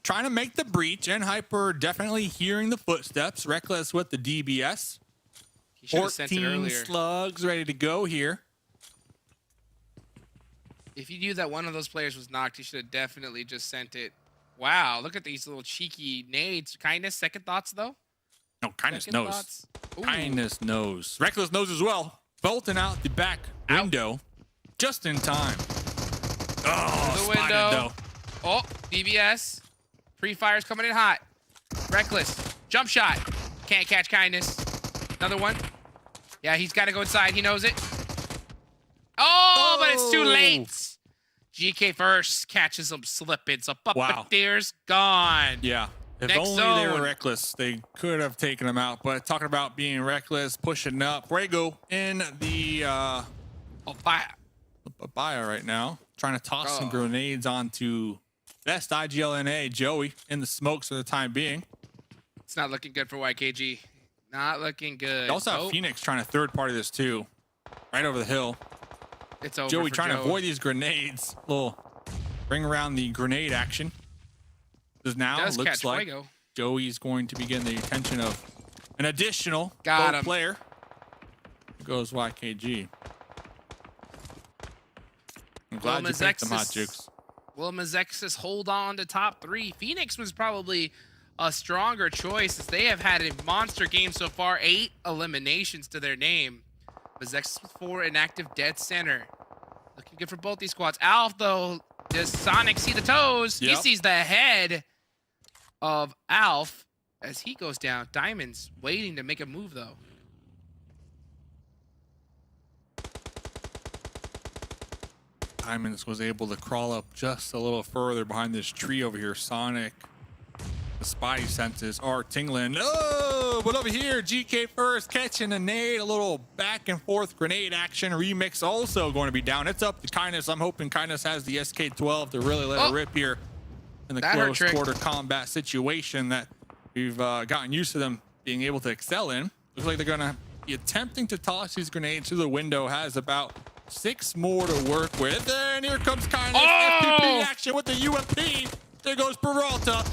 trying to make the breach. Hyper definitely hearing the footsteps. Reckless with the DBS. He should have sent it 14 earlier. slugs ready to go here. If you knew that one of those players was knocked, you should have definitely just sent it. Wow, look at these little cheeky nades. Kindness, second thoughts, though? No, Kindness Second knows. thoughts? Ooh. Kindness knows. Reckless knows as well. Bolting out the back window just in time. Oh, Through the spotted window. though. Oh, DBS. Pre-fire's coming in hot. Reckless. Jump shot. Can't catch Kindness. Another one. Yeah, he's got to go inside. He knows it. Oh, but it's too late. GK first catches him slipping. So Puppeteer's gone. Yeah. If Next only they zone. were reckless, they could have taken him out. But talking about being reckless, pushing up. Fuego in the Oh, fire. papaya right now. Trying to toss some Oh. grenades onto best IGLNA, Joey, in the smokes for the time being. It's not looking good for YKG. Not looking good. They also have Oh, Phoenix trying to third party this too. Right over the hill. it's over Joey for trying to Joe. avoid these grenades. Little bring around the grenade action. Because now Does it looks catch like Fuego. Joey's going to be getting the attention of an additional Got boat him. player. Goes YKG. I'm glad you picked them, Hot Jukes. Will MEZEXIS hold on to top 3? Phoenix was probably a stronger choice as they have had a monster game so far. 8 eliminations to their name. MEZEXIS with 4 inactive dead center. Looking good for both these squads. Alf, though, does Sonic see the toes? He Yep. sees the head of Alf as he goes down. Diamond's waiting to make a move, though. Diamonds was able to crawl up just a little further behind this tree over here. Sonic, the spidey senses are tingling. Oh, but over here, GK first catching a nade, a little back and forth grenade action. Remix also going to be down. It's up to Kindness. I'm hoping Kindness has the SK-12 to really let it rip here in the That hurt, close Trick. quarter combat situation that we've gotten used to them being able to excel in. Looks like they're going to be attempting to toss these grenades through the window. Has about 6 more to work with. And here comes Kindness. Oh! FPP action with the UMP. There goes Peralta.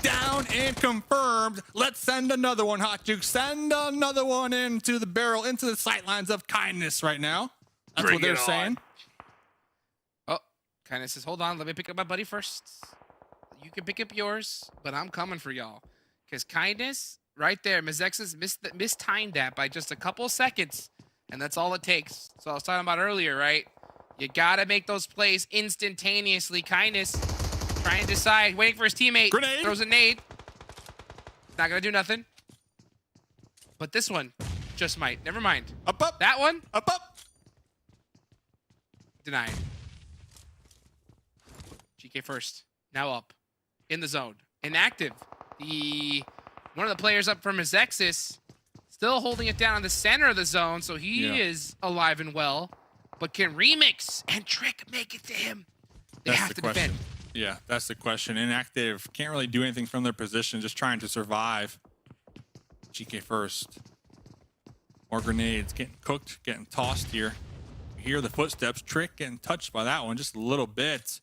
Down and confirmed. Let's send another one, Hot Juke. Send another one into the barrel, into the sightlines of Kindness right now. That's Bring what they're it on. saying. Oh, Kindness says, hold on, let me pick up my buddy first. You can pick up yours, but I'm coming for y'all. Because Kindness, right there, MEZEXIS mistimed that by just a couple seconds, and that's all it takes. So I was talking about earlier, right? You gotta make those plays instantaneously. Kindness trying to decide, waiting for his teammate. Grenade. Throws a nade. Not gonna do nothing. But this one just might. Never mind. Up, up, That one, up, up. denied. GK first. Now up. In the zone. Inactive. One of the players up from MEZEXIS still holding it down in the center of the zone, so he Yeah. is alive and well. But can Remix and Trick make it to him? They That's have the to question. defend. Yeah, that's the question. Inactive. Can't really do anything from their position. Just trying to survive. GK first. More grenades getting cooked, getting tossed here. You hear the footsteps. Trick getting touched by that one just a little bit.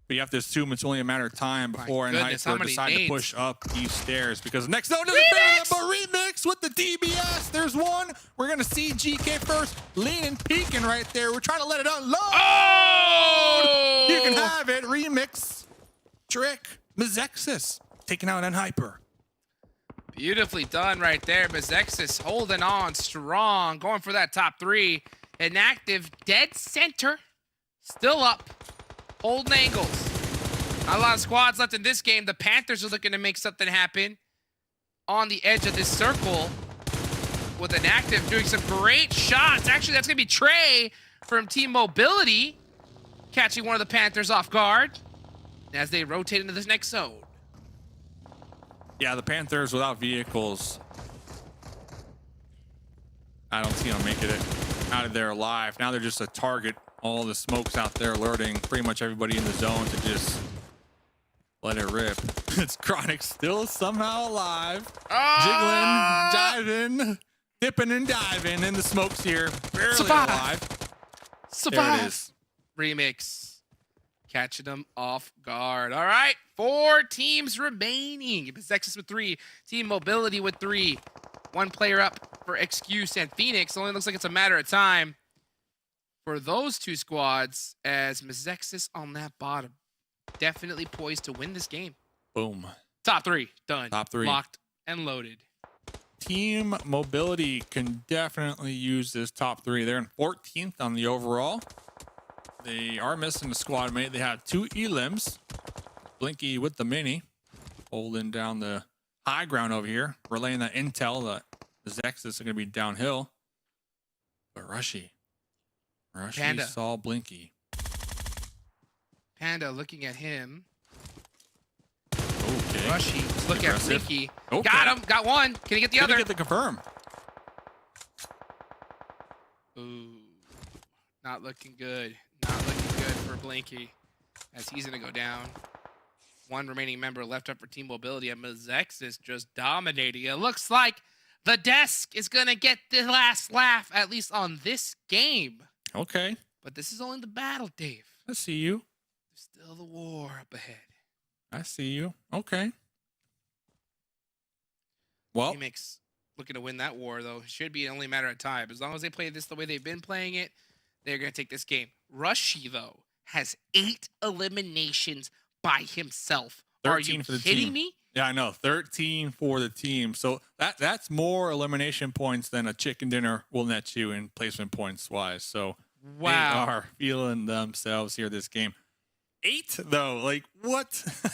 But you have to assume it's only a matter of time before goodness, how Hyper many decide to nades? push up these stairs because next zone doesn't favor them, but Remix with the DBS. There's one. We're gonna see GK first leaning, peeking right there. We're trying to let it unload. Oh! You can have it. Remix, Trick, MEZEXIS taking out Hyper. Beautifully done right there. MEZEXIS holding on strong. Going for that top 3. Inactive. Dead center. Still up. Holding angles. Not a lot of squads left in this game. The Panthers are looking to make something happen on the edge of this circle with Inactive doing some great shots. Actually, that's going to be Trey from Team Mobility catching one of the Panthers off guard as they rotate into this next zone. Yeah, the Panthers without vehicles. I don't see them making it out of there alive. Now they're just a target all the smokes out there alerting pretty much everybody in the zone to just let it rip. It's Chronic still somehow alive. Ah! Jiggling, diving, dipping and diving in the smokes here. Barely Survive. alive. There it Survive. is. Remix. Catching them off guard. All right, 4 teams remaining. MEZEXIS with 3. Team Mobility with 3. 1 player up for Excuse and Phoenix. Only looks like it's a matter of time for those 2 squads, as MEZEXIS on that bottom. Definitely poised to win this game. Boom. Top 3 done. Top 3. Locked and loaded. Team Mobility can definitely use this top 3. They're in 14th on the overall. They are missing a squad mate. They have 2 elims. Blinky with the mini, holding down the high ground over here, relaying that intel that the MEZEXIS are going to be downhill. But Rushy Panda. saw Blinky. Panda looking at him. Okay. Rushy, look at Aggressive. Blinky. Okay. Got him. Got one. Can he get the Didn't other? get the confirm. Ooh, not looking good. Not looking good for Blinky, as he's gonna go down. 1 remaining member left up for Team Mobility, and MEZEXIS just dominating. It looks like the desk is gonna get the last laugh, at least on this game. Okay. But this is only the battle, Dave. I see you. There's still the war up ahead. I see you. Okay. Well, Remix looking to win that war, though. Should be only a matter of time. As long as they play this the way they've been playing it, they're going to take this game. Rushy, though, has 8 eliminations by himself. Are 13 you for the kidding team. me? yeah, I know. 13 for the team. So that's more elimination points than a chicken dinner will net you in placement points wise. So Wow. they are feeling themselves here this game. 8 though, like what?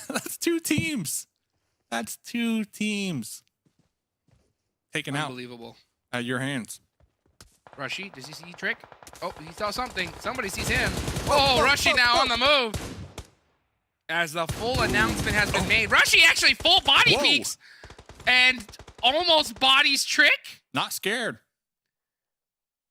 That's 2 teams. That's 2 teams taken out Unbelievable. at your hands. Rushy, does he see Trick? Oh, he saw something. Somebody sees him. Oh, Rushy now on the move. As the full announcement has been made. Rushy actually full body Whoa. peeks and almost bodies Trick. Not scared.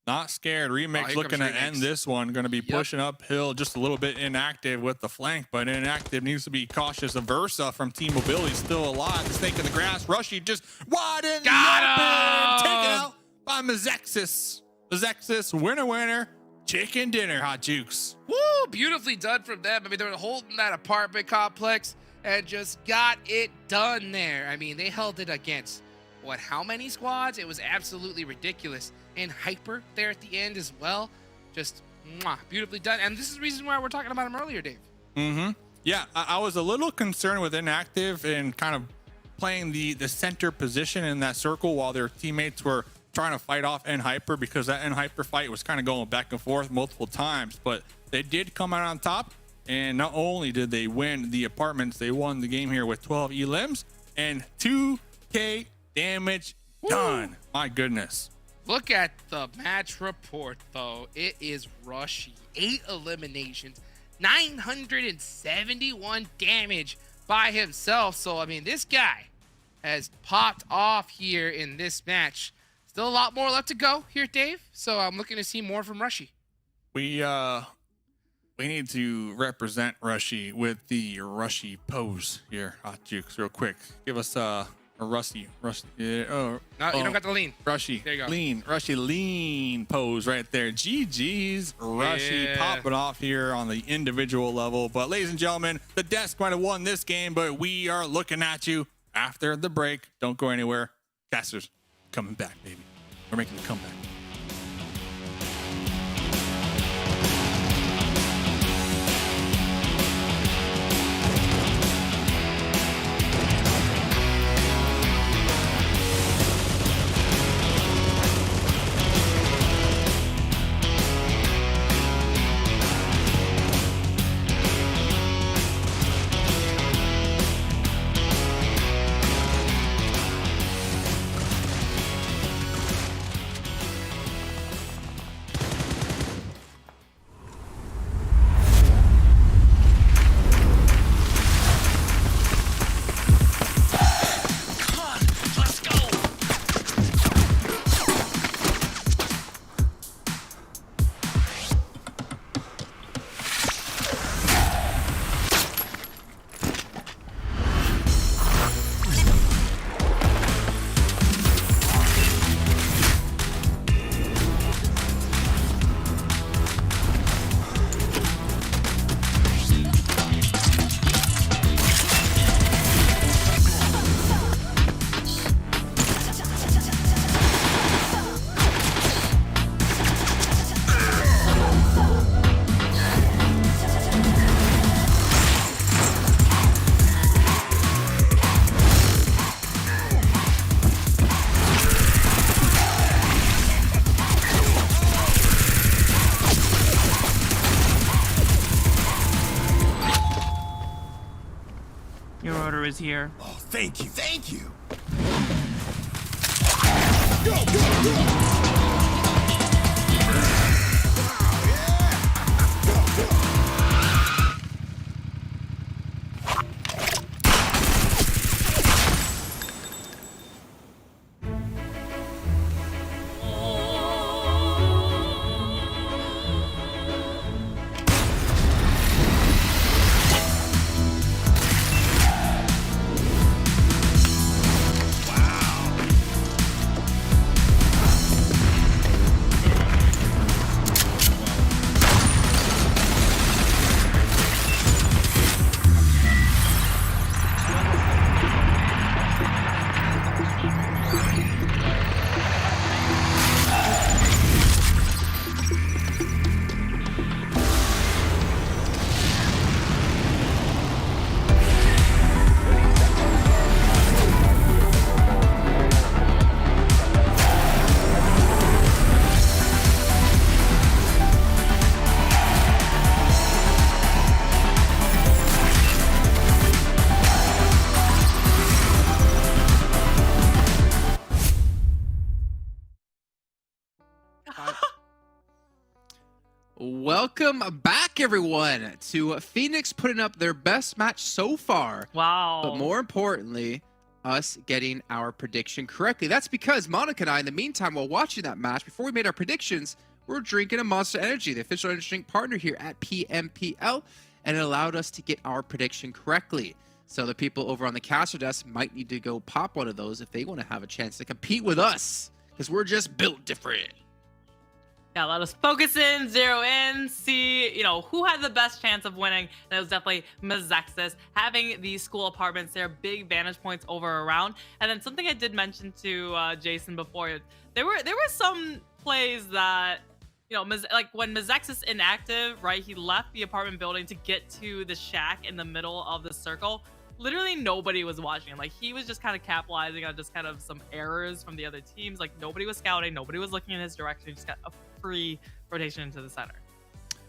Not scared. Remix here looking comes to end Remix. this one. Going to be Yep. pushing uphill, just a little bit inactive with the flank, but inactive needs to be cautious. Aversa from Team Mobility still alive. The snake in the grass. Rushy just wide in the Got open. him! Taken out by MEZEXIS. MEZEXIS, winner. Chicken dinner, Hot Jukes. Woo! Beautifully done from them. I mean, they were holding that apartment complex and just got it done there. I mean, they held it against, what, how many squads? It was absolutely ridiculous. And Hyper there at the end as well. Just beautifully done. And this is the reason why we're talking about him earlier, Dave. Mm-hmm. Yeah, I was a little concerned with inactive and kind of playing the center position in that circle while their teammates were trying to fight off N-Hyper, because that N-Hyper fight was kind of going back and forth multiple times. But they did come out on top, and not only did they win the apartments, they won the game here with 12 elims and 2k damage done. My goodness. Look at the match report, though. It is Rushy. 8 eliminations, 971 damage by himself. So, I mean, this guy has popped off here in this match. Still a lot more left to go here, Dave. So I'm looking to see more from Rushy. We need to represent Rushy with the Rushy pose here, Hot Jukes, real quick. Give us a Rushy. No, you don't got the lean. Rushy, There you go. lean, Rushy, lean pose right there. GG's, Rushy Yeah. popping off here on the individual level. But ladies and gentlemen, the desk might have won this game, but we are looking at you after the break. Don't go anywhere. Casters coming back, baby. We're making a comeback. is here. Oh, thank you. Thank you. Welcome back, everyone, to Phoenix putting up their best match so far. Wow. But more importantly, us getting our prediction correctly. That's because Monica and I, in the meantime, while watching that match, before we made our predictions, we're drinking a Monster Energy, the official energy drink partner here at PMPL, and it allowed us to get our prediction correctly. So the people over on the caster desk might need to go pop one of those if they want to have a chance to compete with us, because we're just built different. Yeah, let us focus in, zero in, see, who had the best chance of winning. And it was definitely MEZEXIS, having these school apartments there, big vantage points over around. And then something I did mention to Jason before, there were some plays that, like when MEZEXIS inactive, right, he left the apartment building to get to the shack in the middle of the circle. Literally nobody was watching him. Like, he was just kind of capitalizing on just kind of some errors from the other teams. Like, nobody was scouting, nobody was looking in his direction. He just got a free rotation into the center.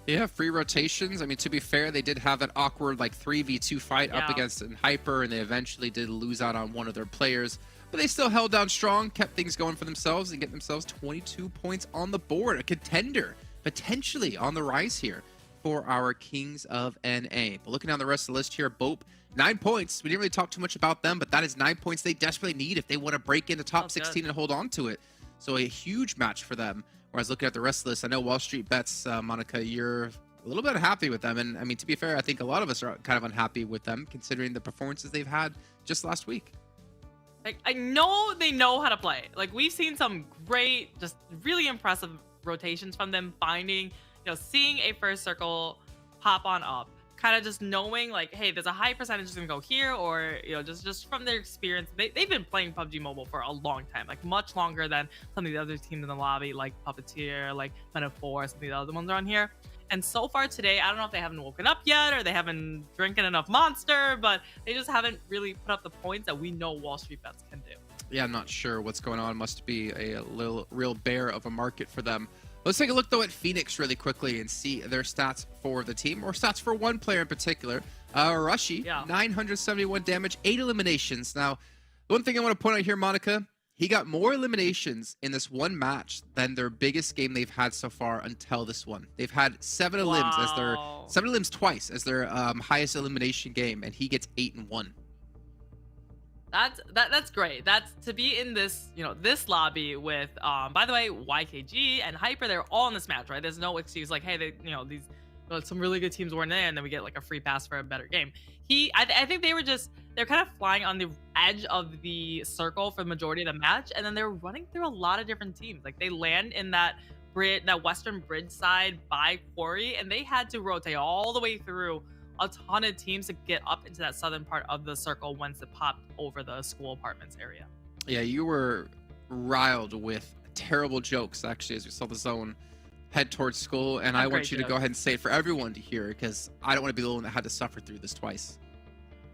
Yeah, free rotations. I mean, to be fair, they did have an awkward 3v2 fight up against Hyper, and they eventually did lose out on one of their players. But they still held down strong, kept things going for themselves, and get themselves 22 points on the board. A contender, potentially on the rise here for our Kings of NA. But looking down the rest of the list here, BOPE, 9 points. We didn't really talk too much about them, but that is 9 points they desperately need if they want to break into top 16 and hold on to it. So a huge match for them. Whereas looking at the rest of this, I know WALLSTREETBETS, Monica, you're a little bit unhappy with them. And I mean, to be fair, I think a lot of us are kind of unhappy with them considering the performances they've had just last week. Like, I know they know how to play. Like, we've seen some great, just really impressive rotations from them, finding, seeing a first circle pop on up, kind of just knowing like, hey, there's a high percentage that's gonna go here, or just from their experience, they've been playing PUBG Mobile for a long time, like much longer than some of the other teams in the lobby, like PUPPETEER, like MEZEXIS, some of the other ones around here. And so far today, I don't know if they haven't woken up yet or they haven't drinking enough Monster, but they just haven't really put up the points that we know WALLSTREETBETS can do. Yeah, I'm not sure what's going on. Must be a little real bear of a market for them. Let's take a look, though, at Phoenix really quickly and see their stats for the team, or stats for one player in particular. Rushy, 971 damage, 8 eliminations. Now, the one thing I want to point out here, Monica, he got more eliminations in this one match than their biggest game they've had so far until this one. They've had 7 elims as their 7 elims twice as their highest elimination game, and he gets 8 and 1. That's great. That's to be in this, this lobby with by the way, YKG and Hyper, they're all in this match, right? There's no excuse like, hey, these some really good teams weren't in, and then we get like a free pass for a better game. I think they're kind of flying on the edge of the circle for the majority of the match, and then they're running through a lot of different teams. Like, they land in that western bridge side by Quarry, and they had to rotate all the way through a ton of teams to get up into that southern part of the circle once it popped over the school apartments area. Yeah, you were riled with terrible jokes, actually, as we saw the zone head towards school, and I want you to go ahead and say it for everyone to hear, because I don't want to be the one that had to suffer through this twice.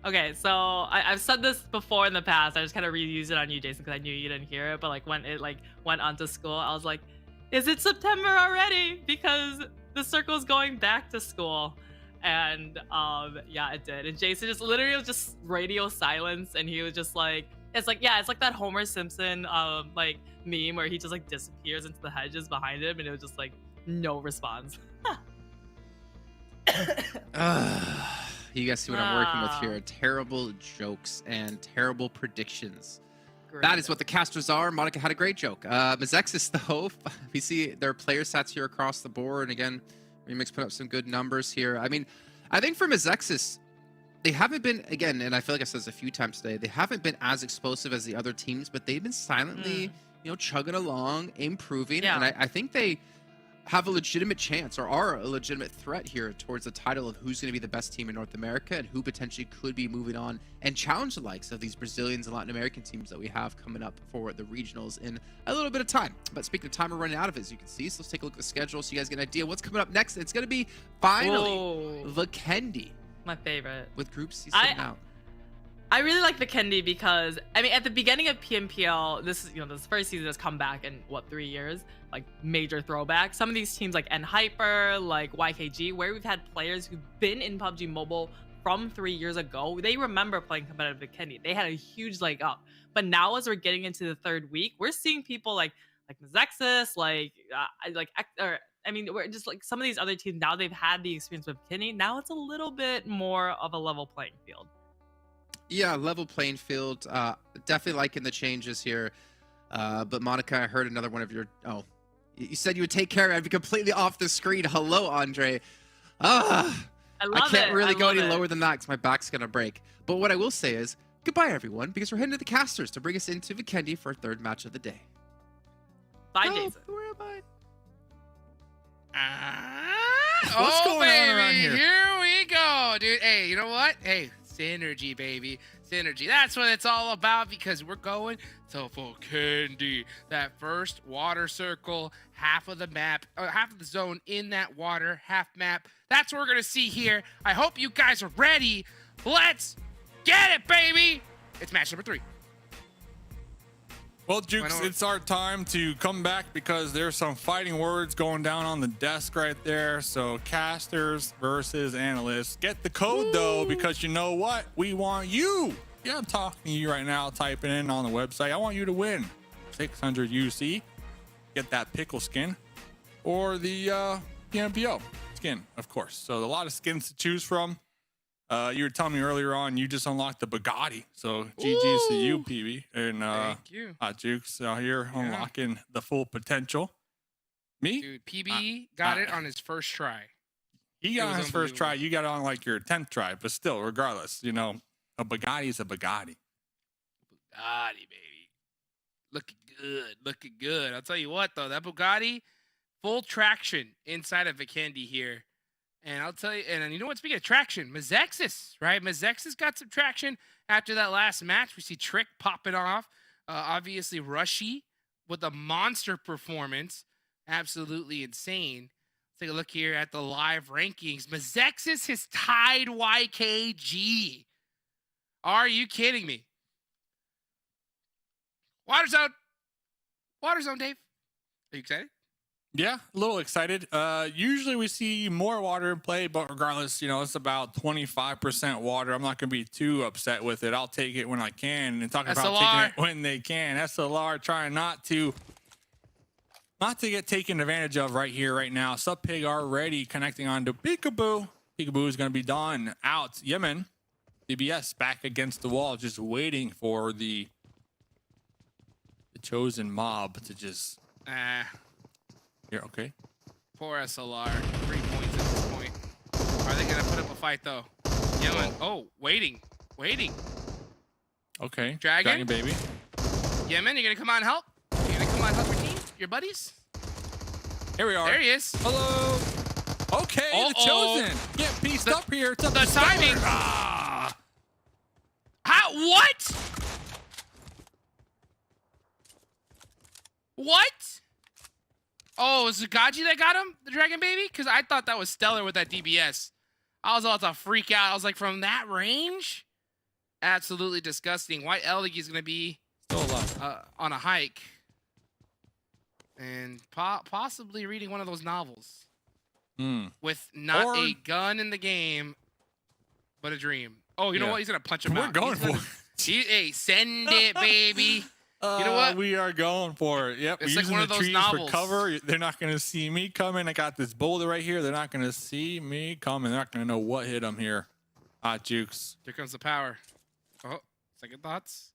Okay, so I've said this before in the past. I just kind of reused it on you, Jason, because I knew you didn't hear it, but like when it went onto school, I was like, is it September already? Because the circle's going back to school. And yeah, it did. And Jason just literally was just radio silence, and he was just like, it's like that Homer Simpson like meme where he just like disappears into the hedges behind him, and it was just like no response. You guys see what I'm working with here. Terrible jokes and terrible predictions. That is what the casters are. Monica had a great joke. MEZEXIS, though, we see their player stats here across the board. And again, Remix put up some good numbers here. I mean, I think for MEZEXIS, they haven't been, again, and I feel like I said this a few times today, they haven't been as explosive as the other teams, but they've been silently, you know, chugging along, improving. Yeah. And I think they have a legitimate chance, or are a legitimate threat here towards the title of who's going to be the best team in North America and who potentially could be moving on and challenge the likes of these Brazilians and Latin American teams that we have coming up for the regionals in a little bit of time. But speaking of time, we're running out of it, as you can see. So let's take a look at the schedule so you guys get an idea what's coming up next. It's going to be finally Vikendi My favorite. with Group C sitting out. I really like Vikendi because, I mean, at the beginning of PMPL, this is, you know, this first season has come back in, what, 3 years? Like, major throwback. Some of these teams like NHyper, like YKG, where we've had players who've been in PUBG Mobile from 3 years ago, they remember playing competitive Vikendi. They had a huge leg up. But now as we're getting into the third week, we're seeing people like MEZEXIS, I mean, we're just like some of these other teams, now they've had the experience with Vikendi. Now it's a little bit more of a level playing field. Yeah, level playing field. Definitely liking the changes here. But Monica, I heard another one of your... Oh, you said you would take care of it. I'd be completely off the screen. Hello, Andre. I can't really go any lower than that because my back's going to break. But what I will say is, goodbye, everyone, because we're heading to the casters to bring us into Vikendi for our third match of the day. Bye, Jason. Where am I? What's going on around baby, here? Here we go, dude. Hey, you know what? Hey, synergy, baby. Synergy. That's what it's all about, because we're going to Vikendi. That first water circle, half of the map, half of the zone in that water, half map. That's what we're going to see here. I hope you guys are ready. Let's get it, baby. It's match number 3. Well, Jukes, it's our time to come back because there's some fighting words going down on the desk right there. So casters versus analysts. Get the code, though, because you know what? We want you. Yeah, I'm talking to you right now, typing in on the website. I want you to win 600 UC. Get that pickle skin or the PMPL skin, of course. So a lot of skins to choose from. You were telling me earlier on you just unlocked the Bugatti, so GG's to you, PB, and Thank you. Hot Jukes out here unlocking the full potential. Me, Dude, PB got it on his first try. he got on his first try. You got it on like your 10th try, but still, regardless, you know, a Bugatti is a Bugatti. Bugatti, baby. Looking good. Looking good. I'll tell you what, though, that Bugatti, full traction inside of Vikendi here. And I'll tell you, and you know what? Speaking of traction, MEZEXIS, right? MEZEXIS got some traction after that last match. We see Trick popping off. Obviously, Rushy with a monster performance. Absolutely insane. Let's take a look here at the live rankings. MEZEXIS has tied YKG. Are you kidding me? Water zone. Water zone, Dave. Are you excited? Yeah, a little excited. Usually we see more water in play, but regardless, you know, it's about 25% water. I'm not going to be too upset with it. I'll take it when I can. And talking about taking it when they can. SLR trying not to get taken advantage of right here, right now. Sub Pig already connecting on to Peekaboo. Peekaboo is going to be done out. Yemen, DBS back against the wall, just waiting for the chosen mob to just... Here, okay. Poor SLR. 3 points at this point. Are they going to put up a fight, though? Yemen. Oh, waiting. Okay. Dragon baby. Yemen, you're going to come out and help? You're going to come out and help your team? Your buddies? Here we are. There he is. Hello. Okay, the chosen. Get pieced up here. It's up The to Stellar. timing. Ah. How? What? What? Oh, is it Gaji that got him, the Dragon Baby? Because I thought that was Stellar with that DBS. I was about to freak out. I was like, from that range? Absolutely disgusting. White Eldig is going to be Still alive. on a hike. And possibly reading one of those novels. with not Or- a gun in the game, but a dream. Oh, you know Yeah. what? He's gonna punch him We're out. going He's gonna- for Hey, send it, baby. You know what? We are going for it. Yep. It's we're like using one the of those trees novels. for cover. They're not going to see me coming. I got this boulder right here. They're not going to see me coming. They're not going to know what hit them here. Hot Jukes. Here comes the power. Oh, second thoughts.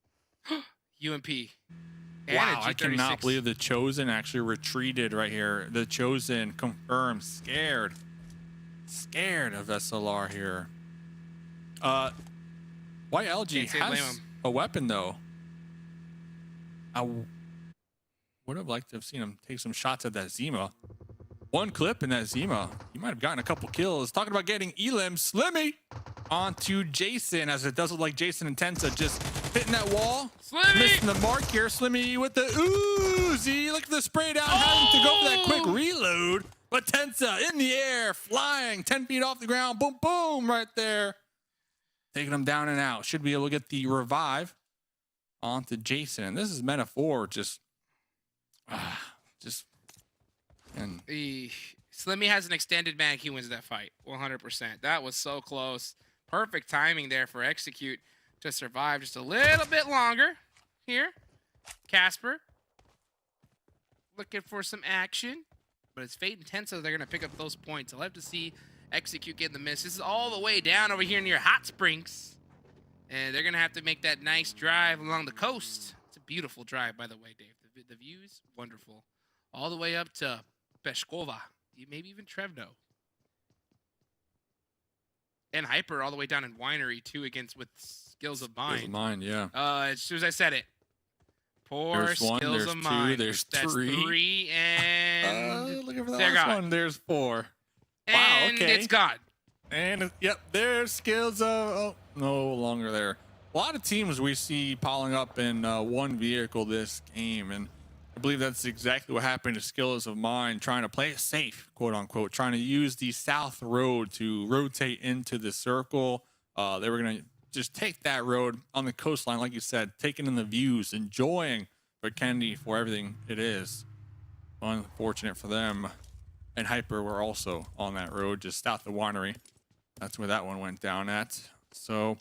UMP. And a Wow, I G36. cannot believe the Chosen actually retreated right here. The Chosen confirmed, scared of SLR here. YLG Can't say blame has him. a weapon though. I would have liked to have seen him take some shots at that Zima. One clip in that Zima, he might have gotten a couple kills. Talking about getting Elim, Slimmy onto Jason, as it does look like Jason and Tensa just hitting that wall. Slimmy! Missing the mark here. Slimmy with the Uzi. Look at the spray down. Having to go for that quick reload. But Tensa in the air, flying 10 feet off the ground. Boom, boom, right there. Taking him down and out. Should be able to get the revive onto Jason. And this is Metaphor and Slimmy has an extended mag. He wins that fight 100%. That was so close. Perfect timing there for Execute to survive just a little bit longer here. Casper looking for some action, but it's Fate and Tensa. They're going to pick up those points. I'll have to see Execute get the miss. This is all the way down over here near Hot Springs, and they're going to have to make that nice drive along the coast. It's a beautiful drive, by the way, Dave. The views, wonderful. All the way up to Peshkova, maybe even Trevno. And Hyper all the way down in Winery, too, with Skills of Mind. Mine, yeah. As soon as I said it. Poor There's one, Skills there's of two, Mind. there's That's three. 3, and Looking for the they're last gone. one. There's 4. Wow, And okay. it's gone. And yep, there's Skills of no longer there. A lot of teams we see piling up in one vehicle this game, and I believe that's exactly what happened to Skills of Mine, trying to play it safe, quote unquote, trying to use the south road to rotate into the circle. They were gonna just take that road on the coastline, like you said, taking in the views, enjoying Vikendi for everything it is. Unfortunate for them. And Hyper were also on that road, just south of Winery. That's where that one went down at. So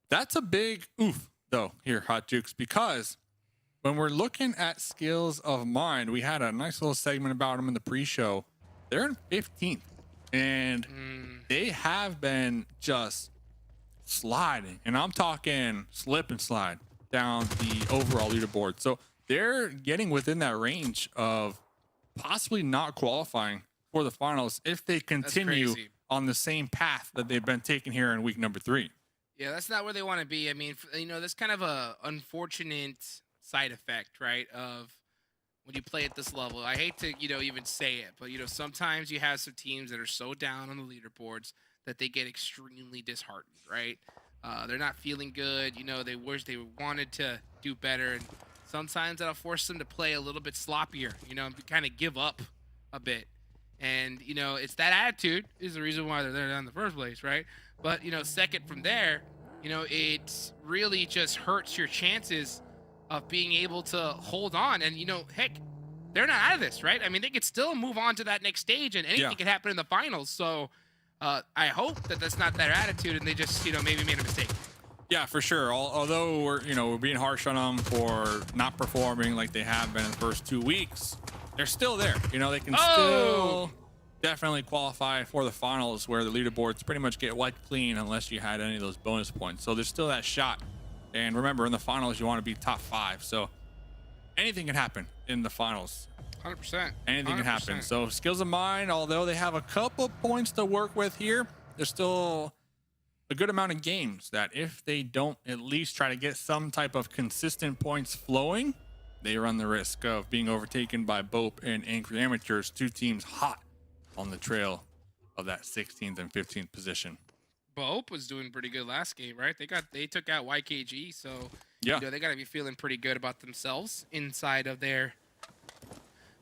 that's a big oof, though, here, Hot Jukes, because when we're looking at Skills of Mind, we had a nice little segment about them in the pre-show. They're in 15th, and they have been just sliding, and I'm talking slip and slide down the overall leaderboard. So they're getting within that range of possibly not qualifying for the finals if they continue crazy. on the same path that they've been taking here in week number 3. Yeah, that's not where they want to be. I mean, that's kind of a unfortunate side effect, right, of when you play at this level. I hate to, even say it, but, sometimes you have some teams that are so down on the leaderboards that they get extremely disheartened, right? They're not feeling good. They wish they wanted to do better, and sometimes that'll force them to play a little bit sloppier, and kind of give up a bit. And, it's that attitude is the reason why they're there in the first place, right? But, second from there, it really just hurts your chances of being able to hold on. And, heck, they're not out of this, right? I mean, they could still move on to that next stage, and anything could happen in the finals. So I hope that that's not their attitude, and they just, maybe made a mistake. Yeah, for sure. Although we're being harsh on them for not performing like they have been in the first 2 weeks, they're still there. They can still definitely qualify for the finals, where the leaderboards pretty much get wiped clean unless you had any of those bonus points. So there's still that shot. And remember, in the finals, you want to be top 5. So anything can happen in the finals. 100%. Anything can happen. 100%. So Skills of Mine, although they have a couple points to work with here, there's still a good amount of games that if they don't at least try to get some type of consistent points flowing, they run the risk of being overtaken by BOPE and Angry Amateurs, 2 teams hot on the trail of that 16th and 15th position. BOPE was doing pretty good last game, right? They took out YKG, so Yeah. they got to be feeling pretty good about themselves inside of their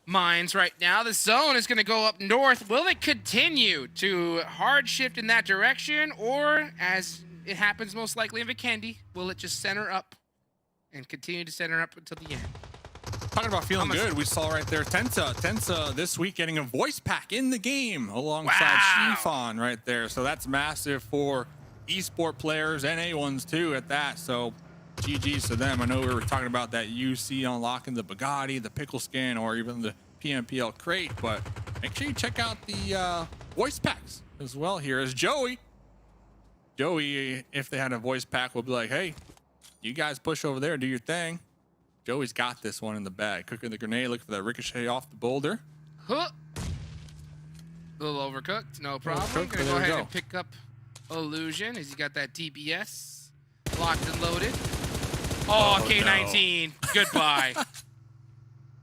minds right now. The zone is going to go up north. Will it continue to hard shift in that direction, or as it happens most likely in Vikendi, will it just center up and continue to center up until the end? Talking about feeling I'm a- good, we saw right there Tensa this week getting a voice pack in the game alongside Wow. Shifan right there. So that's massive for esport players, NA ones too at that. So GG's to them. I know we were talking about that UC unlocking the Bugatti, the pickle skin, or even the PMPL crate, but make sure you check out the voice packs as well here. As Joey, if they had a voice pack, will be like, hey, you guys push over there, do your thing. Joey's got this one in the bag. Cooking the grenade, looking for that ricochet off the boulder. Huh. A little overcooked, no problem. Overcooked, Gonna there go we ahead go. and pick up Illusion as you got that DBS locked and loaded. Oh, Oh, K19, goodbye.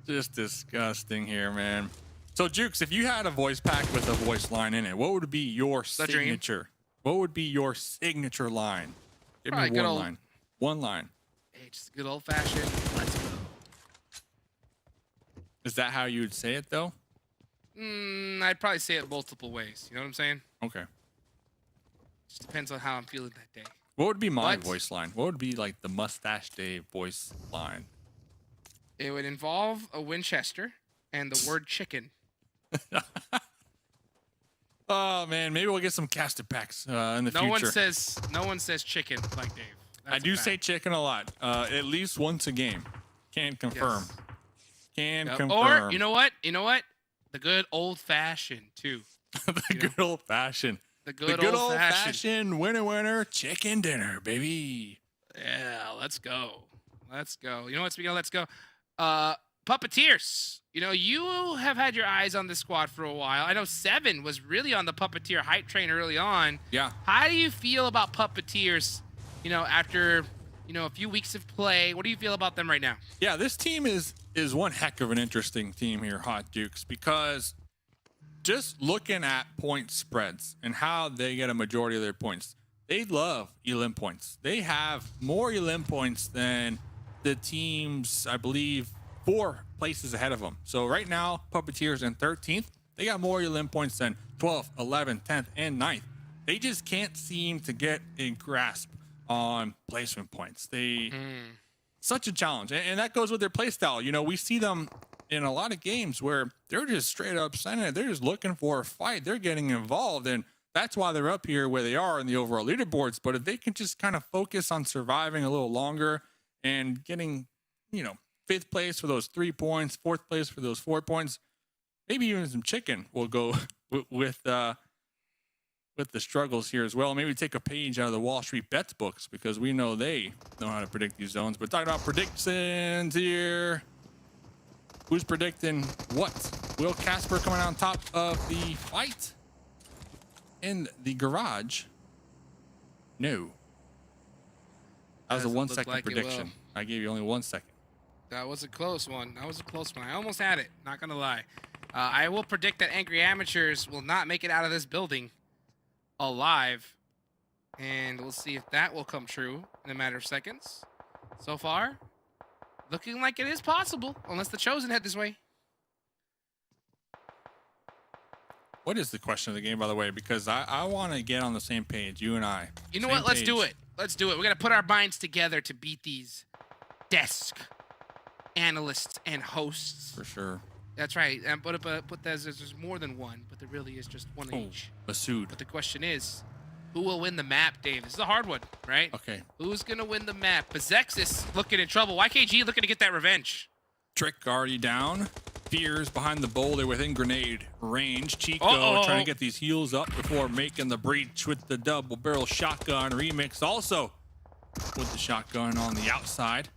Just disgusting here, man. So Jukes, if you had a voice pack with a voice line in it, what would be your The dream. signature? What would be your signature line? Give Probably me good one old- line. One line. Hey, just a good old fashioned. Let's go. Is that how you would say it though? I'd probably say it multiple ways. You know what I'm saying? Okay. Just depends on how I'm feeling that day. What would be my What? voice line? What would be like the Mustache Day voice line? It would involve a Winchester and the word chicken. Oh man, maybe we'll get some casted packs in the No future. one says chicken like Dave. I That's a do fact. say chicken a lot, at least once a game. Can confirm. Yes. Can Yep. confirm. Or you know what? The good old fashioned too. the good old fashioned. The The good, old fashioned. winner chicken dinner, baby. Yeah, let's go. Let's go. You know what? Speaking of let's go, puppeteers. You know, you have had your eyes on this squad for a while. I know Seven was really on the puppeteer hype train early on. Yeah. How do you feel about puppeteers? You know, after a few weeks of play, what do you feel about them right now? Yeah, this team is one heck of an interesting team here, Hot Dukes, because just looking at point spreads and how they get a majority of their points, they love elim points. They have more elim points than the teams, I believe, 4 places ahead of them. So right now, Puppeteers in 13th. They got more elim points than 12th, 11th, 10th, and 9th. They just can't seem to get a grasp on placement points. Such a challenge, and that goes with their play style. You know, we see them in a lot of games where they're just straight up sending it. They're just looking for a fight. They're getting involved, and that's why they're up here where they are in the overall leaderboards. But if they can just kind of focus on surviving a little longer and getting, 5th place for those 3 points, 4th place for those 4 points, maybe even some chicken will go with the struggles here as well. Maybe take a page out of the Wall Street Bets books, because we know they know how to predict these zones. But talking about predictions here, who's predicting what? Will Casper coming out on top of the fight in the garage? No. That was a Doesn't 1 look second like it prediction. will. I gave you only 1 second. That was a close one. I almost had it. Not gonna lie. I will predict that Angry Amateurs will not make it out of this building alive, and we'll see if that will come true in a matter of seconds. So far, looking like it is possible, unless the Chosen head this way. What is the question of the game, by the way? Because I want to get on the same page, you and I. You know Same what? Let's do page. it. Let's do it. We're gonna put our minds together to beat these desk analysts and hosts. For sure. That's right. And put there's more than one, but there really is just one Oh, each. Masood. But the question is, who will win the map, Dave? This is a hard one, right? Okay. Who's gonna win the map? MEZEXIS looking in trouble. YKG looking to get that revenge. Trick already down. Fears behind the boulder within grenade range. Chico Uh-oh. trying to get these heals up before making the breach with the double barrel shotgun remix. Also with the shotgun on the outside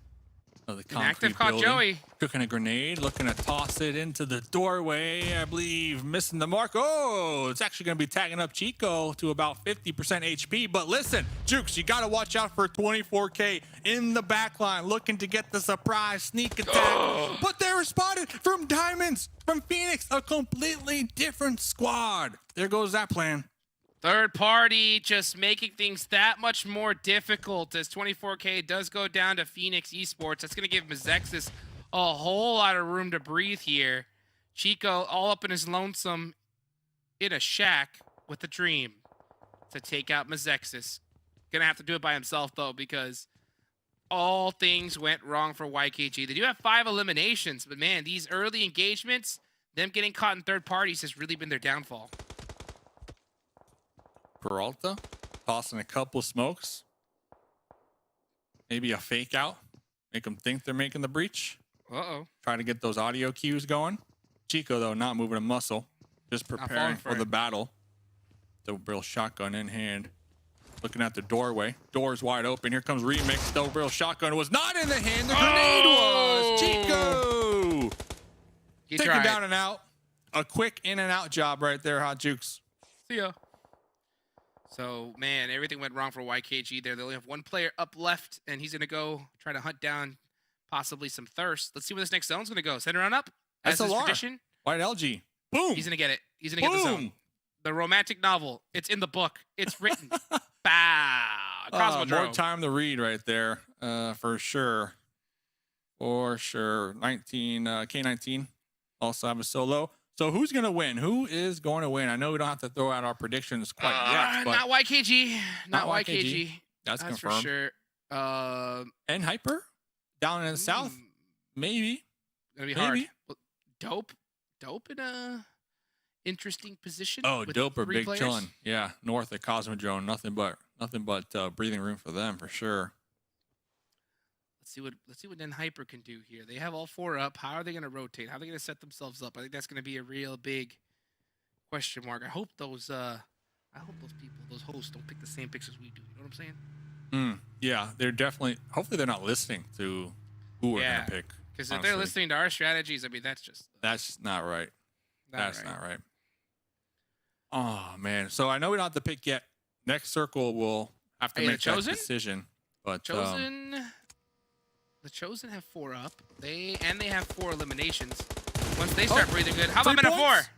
of the concrete active caught building. Joey. Cooking a grenade, looking to toss it into the doorway. I believe missing the mark. Oh, it's actually going to be tagging up Chico to about 50% HP. But listen, Jukes, you got to watch out for 24K in the back line, looking to get the surprise sneak attack. But they were spotted from Diamonds, from Phoenix, a completely different squad. There goes that plan. Third party just making things that much more difficult as 24K does go down to Phoenix Esports. That's going to give MEZEXIS a whole lot of room to breathe here. Chico all up in his lonesome in a shack with a dream to take out MEZEXIS. Gonna have to do it by himself though, because all things went wrong for YKG. They do have 5 eliminations, but man, these early engagements, them getting caught in third parties has really been their downfall. Peralta tossing a couple smokes. Maybe a fake out. Make them think they're making the breach. Uh-oh. Try to get those audio cues going. Chico, though, not moving a muscle. Just preparing for the battle. The real shotgun in hand. Looking at the doorway. Door's wide open. Here comes Remix. The real shotgun was not in the hand. The grenade was. Chico! He Taking tried. down and out. A quick in and out job right there, Hot Jukes. See ya. So, man, everything went wrong for YKG there. They only have 1 player up left, and he's going to go try to hunt down possibly some thirst. Let's see where this next zone's going to go. Send her on up. As is SLR. tradition. White LG. Boom. He's going to get it. He's going to get the zone. Boom. The romantic novel. It's in the book. It's written. Bow. Cosmodrome. More time to read right there, for sure. For sure. 19, K19 also have a solo. So who's going to win? Who is going to win? I know we don't have to throw out our predictions quite yet, but not YKG. Not YKG. That's for confirmed. sure. And Hyper down in the south, maybe. Gonna be Maybe. hard. Well, dope in a interesting position. Oh, with dope or 3 big players. chillin'. Yeah, north of Cosmodrome, nothing but breathing room for them for sure. Let's see what Den Hyper can do here. They have all 4 up. How are they going to rotate? How are they going to set themselves up? I think that's going to be a real big question mark. I hope those people, those hosts, don't pick the same picks as we do. You know what I'm saying? Yeah, they're definitely. Hopefully, they're not listening to who we're Yeah, gonna pick. Because if they're honestly. listening to our strategies, I mean, that's just That's not right. That's right. not right. Oh man. So I know we don't have to pick yet. Next circle we'll have to Hey, the make that Chosen? decision. But The Chosen have 4 up. They have 4 eliminations. Once they start breathing good, how about 3 minute 4? points?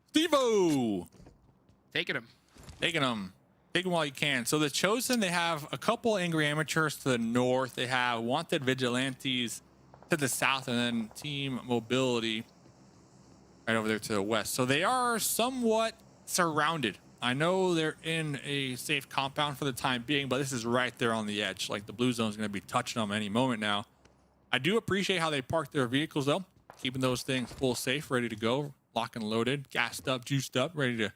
Steve-O! Taking them. Taking them. Take them while you can. So the Chosen, they have a couple angry amateurs to the north. They have wanted vigilantes to the south, and then team mobility right over there to the west. So they are somewhat surrounded. I know they're in a safe compound for the time being, but this is right there on the edge. Like the blue zone is going to be touching them any moment now. I do appreciate how they park their vehicles though, keeping those things full safe, ready to go, locked and loaded, gassed up, juiced up, ready to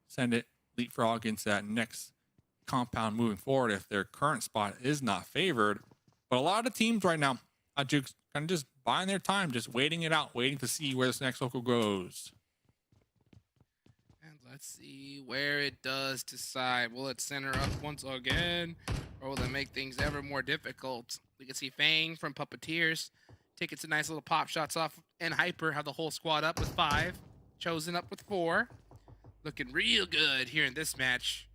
send it leapfrog into that next compound moving forward if their current spot is not favored. But a lot of teams right now, Jukes, kind of just buying their time, just waiting it out, waiting to see where this next local goes. And let's see where it does decide. Will it center up once again, or will it make things ever more difficult? We can see Fang from Puppeteers taking some nice little pop shots off, and Hyper have the whole squad up with 5, Chosen up with 4. Looking real good here in this match.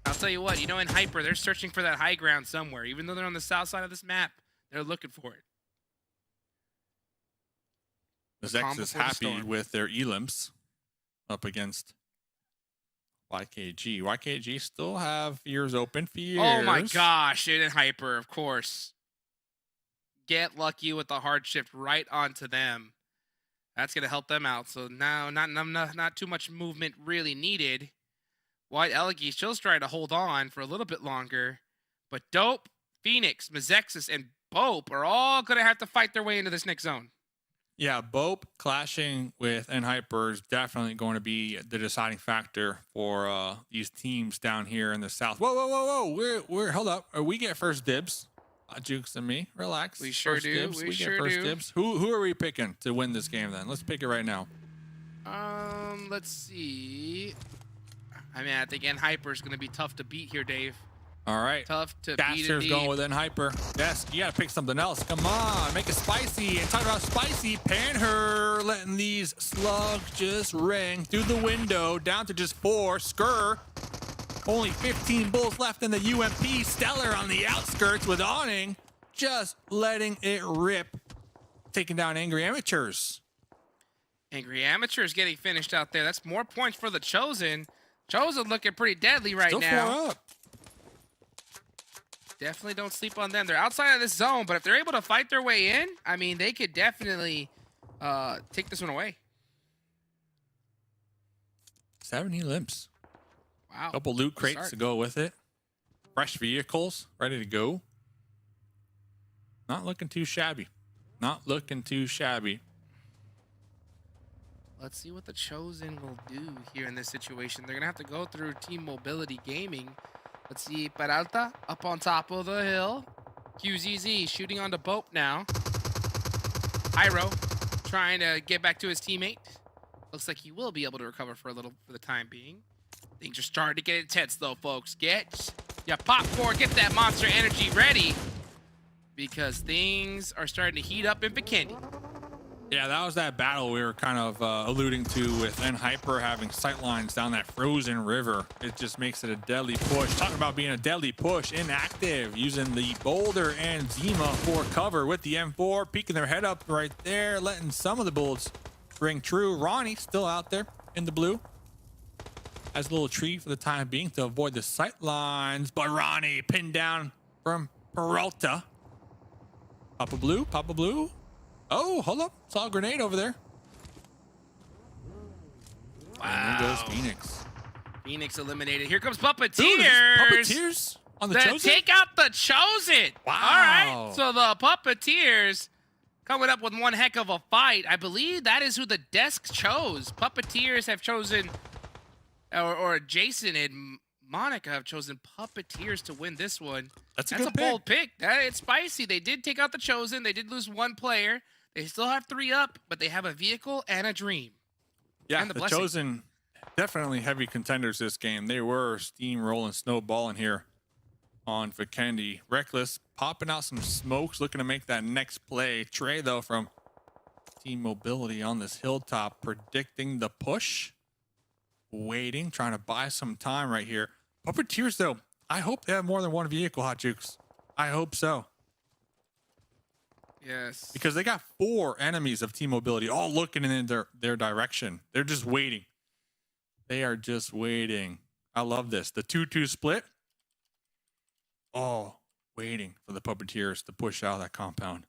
I'll tell you what, you know, in Hyper, they're searching for that high ground somewhere. Even though they're on the south side of this map, they're looking for it. MEZEXIS is before the happy storm. with their elims up against YKG. YKG still have ears open for years. Oh my gosh, it in Hyper, of course. Get lucky with the hard shift right onto them. That's going to help them out. So now not too much movement really needed. White Elegy still trying to hold on for a little bit longer. But Dope, Phoenix, MEZEXIS, and BOPE are all going to have to fight their way into this next zone. Yeah, BOPE clashing with Hyper is definitely going to be the deciding factor for these teams down here in the south. Whoa. We're hold up. We get first dibs. Jukes and me. Relax. We sure first do. Dibs. We We sure get first do. dibs. Who are we picking to win this game then? Let's pick it right now. Let's see. I mean, I think Hyper is going to be tough to beat here, Dave. All right. Tough to beat Daster's indeed. going with Hyper. Yes, you got to pick something else. Come on, make it spicy. And talking about spicy, PANTHERS letting these slugs just ring through the window down to just 4. Skur. Only 15 bulls left in the UMP. Stellar on the outskirts with awning. Just letting it rip. Taking down angry amateurs. Angry Amateurs getting finished out there. That's more points for the Chosen. Chosen looking pretty deadly right Still now. 4 up. Definitely don't sleep on them. They're outside of this zone, but if they're able to fight their way in, I mean, they could definitely take this one away. 70 limps. Wow. Couple loot Good crates start. to go with it. Fresh vehicles ready to go. Not looking too shabby. Not looking too shabby. Let's see what the Chosen will do here in this situation. They're gonna have to go through Team Mobility Gaming. Let's see, Peralta up on top of the hill. QZZ shooting onto BOPE now. Hyro trying to get back to his teammate. Looks like he will be able to recover for the time being. Things are starting to get intense though, folks. Get your popcorn, get that monster energy ready, because things are starting to heat up in Vikendi. Yeah, that was that battle we were kind of alluding to with Hyper having sightlines down that frozen river. It just makes it a deadly push. Talking about being a deadly push, inactive, using the Boulder and Zima for cover with the M4, peeking their head up right there, letting some of the bullets ring true. Ronnie still out there in the blue. Has a little tree for the time being to avoid the sightlines, but Ronnie pinned down from Peralta. Papa Blue, Papa Blue. Oh, hold up. Saw a grenade over there. Wow. And there goes Phoenix. Phoenix eliminated. Here comes Puppeteers. Ooh, there's Puppeteers on the Chosen? Take out the Chosen. Wow. All right. So the Puppeteers coming up with one heck of a fight. I believe that is who the desk chose. Puppeteers have chosen, or Jason and Monica have chosen Puppeteers to win this one. That's a That's good a bold pick. It's spicy. They did take out the Chosen. They did lose one player. They still have 3 up, but they have a vehicle and a dream. Yeah, and the blessing. Chosen, definitely heavy contenders this game. They were steamrolling, snowballing here on Vikendi. Reckless popping out some smokes, looking to make that next play. Trey, though, from Team Mobility on this hilltop, predicting the push. Waiting, trying to buy some time right here. Puppeteers, though, I hope they have more than one vehicle, Hot Jukes. I hope so. Yes. Because they got 4 enemies of Team Mobility all looking in their direction. They're just waiting. They are just waiting. I love this. The 2-2 split. Oh, waiting for the Puppeteers to push out of that compound.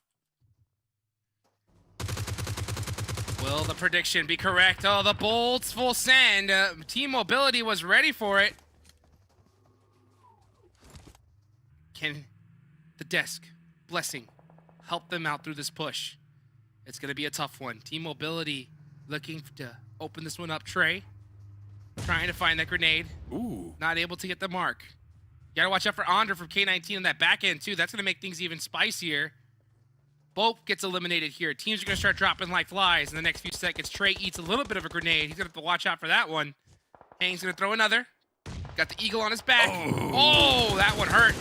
Will the prediction be correct? Oh, the bolts full send. Team Mobility was ready for it. Can the desk blessing help them out through this push? It's going to be a tough one. Team Mobility looking to open this one up. Trey trying to find that grenade. Ooh. Not able to get the mark. You got to watch out for Andre from K19 on that back end, too. That's going to make things even spicier. BOPE gets eliminated here. Teams are going to start dropping like flies in the next few seconds. Trey eats a little bit of a grenade. He's going to have to watch out for that one. Hang's going to throw another. Got the eagle on his back. Oh, that one hurt.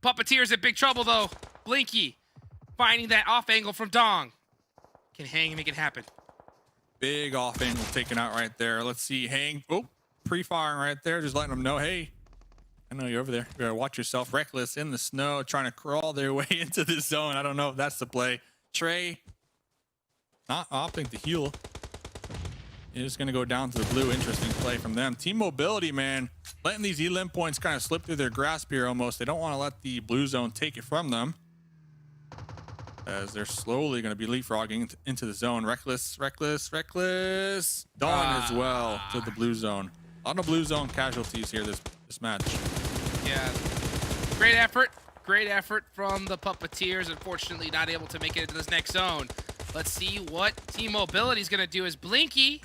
Puppeteer's in big trouble, though. Blinky finding that off angle from Dong. Can Hang make it happen? Big off angle taken out right there. Let's see. Hang. Oh, pre-firing right there. Just letting them know, hey, I know you're over there. You better watch yourself. Reckless in the snow, trying to crawl their way into the zone. I don't know if that's the play. Trey not opting to heal. It's going to go down to the blue. Interesting play from them. Team Mobility, man, letting these elim points kind of slip through their grasp here almost. They don't want to let the blue zone take it from them, as they're slowly going to be leapfrogging into the zone. Reckless. Done as well to the blue zone. A lot of blue zone casualties here this match. Yeah. Great effort. Great effort from the Puppeteers. Unfortunately, not able to make it into this next zone. Let's see what Team Mobility is going to do. Is Blinky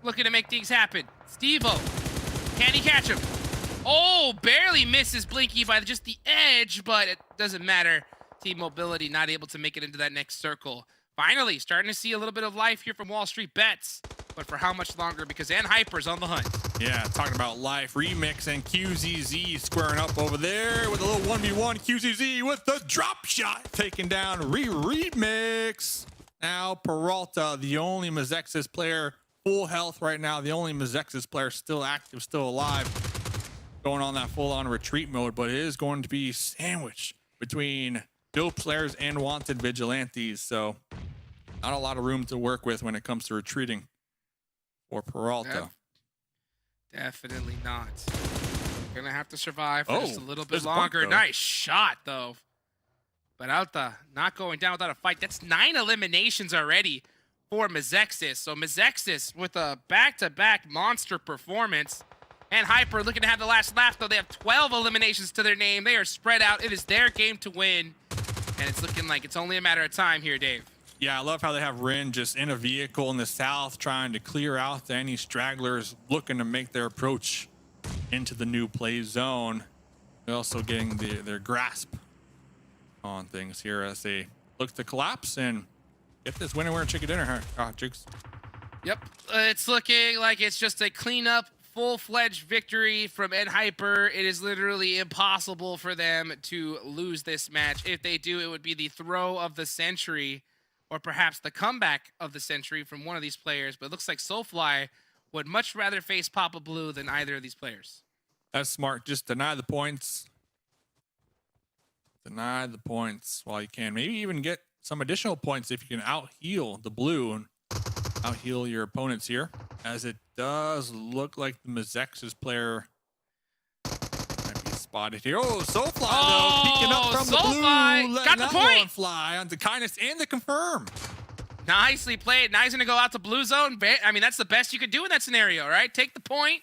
looking to make things happen? Steve-O, can he catch him? Oh, barely misses Blinky by just the edge, but it doesn't matter. Team Mobility not able to make it into that next circle. Finally, starting to see a little bit of life here from WALLSTREETBETS. But for how much longer? Because Hyper's on the hunt. Yeah, talking about life. Remix and QZZ squaring up over there with a little 1v1. QZZ with the drop shot. Taking down Remix. Now Peralta, the only MEZEXIS player, full health right now. The only MEZEXIS player still active, still alive. Going on that full-on retreat mode. But it is going to be sandwiched between dope players and wanted vigilantes. So not a lot of room to work with when it comes to retreating for Peralta. Definitely not. Gonna have to survive for just a little bit there's a bump, longer. though. Nice shot, though. Peralta not going down without a fight. That's 9 eliminations already for MEZEXIS. So MEZEXIS with a back-to-back monster performance. And Hyper looking to have the last laugh, though. They have 12 eliminations to their name. They are spread out. It is their game to win. And it's looking like it's only a matter of time here, Dave. Yeah, I love how they have Rin just in a vehicle in the south trying to clear out any stragglers looking to make their approach into the new play zone. They're also getting their grasp on things here as they look to collapse and get this winner chicken dinner. Jukes. Yep, it's looking like it's just a cleanup, full-fledged victory from NHyper. It is literally impossible for them to lose this match. If they do, it would be the throw of the century, or perhaps the comeback of the century from one of these players. But it looks like Soulfly would much rather face Papa Blue than either of these players. That's smart. Just deny the points. Deny the points while you can. Maybe even get some additional points if you can out-heal the blue and out-heal your opponents here. As it does look like the MEZEXIS player might be spotted here. Oh, Soulfly though, peeking up from Soulfly the blue. got the Letting that point. one fly onto Kindness and the confirm. Nicely played. Now he's going to go out to blue zone. I mean, that's the best you could do in that scenario, right? Take the point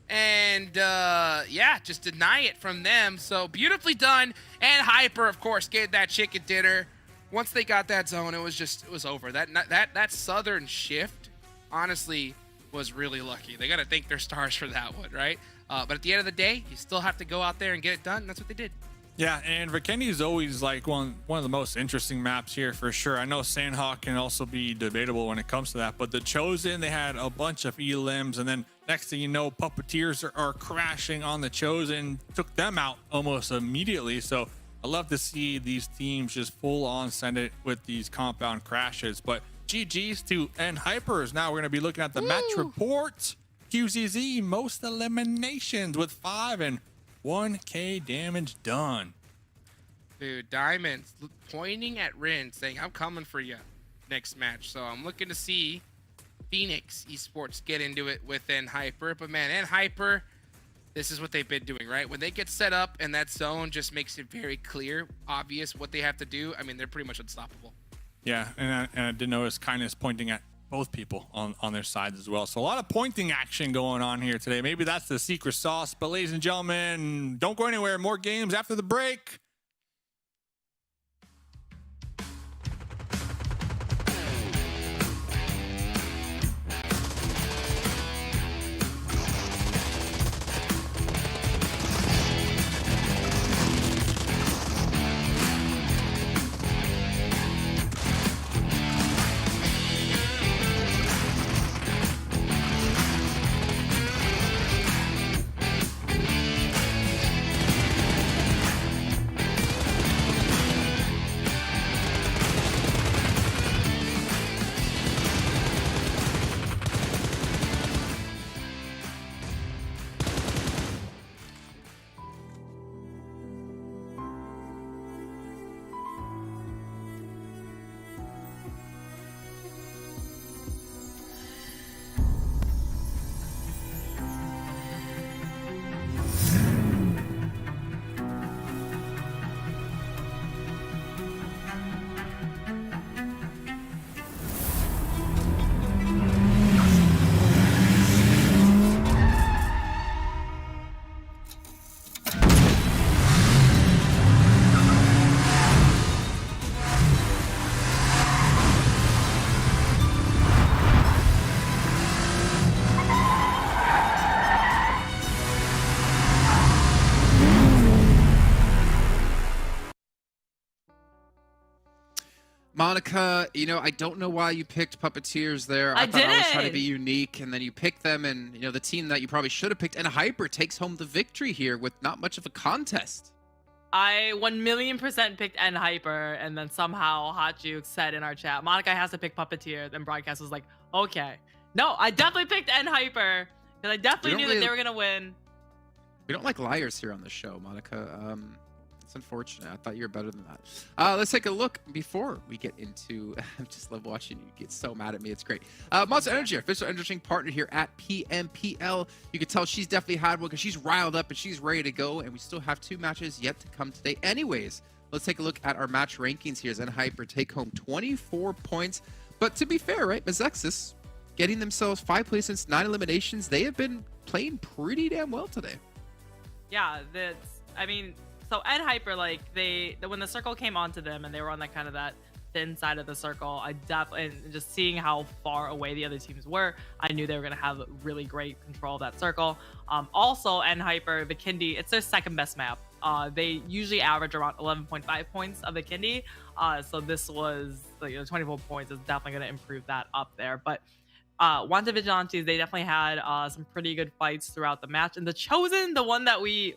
and, yeah, just deny it from them. So beautifully done. And Hyper, of course, get that chicken dinner. Once they got that zone, it was over. That southern shift, honestly, was really lucky. They got to thank their stars for that one, right? But at the end of the day, you still have to go out there and get it done. And that's what they did. Yeah, and Vikendi is always like one of the most interesting maps here for sure. I know Sanhok can also be debatable when it comes to that, but the Chosen, they had a bunch of elims, and then next thing you know, Puppeteers are crashing on the Chosen, took them out almost immediately. So I love to see these teams just full on send it with these compound crashes. But GG's to NHypers. Now we're going to be looking at the match report. QZZ, most eliminations with 5 and 1K damage done. Dude, Diamonds pointing at Rin, saying, I'm coming for you next match. So I'm looking to see Phoenix Esports get into it with NHyper. But man, NHyper, this is what they've been doing, right? When they get set up and that zone just makes it very clear, obvious what they have to do. I mean, they're pretty much unstoppable. Yeah, and I did notice Kindness pointing at both people on their sides as well. So a lot of pointing action going on here today. Maybe that's the secret sauce. But ladies and gentlemen, don't go anywhere. More games after the break. Monica, you know, I don't know why you picked Puppeteers there. I thought I was trying to did. be unique, and then you picked them, and, you know, the team that you probably should have picked. And Hyper takes home the victory here with not much of a contest. I 1,000,000% picked NHyper, and then somehow Hot Juke said in our chat, Monica has to pick Puppeteer. Then Broadcast was like, okay. No, I definitely picked NHyper, because I definitely knew that they were going to win. We don't like liars here on the show, Monica. It's unfortunate. I thought you were better than that. Let's take a look before we get into... I just love watching you get so mad at me. It's great. Monster Energy, our official enriching partner here at PMPL. You can tell she's definitely had one because she's riled up and she's ready to go. And we still have 2 matches yet to come today. Anyways, let's take a look at our match rankings here. NHyper take home 24 points. But to be fair, right, MEZEXIS getting themselves 5 placements, 9 eliminations. They have been playing pretty damn well today. Yeah, that's. I mean, so Ed Hyper, like when the circle came onto them and they were on that kind of that thin side of the circle, I definitely, and just seeing how far away the other teams were, I knew they were gonna have really great control of that circle. Also, Ed Hyper, Vikendi, it's their second best map. They usually average around 11.5 points of Vikendi. So this was, like, 24 points is definitely gonna improve that up there. But Wanted Vigilantes, they definitely had some pretty good fights throughout the match. And the Chosen, the one that we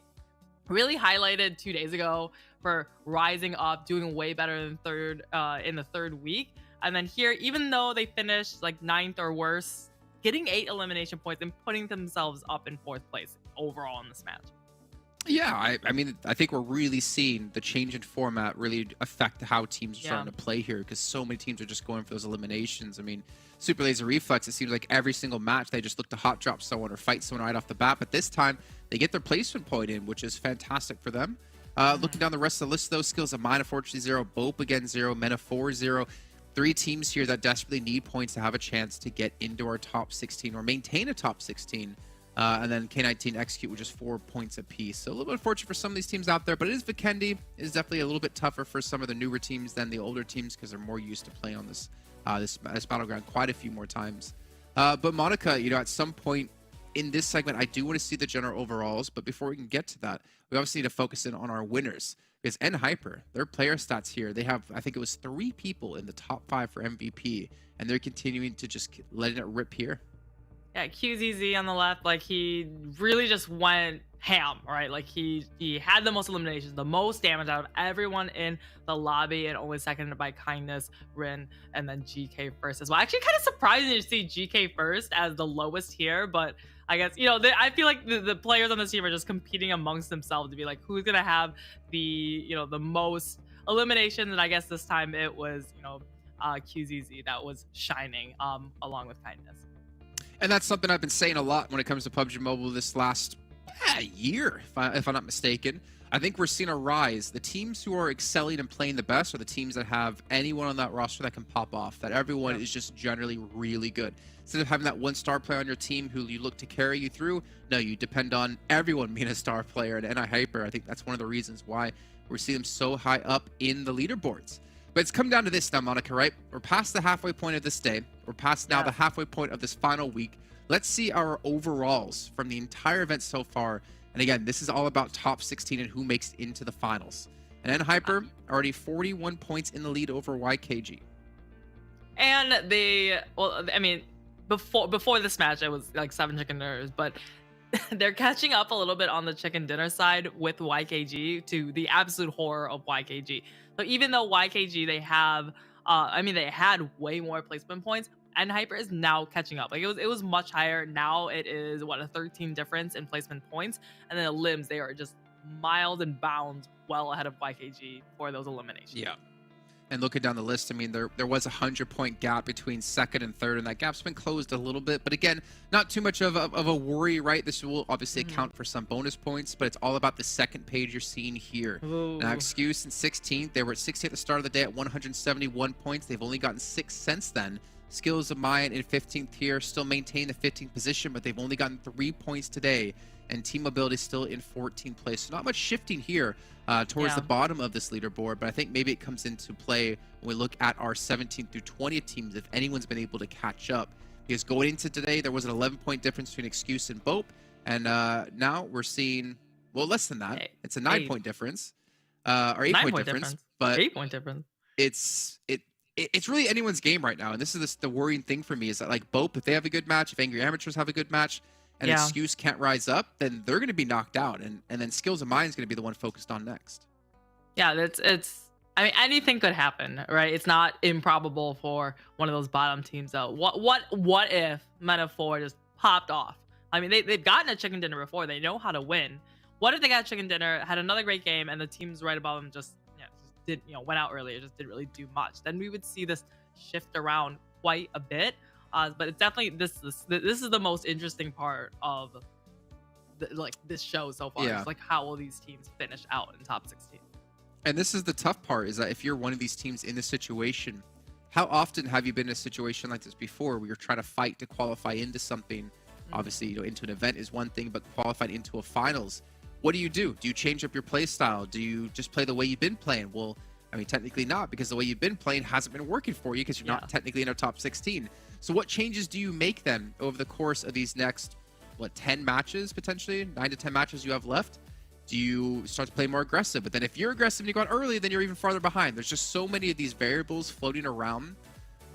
really highlighted 2 days ago for rising up, doing way better than in the third week. And then here, even though they finished like 9th or worse, getting 8 elimination points and putting themselves up in 4th place overall in this match. Yeah, I mean, I think we're really seeing the change in format really affect how teams are starting to play here, because so many teams are just going for those eliminations. I mean, Super Laser Reflex, it seems like every single match they just look to hot drop someone or fight someone right off the bat, but this time they get their placement point in, which is fantastic for them. Looking down the rest of the list, those skills, Amine unfortunately 0, BOPE again 0, MENA 4 0. 3 teams here that desperately need points to have a chance to get into our top 16 or maintain a top 16. And then K19 Execute with just 4 points apiece. So a little bit unfortunate for some of these teams out there, but it is Vikendi. It is definitely a little bit tougher for some of the newer teams than the older teams, because they're more used to playing on this this battleground quite a few more times. But Monica, you know, at some point in this segment, I do want to see the general overalls. But before we can get to that, we obviously need to focus in on our winners, because N Hyper, their player stats here, they have, I think it was 3 people in the top 5 for MVP, and they're continuing to just letting it rip here. Yeah, QZZ on the left, like he really just went ham, right? Like he had the most eliminations, the most damage out of everyone in the lobby, and only seconded by Kindness, Rin, and then GK first as well. Actually, kind of surprising to see GK first as the lowest here, but I guess, you know, I feel like the players on this team are just competing amongst themselves to be like, who's gonna have the, you know, the most eliminations, and I guess this time it was, you know, QZZ that was shining along with Kindness. And that's something I've been saying a lot when it comes to PUBG Mobile this last year, if I'm not mistaken. I think we're seeing a rise. The teams who are excelling and playing the best are the teams that have anyone on that roster that can pop off, that everyone is just generally really good. Instead of having that one star player on your team who you look to carry you through, no, you depend on everyone being a star player. And NI Hyper, I think that's one of the reasons why we're seeing them so high up in the leaderboards. But it's come down to this now, Monica, right? We're past the halfway point of this day. We're past now the halfway point of this final week. Let's see our overalls from the entire event so far. And again, this is all about top 16 and who makes it into the finals. And N Hyper already 41 points in the lead over YKG. And they, well, I mean, before this match, it was like 7 chicken dinners, but they're catching up a little bit on the chicken dinner side with YKG, to the absolute horror of YKG. So even though YKG, they have, I mean, they had way more placement points, and Hyper is now catching up. Like it was much higher. Now it is what, a 13 difference in placement points, and then the limbs, they are just miles and bounds well ahead of YKG for those eliminations. Yeah. And looking down the list, I mean, there was a 100-point gap between second and third, and that gap's been closed a little bit. But again, not too much of a worry, right? This will obviously account for some bonus points, but it's all about the second page you're seeing here. Now, Excuse in 16th. They were at 60 at the start of the day at 171 points. They've only gotten 6 since then. Skills of Mayan in 15th here, still maintain the 15th position, but they've only gotten 3 points today. And Team Mobility still in 14th place. So not much shifting here towards the bottom of this leaderboard, but I think maybe it comes into play when we look at our 17th through 20th teams, if anyone's been able to catch up. Because going into today, there was an 11-point difference between Excuse and BOPE, and now we're seeing, well, less than that. It's a 9-point difference, or 8-point difference, but 8-point difference. It's really anyone's game right now, and this is the worrying thing for me, is that like BOPE, if they have a good match, if Angry Amateurs have a good match, and Excuse can't rise up, then they're going to be knocked out, and then Skills of Mine is going to be the one focused on next. Yeah, it's. I mean, anything could happen, right? It's not improbable for one of those bottom teams, though. What if Metaphor just popped off? I mean, they've gotten a chicken dinner before. They know how to win. What if they got a chicken dinner, had another great game, and the teams right above them just did, went out earlier, just didn't really do much? Then we would see this shift around quite a bit. But it's definitely this is the most interesting part of this show so far. It's like, how will these teams finish out in top 16? And this is the tough part, is that if you're one of these teams in this situation, how often have you been in a situation like this before, where you're trying to fight to qualify into something, Obviously, into an event is one thing, but qualified into a finals, what do? Do you change up your play style? Do you just play the way you've been playing? Well, I mean, technically not, because the way you've been playing hasn't been working for you because you're not technically in our top 16. So what changes do you make then over the course of these next, 10 matches potentially? 9 to 10 matches you have left? Do you start to play more aggressive? But then if you're aggressive and you go out early, then you're even farther behind. There's just so many of these variables floating around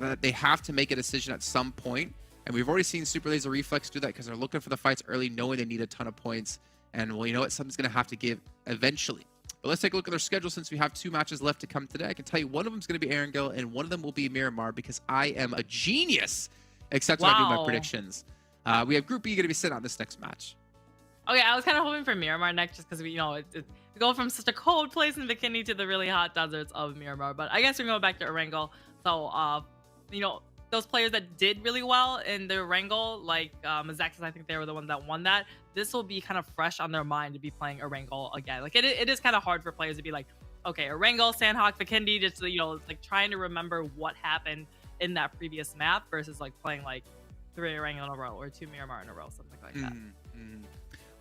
that they have to make a decision at some point. And we've already seen Super Laser Reflex do that because they're looking for the fights early, knowing they need a ton of points. And, well, you know what? Something's going to have to give eventually. But let's take a look at their schedule since we have 2 matches left to come today. I can tell you one of them is going to be Erangel and one of them will be Miramar because I am a genius, except when I do my predictions. We have Group B going to be sent out this next match. Okay, I was kind of hoping for Miramar next just because we go from such a cold place in Vikendi to the really hot deserts of Miramar. But I guess we're going back to Erangel. So, those players that did really well in the Erangel, like MEZEXIS, I think they were the ones that won that. This will be kind of fresh on their mind to be playing Erangel again. Like it is kind of hard for players to be like, okay, Erangel, Sanhok, Vikendi, just like trying to remember what happened in that previous map versus like playing like 3 Erangel in a row or 2 Miramar in a row, something like that.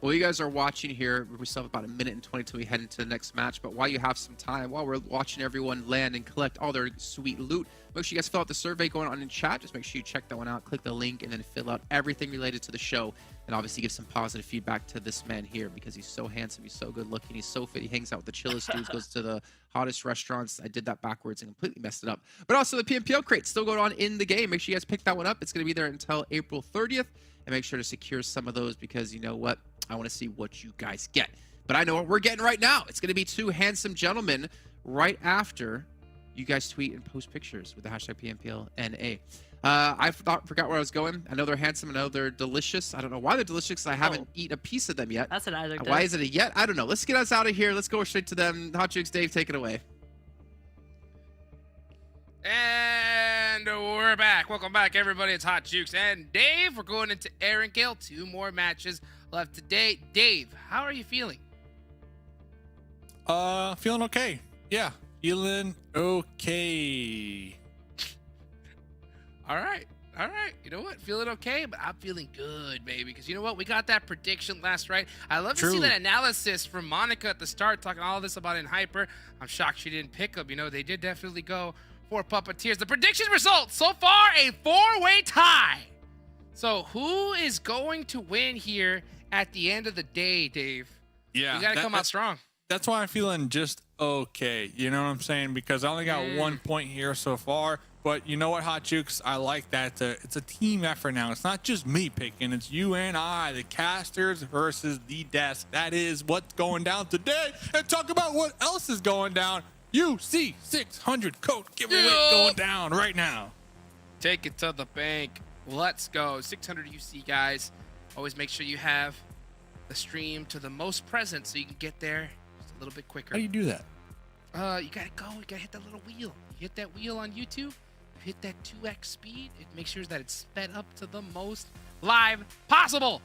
Well, you guys are watching here. We still have about 1 minute and 20 till we head into the next match. But while you have some time, while we're watching everyone land and collect all their sweet loot, make sure you guys fill out the survey going on in chat. Just make sure you check that one out. Click the link and then fill out everything related to the show. And obviously give some positive feedback to this man here because he's so handsome. He's so good looking. He's so fit. He hangs out with the chillest dudes, goes to the hottest restaurants. I did that backwards and completely messed it up. But also the PMPL crate still going on in the game. Make sure you guys pick that one up. It's going to be there until April 30th. And make sure to secure some of those because you know what? I want to see what you guys get. But I know what we're getting right now. It's going to be 2 handsome gentlemen right after you guys tweet and post pictures with the hashtag PMPL NA. I forgot where I was going. I know they're handsome. I know they're delicious. I don't know why they're delicious because I haven't eaten a piece of them yet. That's an adjective. Why is it a yet? I don't know. Let's get us out of here. Let's go straight to them. Hot Jukes, Dave, take it away. And we're back. Welcome back, everybody. It's Hot Jukes and Dave. We're going into Erangel. 2 more matches left today. Dave, how are you feeling? Feeling okay. Yeah, feeling okay. All right. You know what? Feeling okay, but I'm feeling good, baby. Because you know what? We got that prediction last, right? I love to see that analysis from Monica at the start, talking all this about in Hyper. I'm shocked she didn't pick them. They did definitely go for Puppeteers. The prediction results so far, a 4-way tie. So who is going to win here at the end of the day, Dave? Yeah, you got to come out strong. That's why I'm feeling just okay. You know what I'm saying? Because I only got 1 point here so far. But you know what, Hot Jukes? I like that. It's a team effort now. It's not just me picking. It's you and I, the casters versus the desk. That is what's going down today. And talk about what else is going down. UC 600 code giveaway going down right now. Take it to the bank. Let's go. 600 UC, guys. Always make sure you have the stream to the most present so you can get there just a little bit quicker. How do you do that? You gotta go. You gotta hit that little wheel. You hit that wheel on YouTube. You hit that 2x speed. It makes sure that it's sped up to the most live possible.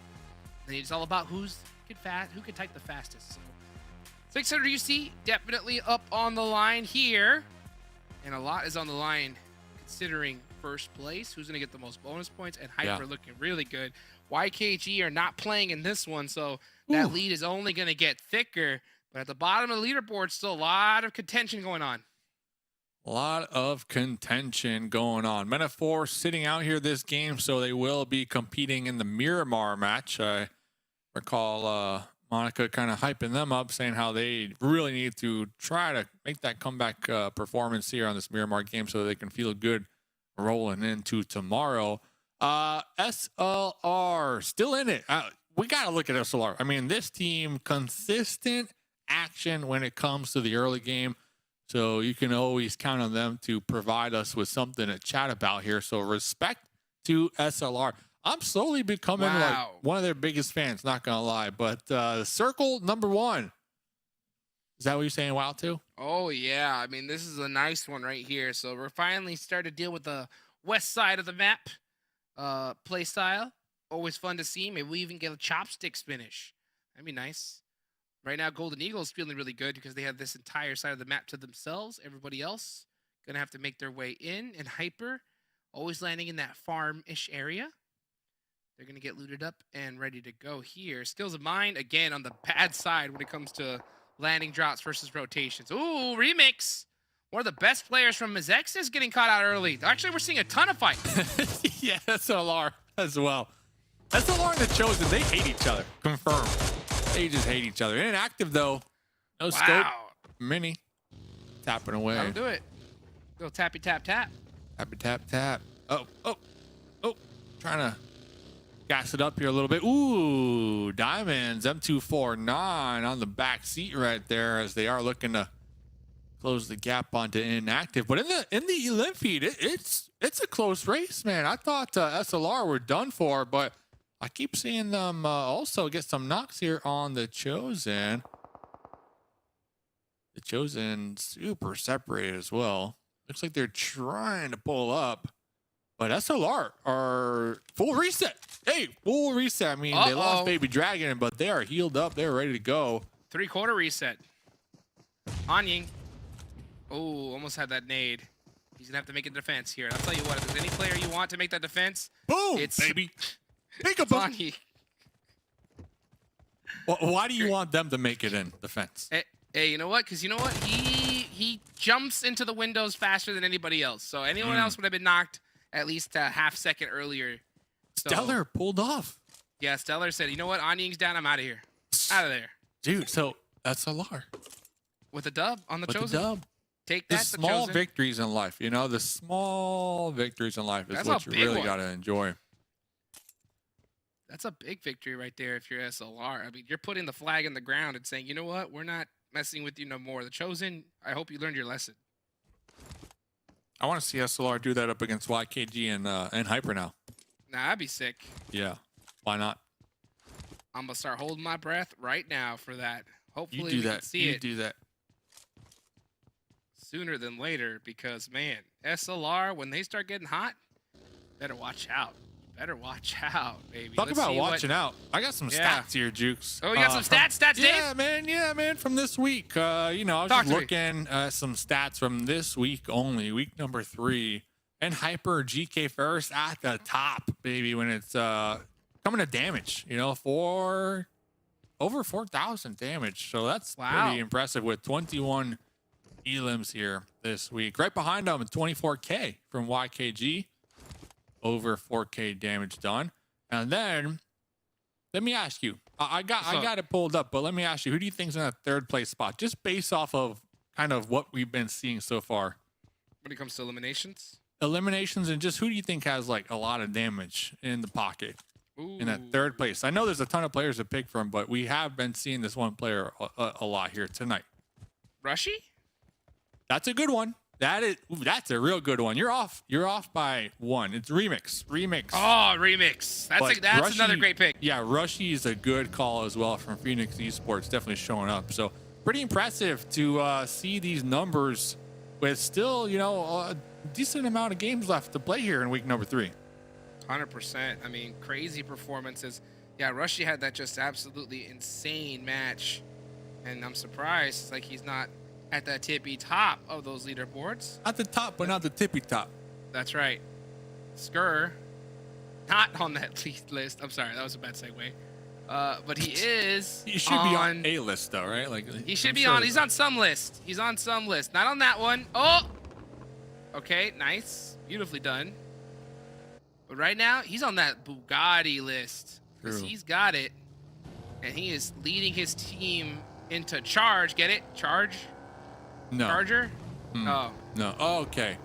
Then it's all about who can type the fastest. So 600 UC definitely up on the line here, and a lot is on the line considering first place. Who's gonna get the most bonus points? And Hyper looking really good. YKG are not playing in this one, so that lead is only gonna get thicker. But at the bottom of the leaderboard, still a lot of contention going on. A lot of contention going on. Metaphor sitting out here this game, so they will be competing in the Miramar match. I recall Monica kind of hyping them up, saying how they really need to try to make that comeback performance here on this Miramar game so they can feel good rolling into tomorrow. SLR still in it. We got to look at SLR. I mean, this team, consistent action when it comes to the early game. So you can always count on them to provide us with something to chat about here. So respect to SLR. I'm slowly becoming like one of their biggest fans, not going to lie. But circle number 1. Is that what you're saying wow to? Oh, yeah. I mean, this is a nice one right here. So we're finally starting to deal with the west side of the map play style. Always fun to see. Maybe we even get a chopsticks finish. That'd be nice. Right now, Golden Eagles feeling really good because they have this entire side of the map to themselves. Everybody else going to have to make their way in. And Hyper always landing in that farm-ish area. They're going to get looted up and ready to go here. Skills of Mind, again, on the bad side when it comes to landing drops versus rotations. Ooh, Remix. One of the best players from MEZEXIS getting caught out early. Actually, we're seeing a ton of fights. Yeah, SLR as well. SLR and the Chosen, they hate each other. Confirmed. They just hate each other. Inactive, though. No scope. Wow. Mini. Tapping away. That'll do it. Little tappy tap tap. Tappy tap tap. Oh. Trying to gas it up here a little bit. Ooh, Diamonds M249 on the back seat right there as they are looking to close the gap onto Inactive. But in the elim feed, it's a close race, man. I thought SLR were done for, but I keep seeing them also get some knocks here on the Chosen. The Chosen super separated as well. Looks like they're trying to pull up, but SLR are full reset. Hey, full reset. I mean, they lost Baby Dragon, but they are healed up. They're ready to go. 3/4 reset. Anying. Oh, almost had that nade. He's gonna have to make a defense here. I'll tell you what, if there's any player you want to make that defense, Boom, it's baby. Peekaboo. Anying. Why do you want them to make it in defense? Hey, you know what? Because you know what? He jumps into the windows faster than anybody else. So anyone else would have been knocked at least a half second earlier. So, Stellar pulled off. Yeah, Stellar said, you know what? Anying's down. I'm out of here. Out of there. Dude, so SLR. With a dub on the With Chosen. the dub. Take The that, small Chosen. victories in life, you know, the small victories in life is That's what a you big really one. got to enjoy. That's a big victory right there if you're SLR. I mean, you're putting the flag in the ground and saying, you know what? We're not messing with you no more. The Chosen, I hope you learned your lesson. I want to see SLR do that up against YKG and Hyper now. Nah, that'd be sick. Yeah, why not? I'm going to start holding my breath right now for that. Hopefully You we do can that. see You it do that. sooner than later because, man, SLR, when they start getting hot, better watch out. Better watch out, baby. Talk Let's about see what- watching out. I got some Yeah. stats here, Jukes. Oh, you got some stats? Stats, Dave? Yeah, man, from this week. You know, I was Talk just to me. looking at some stats from this week only, week number 3. And Hyper GK first at the top, baby, when it's coming to damage, you know, for over 4,000 damage. So that's Wow. pretty impressive with 21 elims here this week. Right behind them, 24K from YKG. Over 4K damage done. And then let me ask you, I got it pulled up, but let me ask you, who do you think's in that third place spot? Just based off of kind of what we've been seeing so far. When it comes to eliminations? Eliminations, and just who do you think has like a lot of damage in the pocket in that third place? I know there's a ton of players to pick from, but we have been seeing this one player a lot here tonight. Rushy? That's a good one. That's a real good one. You're off by 1. It's Remix. Oh, Remix. That's But that's another Rushy- great pick. Yeah, Rushy is a good call as well from Phoenix Esports, definitely showing up. So pretty impressive to see these numbers with still, you know, a decent amount of games left to play here in week number 3. 100%. I mean, crazy performances. Yeah, Rushy had that just absolutely insane match. And I'm surprised. It's like he's not at the tippy top of those leaderboards. At the top, but not the tippy top. That's right. Skur, not on that list. I'm sorry, that was a bad segue. But he is. He should be on a list though, right? Like He should I'm be sure on. He's on some list. He's on some list. Not on that one. Oh. Okay, nice, beautifully done. But right now, he's on that Bugatti list because True. he's got it, and he is leading his team into charge. Get it? Charge. No. Charger. Oh. No. Oh, okay.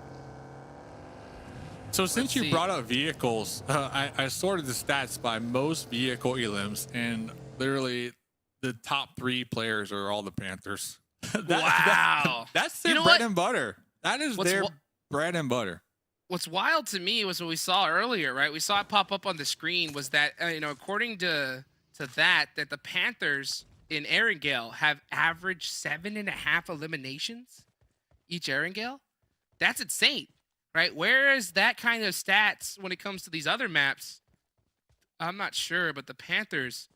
So since you see. brought up vehicles, I sorted the stats by most vehicle elims, and literally the top 3 players are all the Panthers. Wow. That's their You know bread what? and butter. That is What's their wa- bread and butter. What's wild to me was what we saw earlier, right? We saw it pop up on the screen. Was that you know, according to that the Panthers in Erangel have averaged 7.5 eliminations each Erangel? That's insane, right? Whereas that kind of stats when it comes to these other maps, I'm not sure, but the Panthers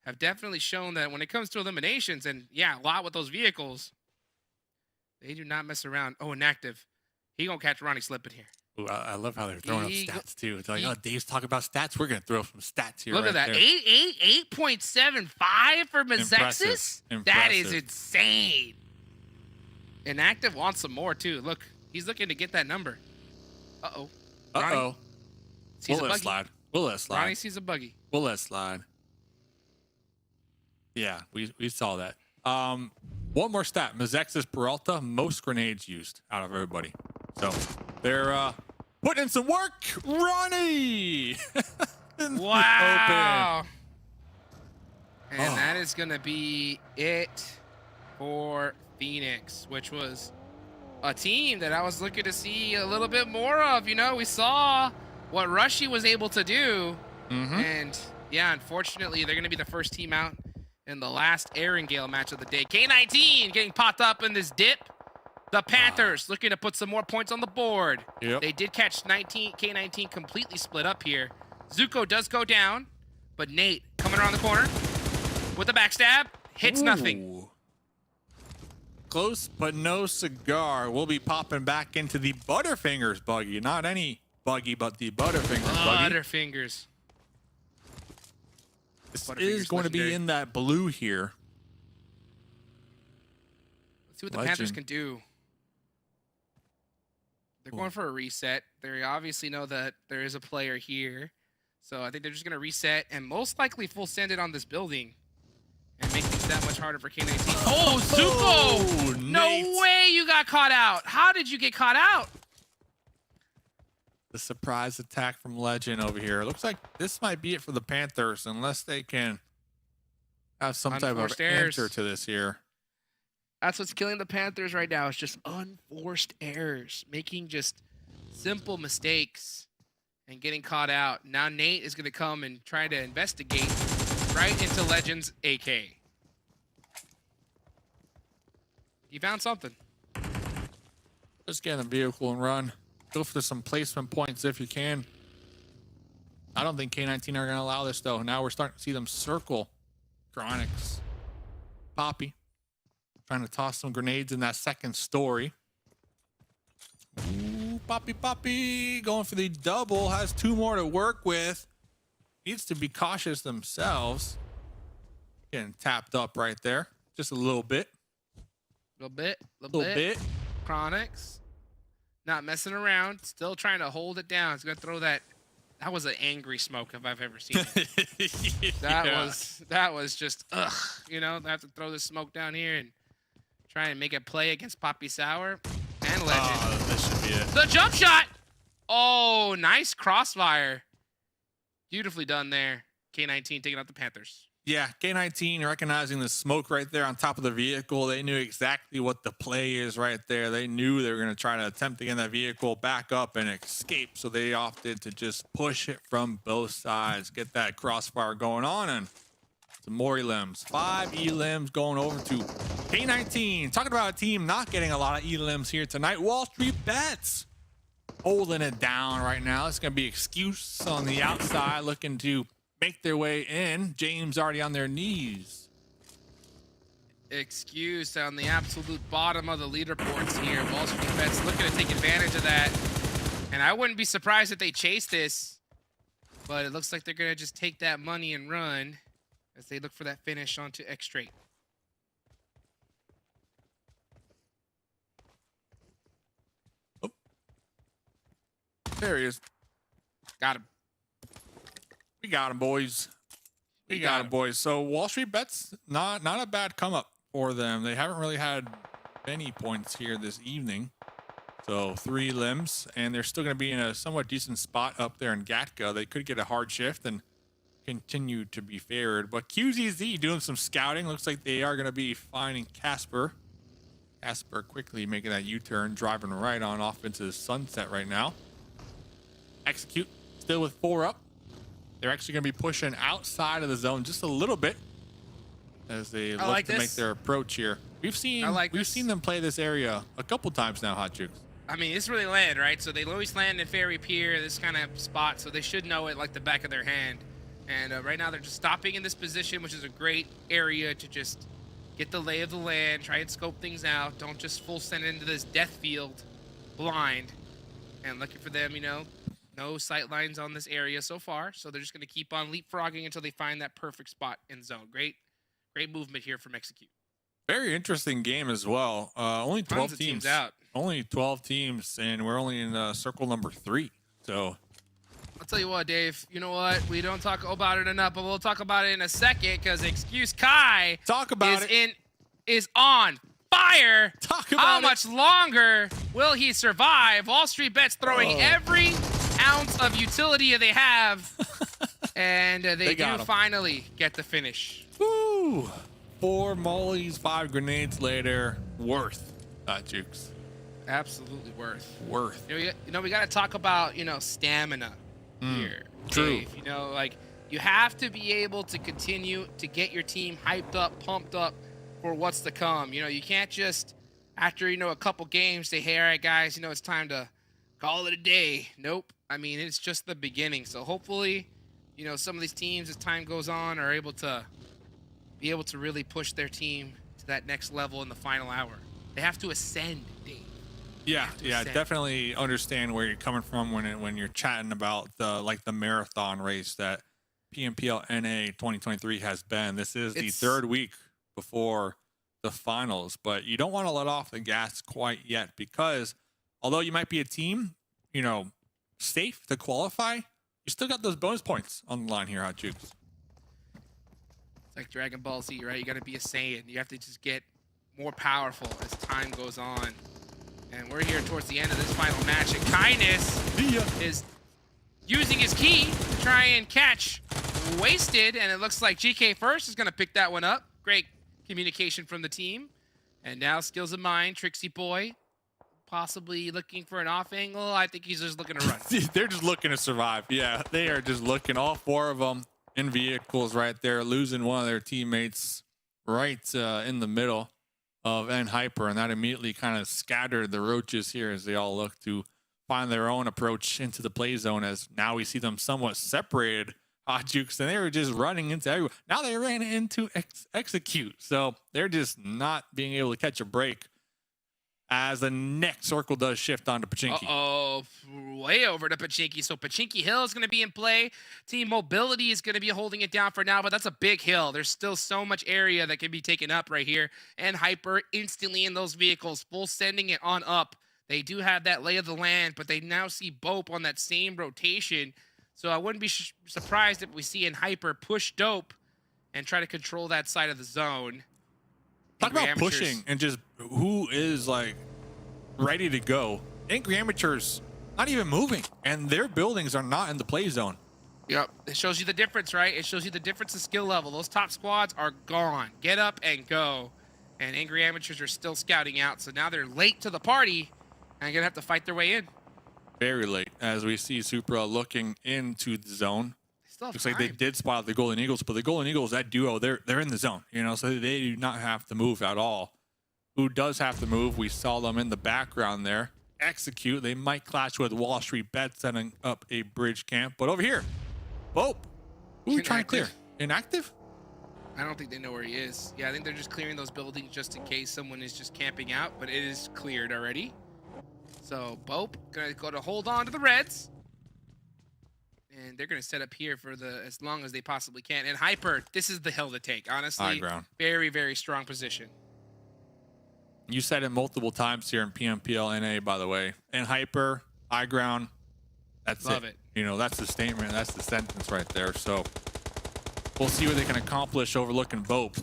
have definitely shown that when it comes to eliminations, and yeah, a lot with those vehicles, they do not mess around. Oh, Inactive. He gonna catch Ronnie slipping here. Ooh, I love how they're throwing up Eagle- stats too. It's like, oh, Dave's talking about stats. We're gonna throw some stats here. Look at right that. there. 8.75 for MEZEXIS? Impressive. That is Impressive. insane. Inactive wants some more too. Look, he's looking to get that number. Uh-oh. Ronnie Uh-oh. sees We'll a let it buggy. slide. We'll let it slide. Ronnie sees a buggy. We'll let it slide. Yeah, we saw that. One more stat. MEZEXIS Peralta, most grenades used out of everybody. So they're putting in some work. Ronnie! In the Wow. And Oh. that is going to be it for Phoenix, which was a team that I was looking to see a little bit more of. You know, we saw what Rushy was able to do. Mhm. And yeah, unfortunately, they're going to be the first team out in the last Erangel match of the day. K19 getting popped up in this dip. The Panthers looking to put some more points on the board. Yep. They did catch K19 completely split up here. Zuko does go down, but Nate coming around the corner with the backstab, hits nothing. Ooh. Close, but no cigar. We'll be popping back into the Butterfingers buggy. Not any buggy, but the Butterfingers buggy. Butterfingers. This Butterfingers is going to be legendary. in that blue here. Let's see what the Panthers Legend. can do. They're going for a reset. They obviously know that there is a player here. So I think they're just going to reset and most likely full send it on this building and make things that much harder for K19. Oh, Zuko! No Nate. way you got caught out. How did you get caught out? The surprise attack from Legend over here. Looks like this might be it for the Panthers unless they can have some type of Unforced errors. answer to this here. That's what's killing the Panthers right now. It's just unforced errors, making just simple mistakes and getting caught out. Now Nate is going to come and try to investigate right into Legend's AK. He found something. Just get in the vehicle and run. Go for some placement points if you can. I don't think K19 are going to allow this, though. Now we're starting to see them circle Chronix. Poppy. Trying to toss some grenades in that second story. Ooh, Poppy. Going for the double. Has two more to work with. Needs to be cautious themselves. Getting tapped up right there. Just a little bit. Little bit. Little bit. Chronix. Not messing around. Still trying to hold it down. He's going to throw that. That was an angry smoke if I've ever seen it. That was just, ugh. You know, I have to throw this smoke down here and try and make a play against Poppy Sour and Legend. Oh, this should be it. The jump shot. Oh, nice crossfire. Beautifully done there. K19 taking out the Panthers. Yeah, K19 recognizing the smoke right there on top of the vehicle. They knew exactly what the play is right there. They knew they were going to try to attempt to get that vehicle back up and escape. So they opted to just push it from both sides, get that crossfire going on, and some more elims. 5 elims going over to K19. Talking about a team not getting a lot of elims here tonight. WALLSTREETBETS holding it down right now. It's going to be Excuse on the outside looking to make their way in. James already on their knees. Excuse on the absolute bottom of the leaderboards here. WALLSTREETBETS looking to take advantage of that. And I wouldn't be surprised if they chase this. But it looks like they're going to just take that money and run as they look for that finish onto X straight. There he is. Got him. We got him, boys. We got him, boys. So WALLSTREETBETS, not a bad come up for them. They haven't really had many points here this evening. So 3 limbs, and they're still going to be in a somewhat decent spot up there in Gatka. They could get a hard shift and continue to be favored. But QZZ doing some scouting. Looks like they are going to be finding Casper. Casper quickly making that U-turn, driving right on off into the sunset right now. Execute still with 4 up. They're actually going to be pushing outside of the zone just a little bit as they look like to make this. their approach here. We've seen them play this area a couple times now, Hot Jukes. I mean, it's really land, right? So they always land in Ferry Pier, this kind of spot, so they should know it like the back of their hand. And right now they're just stopping in this position, which is a great area to just get the lay of the land, try and scope things out. Don't just full send into this death field blind. And lucky for them, you know, no sight lines on this area so far. So they're just going to keep on leapfrogging until they find that perfect spot in zone. Great movement here from Execute. Very interesting game as well. Only 12 Tons of teams out. Only 12 teams, and we're only in circle number 3. So I'll tell you what, Dave. You know what? We don't talk about it enough, but we'll talk about it in a second because Excuse Kai is on fire. Talk about How it. much longer will he survive? Wall Street Bets throwing every ounce of utility they have, and they do finally get the finish. Woo! 4 mollies, 5 grenades later. Worth, Jukes. Absolutely worth. You know, we got to talk about, you know, stamina here. True. Dave. You know, like, you have to be able to continue to get your team hyped up, pumped up for what's to come. You know, you can't just, after, you know, a couple games, say, hey, all right, guys, you know, it's time to call it a day. Nope. I mean, it's just the beginning. So hopefully, you know, some of these teams, as time goes on, are able to really push their team to that next level in the final hour. They have to ascend, Dave. Yeah, definitely understand where you're coming from when you're chatting about the marathon race that PMPL NA 2023 has been. This is the 3rd week before the finals, but you don't want to let off the gas quite yet because although you might be a team, you know, safe to qualify, you still got those bonus points on the line here, Hot Jukes. It's like Dragon Ball Z, right? You got to be a Saiyan. You have to just get more powerful as time goes on. And we're here towards the end of this final match, and Kindness is using his key to try and catch Wasted, and it looks like GK First is going to pick that one up. Great communication from the team. And now Skills of Mine, Trixie Boy, possibly looking for an off angle. I think he's just looking to run. They're just looking to survive. Yeah, they are just looking, all 4 of them in vehicles right there, losing one of their teammates right in the middle of N Hyper, and that immediately kind of scattered the roaches here as they all look to find their own approach into the play zone, as now we see them somewhat separated, Hot Jukes, and they were just running into everyone. Now they ran into Execute, so they're just not being able to catch a break as the next circle does shift onto Pachinki. Uh-oh, way over to Pachinki. So Pachinki Hill is going to be in play. Team Mobility is going to be holding it down for now, but that's a big hill. There's still so much area that can be taken up right here. And Hyper instantly in those vehicles, full sending it on up. They do have that lay of the land, but they now see BOPE on that same rotation. So I wouldn't be surprised if we see in Hyper push Dope and try to control that side of the zone. Talk about pushing and just who is like ready to go. Angry Amateurs not even moving, and their buildings are not in the play zone. Yep, it shows you the difference, right? It shows you the difference in skill level. Those top squads are gone. Get up and go. And Angry Amateurs are still scouting out, so now they're late to the party and gonna have to fight their way in. Very late, as we see Supra looking into the zone. Looks like they did spot the Golden Eagles, but the Golden Eagles, that duo, they're in the zone, you know, so they do not have to move at all. Who does have to move? We saw them in the background there. Execute. They might clash with Wall Street Bets, setting up a bridge camp. But over here, BOPE. Who are we trying to clear? Inactive? I don't think they know where he is. Yeah, I think they're just clearing those buildings just in case someone is just camping out, but it is cleared already. So BOPE gonna go to hold on to the Reds. And they're going to set up here for as long as they possibly can. And Hyper, this is the hill to take, honestly. High ground. Very, very strong position. You said it multiple times here in PMPL NA, by the way. And Hyper, high ground, that's Love it. You know, that's the statement. That's the sentence right there. So we'll see what they can accomplish overlooking BOPE.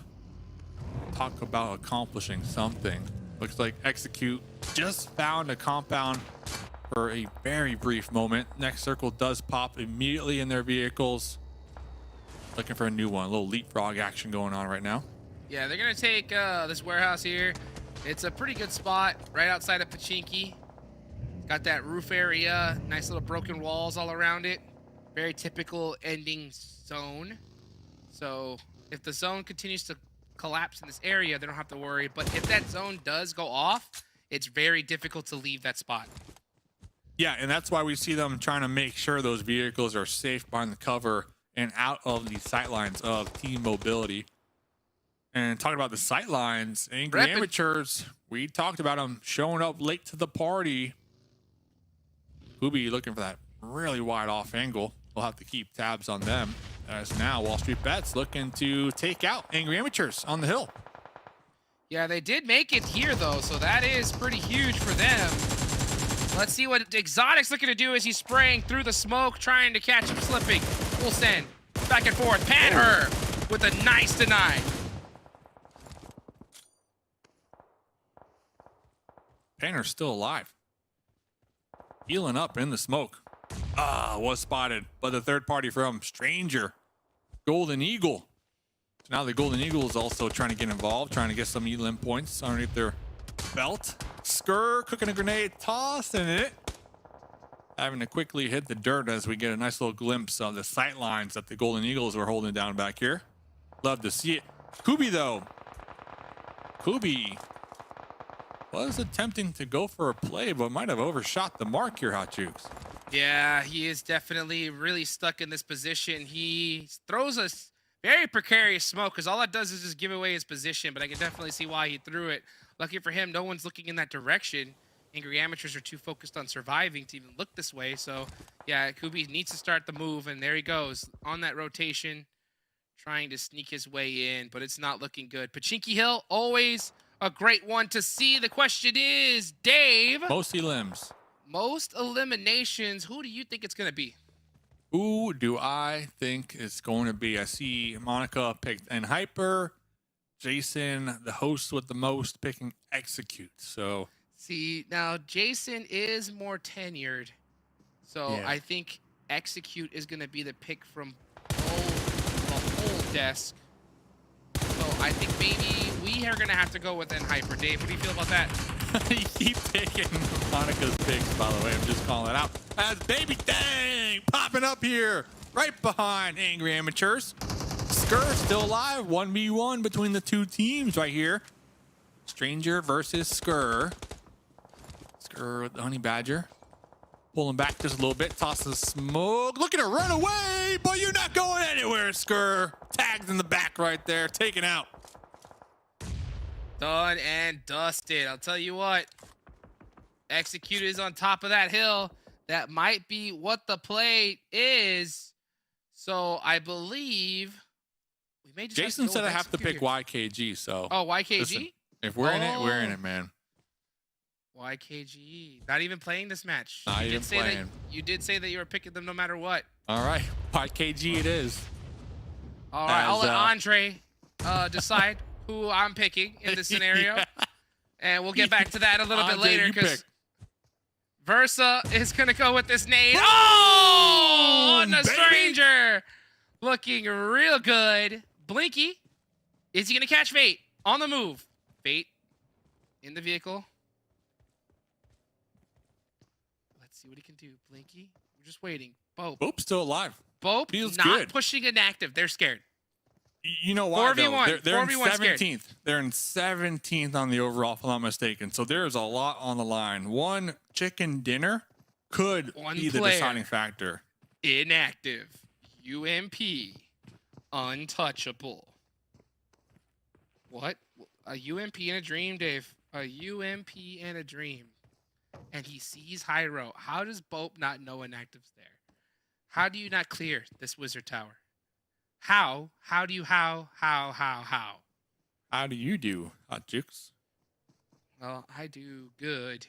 Talk about accomplishing something. Looks like Execute just found a compound for a very brief moment. Next circle does pop immediately in their vehicles. Looking for a new one. A little leapfrog action going on right now. Yeah, they're going to take this warehouse here. It's a pretty good spot right outside of Pachinki. Got that roof area. Nice little broken walls all around it. Very typical ending zone. So if the zone continues to collapse in this area, they don't have to worry. But if that zone does go off, it's very difficult to leave that spot. Yeah, and that's why we see them trying to make sure those vehicles are safe behind the cover and out of the sight lines of Team Mobility. And talking about the sight lines, Angry Amateurs, we talked about them showing up late to the party. Kubi looking for that really wide off angle. We'll have to keep tabs on them. As now Wall Street Bets looking to take out Angry Amateurs on the hill. Yeah, they did make it here, though, so that is pretty huge for them. Let's see what Exotic's looking to do as he's spraying through the smoke, trying to catch him slipping. Full send. Back and forth. Panther with a nice deny. Panther's still alive. Healing up in the smoke. Ah, was spotted, but the third party from Stranger. Golden Eagle. So now the Golden Eagle is also trying to get involved, trying to get some elim points underneath their belt. Skur cooking a grenade, tossing it. Having to quickly hit the dirt as we get a nice little glimpse of the sight lines that the Golden Eagles were holding down back here. Love to see it. Kubi though. Kubi was attempting to go for a play, but might have overshot the mark here, Hot Jukes. Yeah, he is definitely really stuck in this position. He throws a very precarious smoke because all that does is just give away his position, but I can definitely see why he threw it. Lucky for him, no one's looking in that direction. Angry Amateurs are too focused on surviving to even look this way. So, yeah, Kubi needs to start the move, and there he goes on that rotation, trying to sneak his way in, but it's not looking good. Pachinki Hill, always a great one to see. The question is, Dave. Most elims. Most eliminations, who do you think it's going to be? Who do I think it's going to be? I see Monica picked and Hyper. Jason, the host with the most, picking Execute. So See, now Jason is more tenured. So Yeah. I think Execute is going to be the pick from the whole desk. So I think maybe we are going to have to go with Hyper. Dave, what do you feel about that? you keep taking Monica's picks, by the way. I'm just calling it out. As Baby Dang popping up here right behind Angry Amateurs. Skur still alive. 1v1 between the two teams right here. Stranger versus Skur. Skur with the Honey Badger. Pulling back just a little bit. Tossing smoke. Looking to run away, but you're not going anywhere, Skur. Tags in the back right there. Taken out. Done and dusted. I'll tell you what. Execute is on top of that hill. That might be what the play is. So I believe we may just Jason have to go said I with have to pick Execute here. YKG, so. Oh, YKG? Listen, if we're in it, we're in it, man. YKG. Not even playing this match. Not You even did say that- playing. You did say that you were picking them no matter what. All right, YKG it is. All right, I'll As, let Andre decide who I'm picking in this scenario. Yeah. And we'll get back to that a little bit Andre, later you because pick. Versa is going to go with this nade. Oh, on the baby. Stranger. Looking real good. Blinky. Is he going to catch Fate? On the move. Fate in the vehicle. Let's see what he can do. Blinky. We're just waiting. BOPE. Boop's still alive. BOPE Feels not good. pushing inactive. They're scared. You know why? 4v1. Though? They're in 4v1 scared. 17th. They're in 17th on the overall, if I'm not mistaken. So there's a lot on the line. One chicken dinner could One be the player. deciding factor. Inactive. UMP. Untouchable. What? A UMP in a dream, Dave. A UMP in a dream. And he sees Hyro. How does BOPE not know inactive's there? How do you not clear this wizard tower? How? How do you how? How do you do, Hot Jukes? Well, I do good.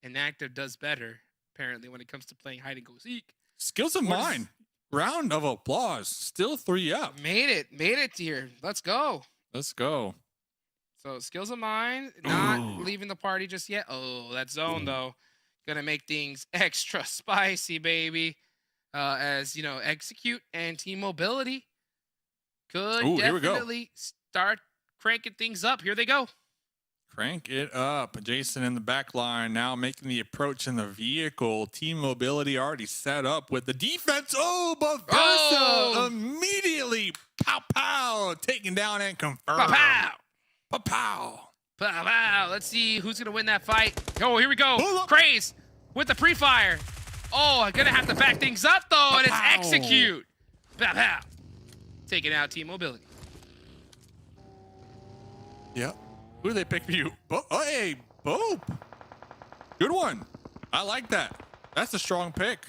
Inactive does better, apparently, when it comes to playing hide and go seek. Skills of What is- mine. Round of applause. Still 3 up. Made it here. Let's go. Let's go. So skills of mine, not Ooh. leaving the party just yet. Oh, that zone though, gonna make things extra spicy, baby. As you know, execute and team mobility could Ooh, here we go. definitely start cranking things up. Here they go. Crank it up. Jason in the back line now making the approach in the vehicle. Team mobility already set up with the defense. Oh, but Versa Oh! immediately pow pow taken down and confirmed. Pow pow. Pow pow. Pow pow. Let's see who's gonna win that fight. Oh, here we go. Hold up. Craze with the pre-fire. Oh, I'm gonna have to back things up though, and it's Pow. execute. Pow pow. Taking out team mobility. Yep. Who do they pick for you? Oh, hey, BOPE. Good one. I like that. That's a strong pick.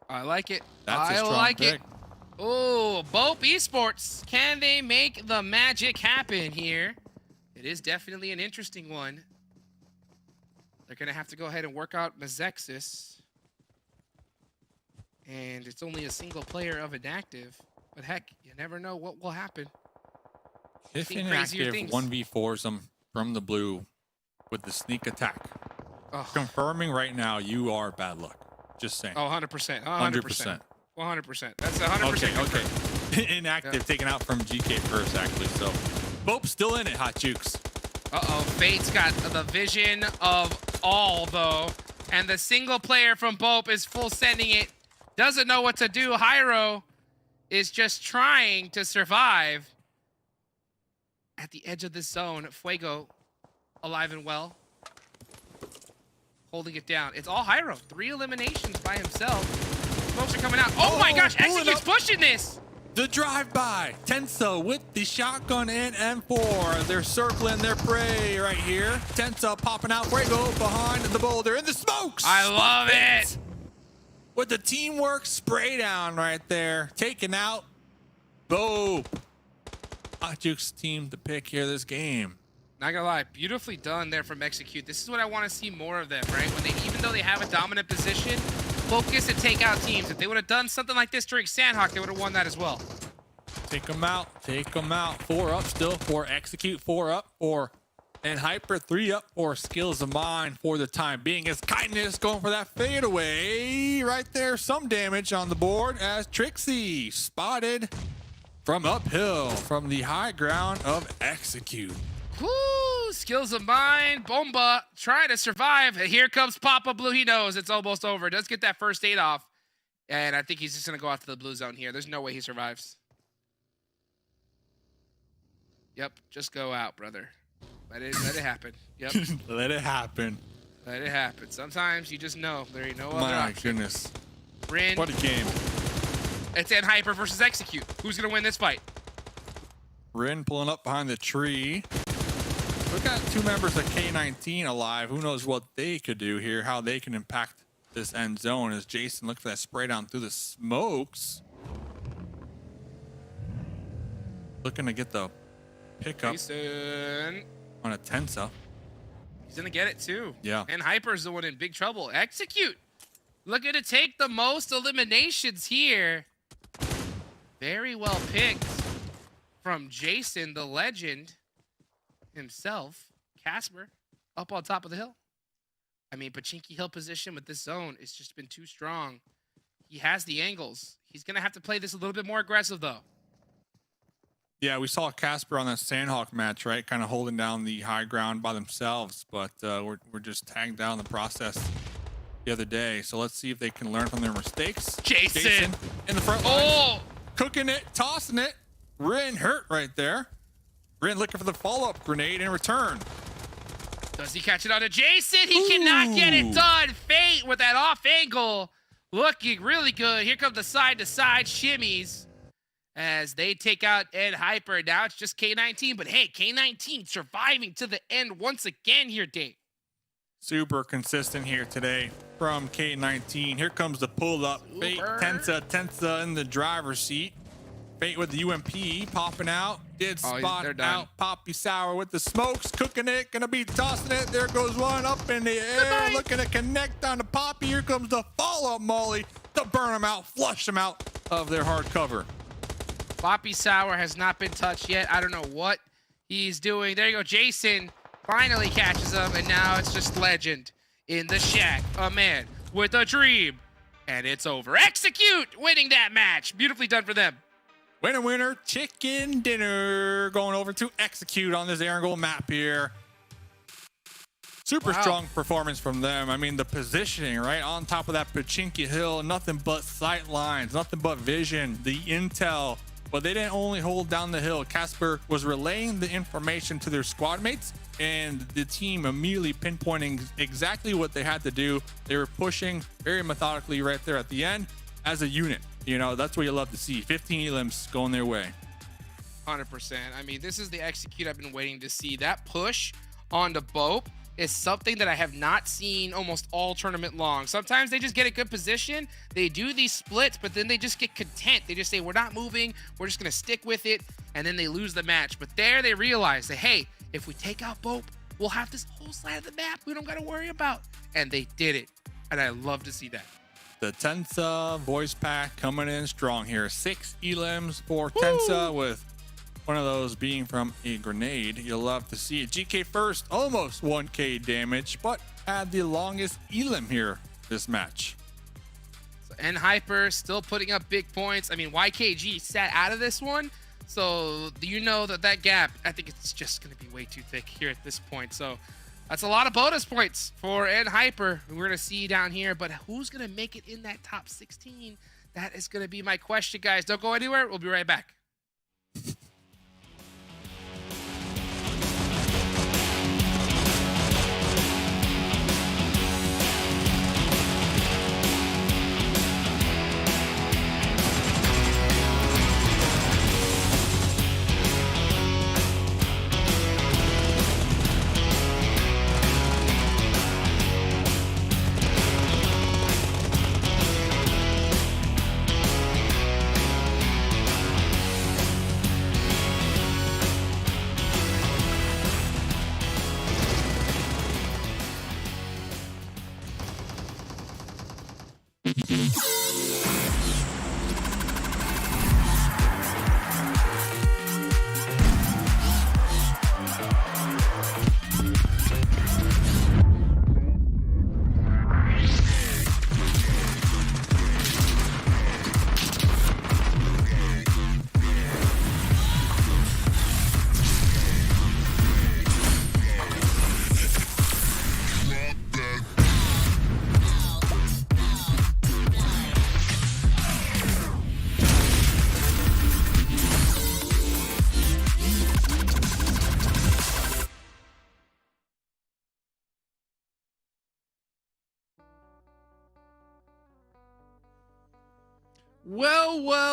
I like it. That's a I strong like pick. it. Oh, BOPE Esports. Can they make the magic happen here? It is definitely an interesting one. They're going to have to go ahead and work out MEZEXIS. And it's only a single player of inactive. But heck, you never know what will happen. If Seen crazier inactive, things. 1v4s them from the blue with the sneak attack. Oh, Confirming right now, you are bad luck. Just saying. 100%. 100%. 100%. That's 100%. Okay, confirmed. okay. Inactive, Yeah. taken out from GK first, actually. So, BOPE still in it, Hot Jukes. Uh-oh, Fate's got the vision of all, though. And the single player from BOPE is full sending it. Doesn't know what to do. Hyro is just trying to survive at the edge of this zone. Fuego alive and well. Holding it down. It's all Hyro. 3 eliminations by himself. Smokes are coming out. Oh my gosh, pulling Execute's up. pushing this. The drive-by. Tensa with the shotgun and M4. They're circling their prey right here. Tensa popping out. Fuego behind the boulder in the smokes. I love it. With the teamwork spray down right there. Taking out BOPE. Hot Jukes team to pick here this game. Not gonna lie, beautifully done there from Execute. This is what I want to see more of them, right? When they, even though they have a dominant position, focus and take out teams. If they would have done something like this during Sanhok, they would have won that as well. Take them out. Take them out. 4 up still for Execute. 4 up for and Hyper. 3 up for Skills of Mine for the time being. As Kindness going for that fadeaway right there. Some damage on the board as Trixie spotted from uphill from the high ground of Execute. Woo! Skills of Mine. Bomba trying to survive. Here comes Papa Blue. He knows it's almost over. Does get that first aid off. And I think he's just going to go after the blue zone here. There's no way he survives. Yep. Just go out, brother. Let it happen. Yep. Let it happen. Let it happen. Sometimes you just know there ain't no other My option. goodness. Rin. What a game. It's N Hyper versus Execute. Who's going to win this fight? Rin pulling up behind the tree. We've got 2 members of K19 alive. Who knows what they could do here, how they can impact this end zone as Jason looks for that spray down through the smokes. Looking to get the pickup Jason. on a Tensa. He's going to get it too. Yeah. And Hyper's the one in big trouble. Execute. Looking to take the most eliminations here. Very well picked from Jason, the legend himself. Casper up on top of the hill. I mean, Pachinki Hill position with this zone has just been too strong. He has the angles. He's going to have to play this a little bit more aggressive, though. Yeah, we saw Casper on that Sanhok match, right? Kind of holding down the high ground by themselves, but we're just tagged down the process the other day. So let's see if they can learn from their mistakes. Jason in the front line. Oh! Cooking it, tossing it. Rin hurt right there. Rin looking for the follow-up grenade in return. Does he catch it on to Jason? He cannot get it done. Fate with that off angle. Looking really good. Here come the side-to-side shimmies as they take out Ed Hyper. Now it's just K19. But hey, K19 surviving to the end once again here, Dave. Super consistent here today from K19. Here comes the pull-up. Fate, Tensa in the driver's seat. Fate with the UMP popping out. Did spot out. Poppy Sour with the smokes. Cooking it. Gonna be tossing it. There goes one up in the air. Looking to connect on the Poppy. Here comes the follow-up Molly to burn them out. Flush them out of their hard cover. Poppy Sour has not been touched yet. I don't know what he's doing. There you go. Jason finally catches him. And now it's just legend in the shack. A man with a dream. And it's over. Execute winning that match. Beautifully done for them. Winner, winner, chicken dinner. Going over to Execute on this Erangel map here. Super strong performance from them. I mean, the positioning, right? On top of that Pachinki Hill, nothing but sight lines, nothing but vision, the intel. But they didn't only hold down the hill. Casper was relaying the information to their squad mates, and the team immediately pinpointing exactly what they had to do. They were pushing very methodically right there at the end as a unit. You know, that's what you love to see. 15 elims going their way. 100%. I mean, this is the Execute I've been waiting to see. That push onto BOPE is something that I have not seen almost all tournament long. Sometimes they just get a good position, they do these splits, but then they just get content. They just say, we're not moving, we're just gonna stick with it, and then they lose the match. But there they realize that, hey, if we take out BOPE, we'll have this whole side of the map we don't gotta worry about. And they did it, and I love to see that. The Tensa voice pack coming in strong here. 6 elims for Tensa, with one of those being from a grenade. You'll love to see it. GK first, almost 1k damage, but had the longest elim here this match. So, and Hyper still putting up big points. I mean, YKG sat out of this one, so you know that gap, I think it's just going to be way too thick here at this point. So that's a lot of bonus points for N Hyper. We're going to see down here, but who's going to make it in that top 16? That is going to be my question, guys. Don't go anywhere. We'll be right back.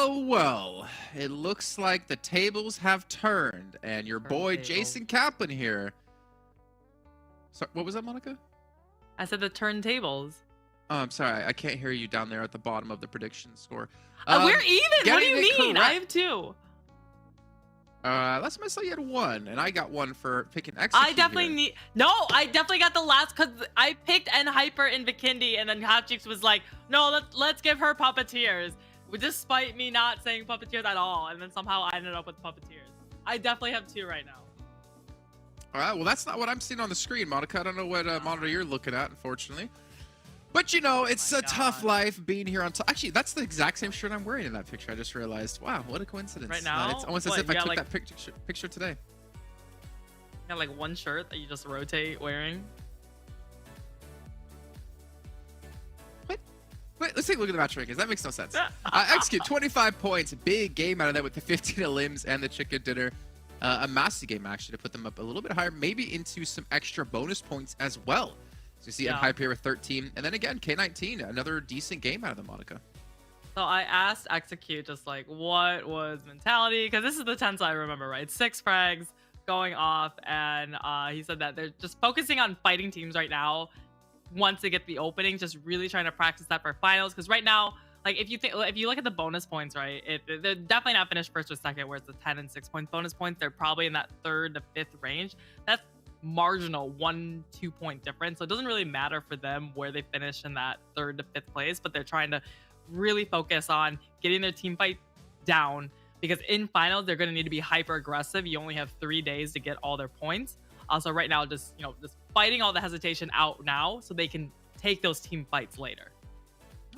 Well. It looks like the tables have turned, and your boy Turntable. Jason Kaplan here. Sorry, what was that, Monica? I said the turntables. Oh, I'm sorry. I can't hear you down there at the bottom of the prediction score. We're even. What do getting you it mean? correct. I have 2. Last time I saw you had 1, and I got 1 for picking execute. I definitely here. need. No, I definitely got the last because I picked N Hyper in Vikendi, and then Hotchicks was like, "No, let's give her puppeteers," despite me not saying puppeteers at all, and then somehow I ended up with puppeteers. I definitely have 2 right now. All right, well, that's not what I'm seeing on the screen, Monica. I don't know what monitor you're looking at, unfortunately. But, you know, it's a tough life being here on top. Actually, that's the exact same shirt I'm wearing in that picture. I just realized. Wow, what a coincidence. Right now? It's almost What, as if I you got, took like- that picture today. You got like one shirt that you just rotate wearing. Wait, let's take a look at the match rankings. That makes no sense. Execute, 25 points. Big game out of that with the 15 limbs and the chicken dinner. A massive game, actually, to put them up a little bit higher, maybe into some extra bonus points as well. So you see Hype here with 13. And then again, K19, another decent game out of the Monica. So I asked Execute just like, what was mentality? Because this is the tense I remember, right? 6 frags going off. And he said that they're just focusing on fighting teams right now. Once they get the opening, just really trying to practice that for finals. Because right now, like if you look at the bonus points, right, they're definitely not finished first or second, where it's the 10 and 6 point bonus points. They're probably in that 3rd to 5th range. That's marginal 1-2 point difference. So it doesn't really matter for them where they finish in that 3rd to 5th place, but they're trying to really focus on getting their team fight down, because in finals they're going to need to be hyper aggressive. You only have 3 days to get all their points. Also right now, just fighting all the hesitation out now so they can take those team fights later.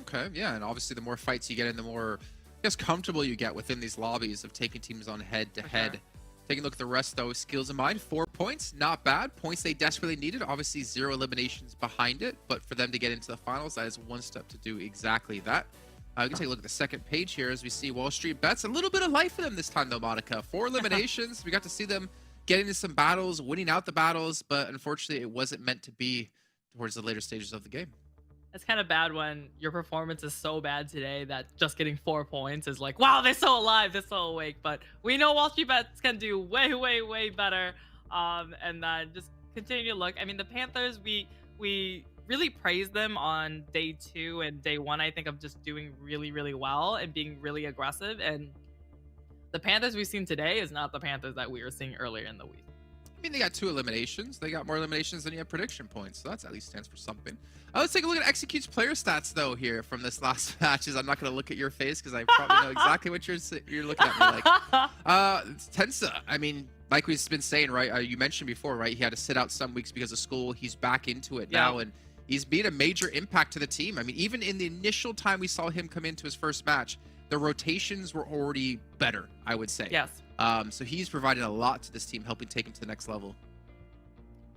Okay, yeah, and obviously the more fights you get in, the more, I guess, comfortable you get within these lobbies of taking teams on head-to-head. Okay. Taking a look at the rest, though, skills in mind, 4 points, not bad. Points they desperately needed, obviously 0 eliminations behind it, but for them to get into the finals, that is one step to do exactly that. We can take a look at the second page here as we see WALLSTREETBETS. A little bit of life for them this time, though, Monica. 4 eliminations. We got to see them getting into some battles, winning out the battles, but unfortunately it wasn't meant to be towards the later stages of the game. It's kind of bad when your performance is so bad today that just getting 4 points is like, wow, they're so alive, they're so awake. But we know WALLSTREETBETS can do way, way, way better. And then just continue to look. I mean, the Panthers, we really praised them on day 2 and day 1, I think, of just doing really, really well and being really aggressive. And the Panthers we've seen today is not the Panthers that we were seeing earlier in the week. I mean, they got 2 eliminations. They got more eliminations than you have prediction points, so that's at least stands for something. Let's take a look at Execute's player stats, though, here from this last matches. I'm not going to look at your face because I probably know exactly what you're looking at me like. Tensa, I mean, like we've been saying, right? You mentioned before, right? He had to sit out some weeks because of school. He's back into it now, and he's been a major impact to the team. I mean, even in the initial time we saw him come into his first match, the rotations were already better, I would say. Yes. So he's provided a lot to this team, helping take him to the next level.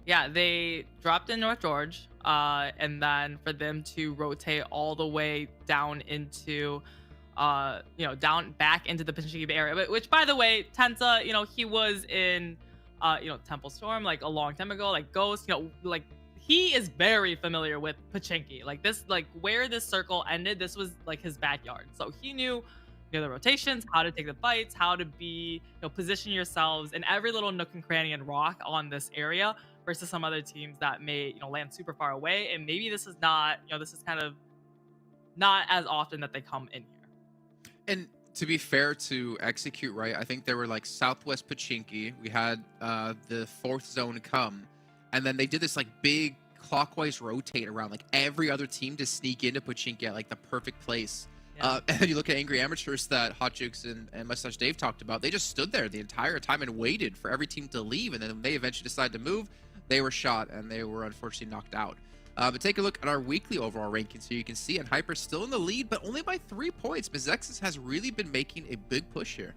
Yeah, they dropped in North George, and then for them to rotate all the way down into, down back into the Pochinki Bay area. Which, by the way, Tensa, he was in, Temple Storm like a long time ago, like Ghost, like he is very familiar with Pochinki. Like this, like where this circle ended, this was like his backyard. So he knew the rotations, how to take the fights, how to be, position yourselves in every little nook and cranny and rock on this area versus some other teams that may, land super far away. And maybe this is not, this is kind of not as often that they come in here. And to be fair to Execute, right, I think they were like Southwest Pochinki. We had the 4th zone come, and then they did this like big clockwise rotate around like every other team to sneak into Pochinki at like the perfect place. Yeah. And then you look at Angry Amateurs that Hot Jukes and Mustache Dave talked about. They just stood there the entire time and waited for every team to leave. And then when they eventually decided to move, they were shot and they were unfortunately knocked out. But take a look at our weekly overall rankings here. You can see, and Hyper's still in the lead, but only by 3 points. MEZEXIS has really been making a big push here.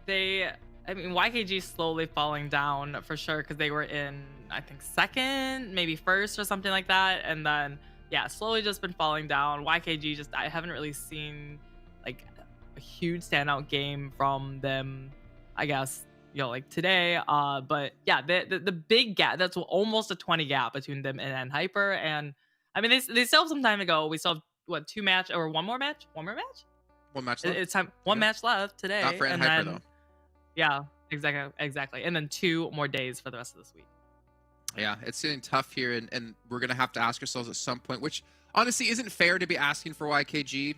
YKG slowly falling down for sure because they were in, I think, 2nd, maybe 1st or something like that. And then, yeah, slowly just been falling down. YKG I haven't really seen like a huge standout game from them, I guess, like today. But yeah, the big gap, that's almost a 20 gap between them and Hyper. And I mean, they still have some time to go. We still have what, 2 match or one more match? One match left. It's time. One match left today. Not for and Hyper, then, though. Yeah, exactly. And then 2 more days for the rest of this week. Yeah, it's getting tough here, and we're going to have to ask ourselves at some point, which honestly isn't fair to be asking for YKG.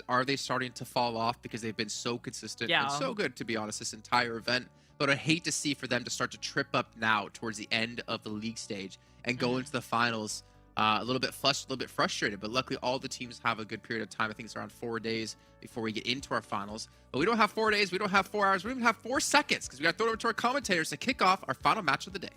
Are they starting to fall off because they've been so consistent and so good, to be honest, this entire event? But I hate to see for them to start to trip up now towards the end of the league stage and go into the finals a little bit flushed, a little bit frustrated. But luckily, all the teams have a good period of time. I think it's around 4 days before we get into our finals. But we don't have 4 days. We don't have 4 hours. We don't even have 4 seconds because we got to throw it over to our commentators to kick off our final match of the day.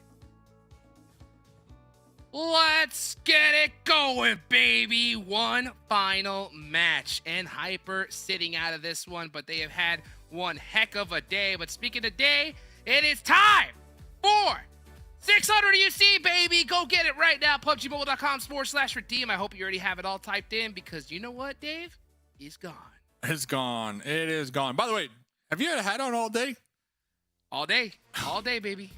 Let's get it going, baby. One final match. And Hyper sitting out of this one, but they have had one heck of a day. But speaking of day, it is time for 600 UC, baby. Go get it right now. PUBGmobile.com/redeem. I hope you already have it all typed in because you know what, Dave? It's gone. It's gone. It is gone. By the way, have you had a hat on all day? All day. All day, baby.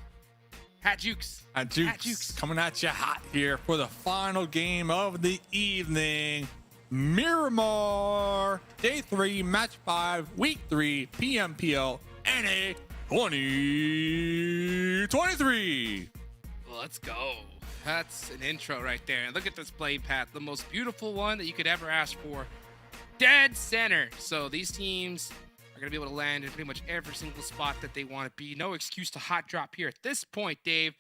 Hat Jukes. Hat Jukes coming at you hot here for the final game of the evening. Miramar, Day 3, Match 5, Week 3, PMPL NA 2023. Let's go. That's an intro right there. And look at this play path. The most beautiful one that you could ever ask for. Dead center. So these teams are going to be able to land in pretty much every single spot that they want to be. No excuse to hot drop here at this point, Dave.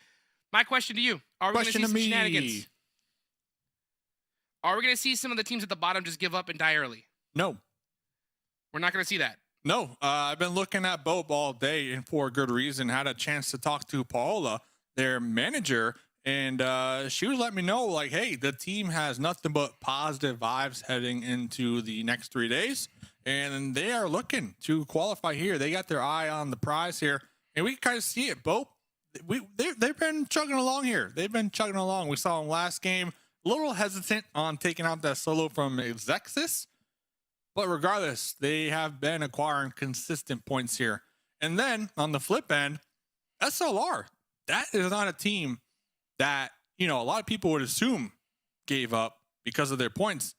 My question to you. Are we going to see some shenanigans? Are we going to see some of the teams at the bottom just give up and die early? No. We're not going to see that. No, I've been looking at BOPE all day, and for a good reason. Had a chance to talk to Paola, their manager, and she was letting me know, like, hey, the team has nothing but positive vibes heading into the next 3 days, and they are looking to qualify here. They got their eye on the prize here, and we can kind of see it. BOPE, they've been chugging along here. They've been chugging along. We saw them last game, a little hesitant on taking out that solo from MEZEXIS. But regardless, they have been acquiring consistent points here. And then on the flip end, SLR, that is not a team that, a lot of people would assume gave up because of their points.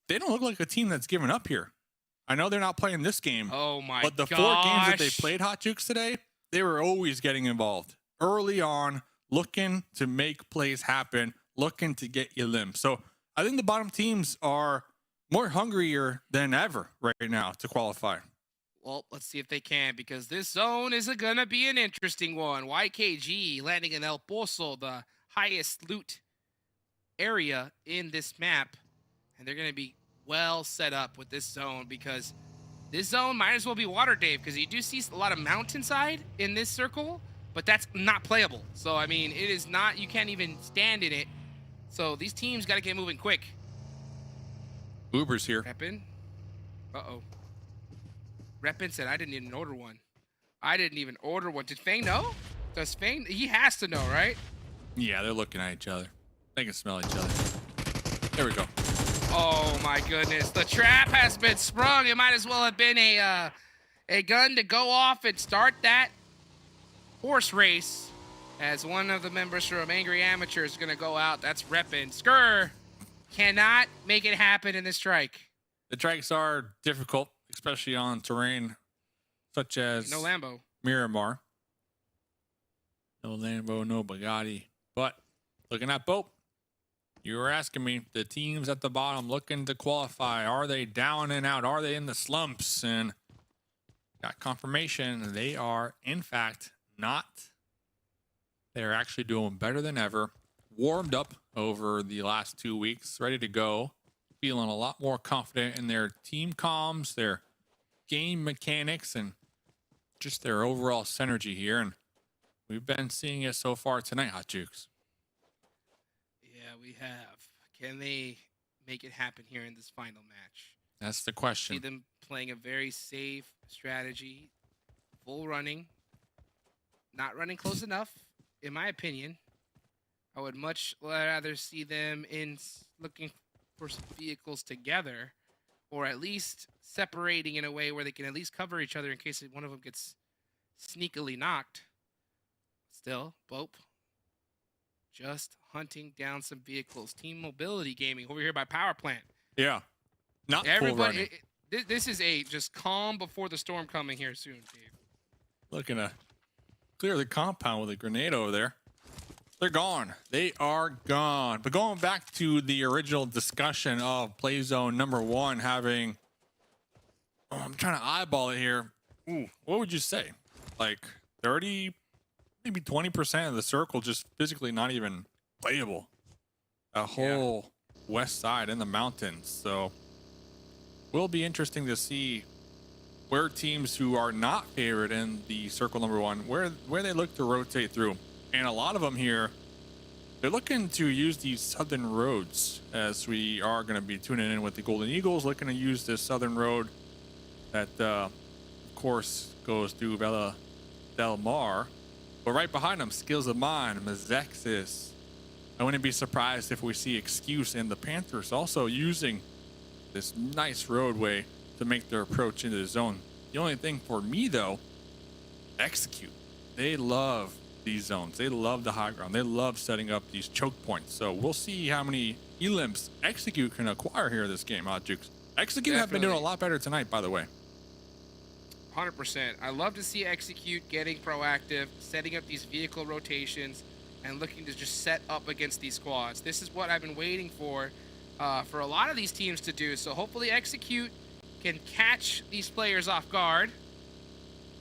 They don't look like a team that's given up here. I know they're not playing this game. Oh my But the gosh. 4 games that they played Hot Jukes today, they were always getting involved. Early on, looking to make plays happen, looking to get you limb. So I think the bottom teams are more hungrier than ever right now to qualify. Well, let's see if they can, because this zone is gonna be an interesting one. YKG landing in El Pozo, the highest loot area in this map, and they're gonna be well set up with this zone, because this zone might as well be Water Dave, because you do see a lot of mountainside in this circle, but that's not playable. So I mean, it is not, you can't even stand in it. So these teams got to get moving quick. Uber's here. Reppin. Uh-oh. Reppin said, I didn't even order one. I didn't even order one. Did Fang know? Does Fang? He has to know, right? Yeah, they're looking at each other. They can smell each other. There we go. Oh my goodness. The trap has been sprung. It might as well have been a gun to go off and start that horse race, as one of the members from Angry Amateur is going to go out. That's Reppin. Skrr cannot make it happen in this strike. The trikes are difficult, especially on terrain such as No Lambo. Miramar. No Lambo, no Bugatti. But looking at BOPE, you were asking me, the teams at the bottom looking to qualify, are they down and out? Are they in the slumps? And got confirmation they are, in fact, not. They're actually doing better than ever. Warmed up over the last 2 weeks, ready to go. Feeling a lot more confident in their team comms, their game mechanics, and just their overall synergy here. And we've been seeing it so far tonight, Hot Jukes. Yeah, we have. Can they make it happen here in this final match? That's the See question. them playing a very safe strategy, full running, not running close enough, in my opinion. I would much rather see them looking for some vehicles together, or at least separating in a way where they can at least cover each other in case one of them gets sneakily knocked. Still, BOPE just hunting down some vehicles. Team Mobility Gaming over here by Power Plant. Yeah. Not full running. This is a just calm before the storm coming here soon, Dave. Looking to clear the compound with a grenade over there. They're gone. They are gone. But going back to the original discussion of play zone number 1 having, I'm trying to eyeball it here. Ooh, what would you say? Like 30, maybe 20% of the circle just physically not even playable. A whole west side in the mountains. So will be interesting to see where teams who are not favored in the circle number 1, where they look to rotate through. And a lot of them here, they're looking to use these southern roads, as we are going to be tuning in with the Golden Eagles, looking to use this southern road that, of course, goes through Villa Del Mar. But right behind them, Skills of Mine, MEZEXIS. I wouldn't be surprised if we see Excuse and the Panthers also using this nice roadway to make their approach into the zone. The only thing for me, though, Execute. They love these zones. They love the high ground. They love setting up these choke points. So we'll see how many elims Execute can acquire here this game, Jukes. Execute have been doing a lot better tonight, by the way. 100%. I love to see Execute getting proactive, setting up these vehicle rotations, and looking to just set up against these squads. This is what I've been waiting for a lot of these teams to do. So hopefully Execute can catch these players off guard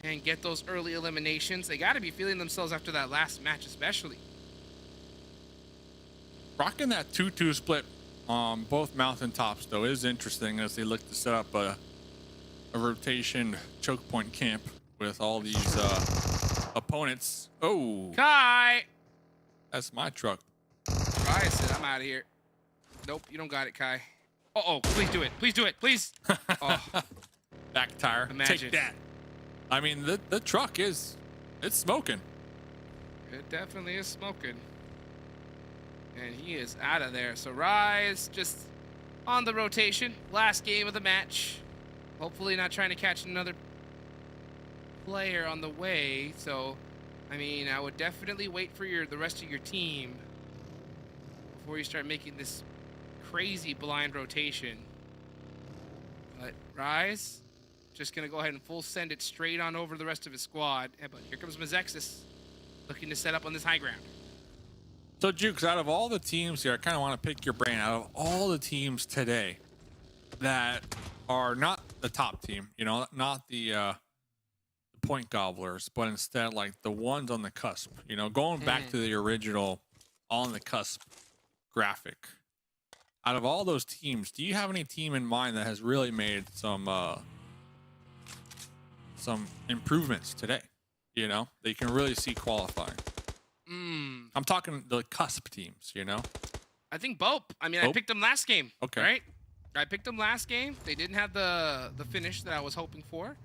and get those early eliminations. They got to be feeling themselves after that last match, especially. Rocking that 2-2 split on both mountaintops, though, is interesting as they look to set up a rotation choke point camp with all these opponents. Oh, Kai! that's my truck. Kai said, I'm out of here. Nope, you don't got it, Kai. Uh-oh, please do it. Please do it, please. Oh, Back tire. Imagine. Take that. I mean, the truck it's smoking. it definitely is smoking. And he is out of there. So Rise just on the rotation. Last game of the match. Hopefully not trying to catch another player on the way. So, I mean, I would definitely wait for the rest of your team before you start making this crazy blind rotation. But Rise just going to go ahead and full send it straight on over the rest of his squad. But here comes MEZEXIS looking to set up on this high ground. So Jukes, out of all the teams here, I kind of want to pick your brain. Out of all the teams today that are not the top team, you know, not the point gobblers, but instead like the ones on the cusp, you know, going back to the original on the cusp graphic. Out of all those teams, do you have any team in mind that has really made some improvements today? You know, that you can really see qualifying. I'm talking the cusp teams, you know? I think BOPE. I mean, I BOPE? picked them last game. Okay. Right? I picked them last game. They didn't have the finish that I was hoping for.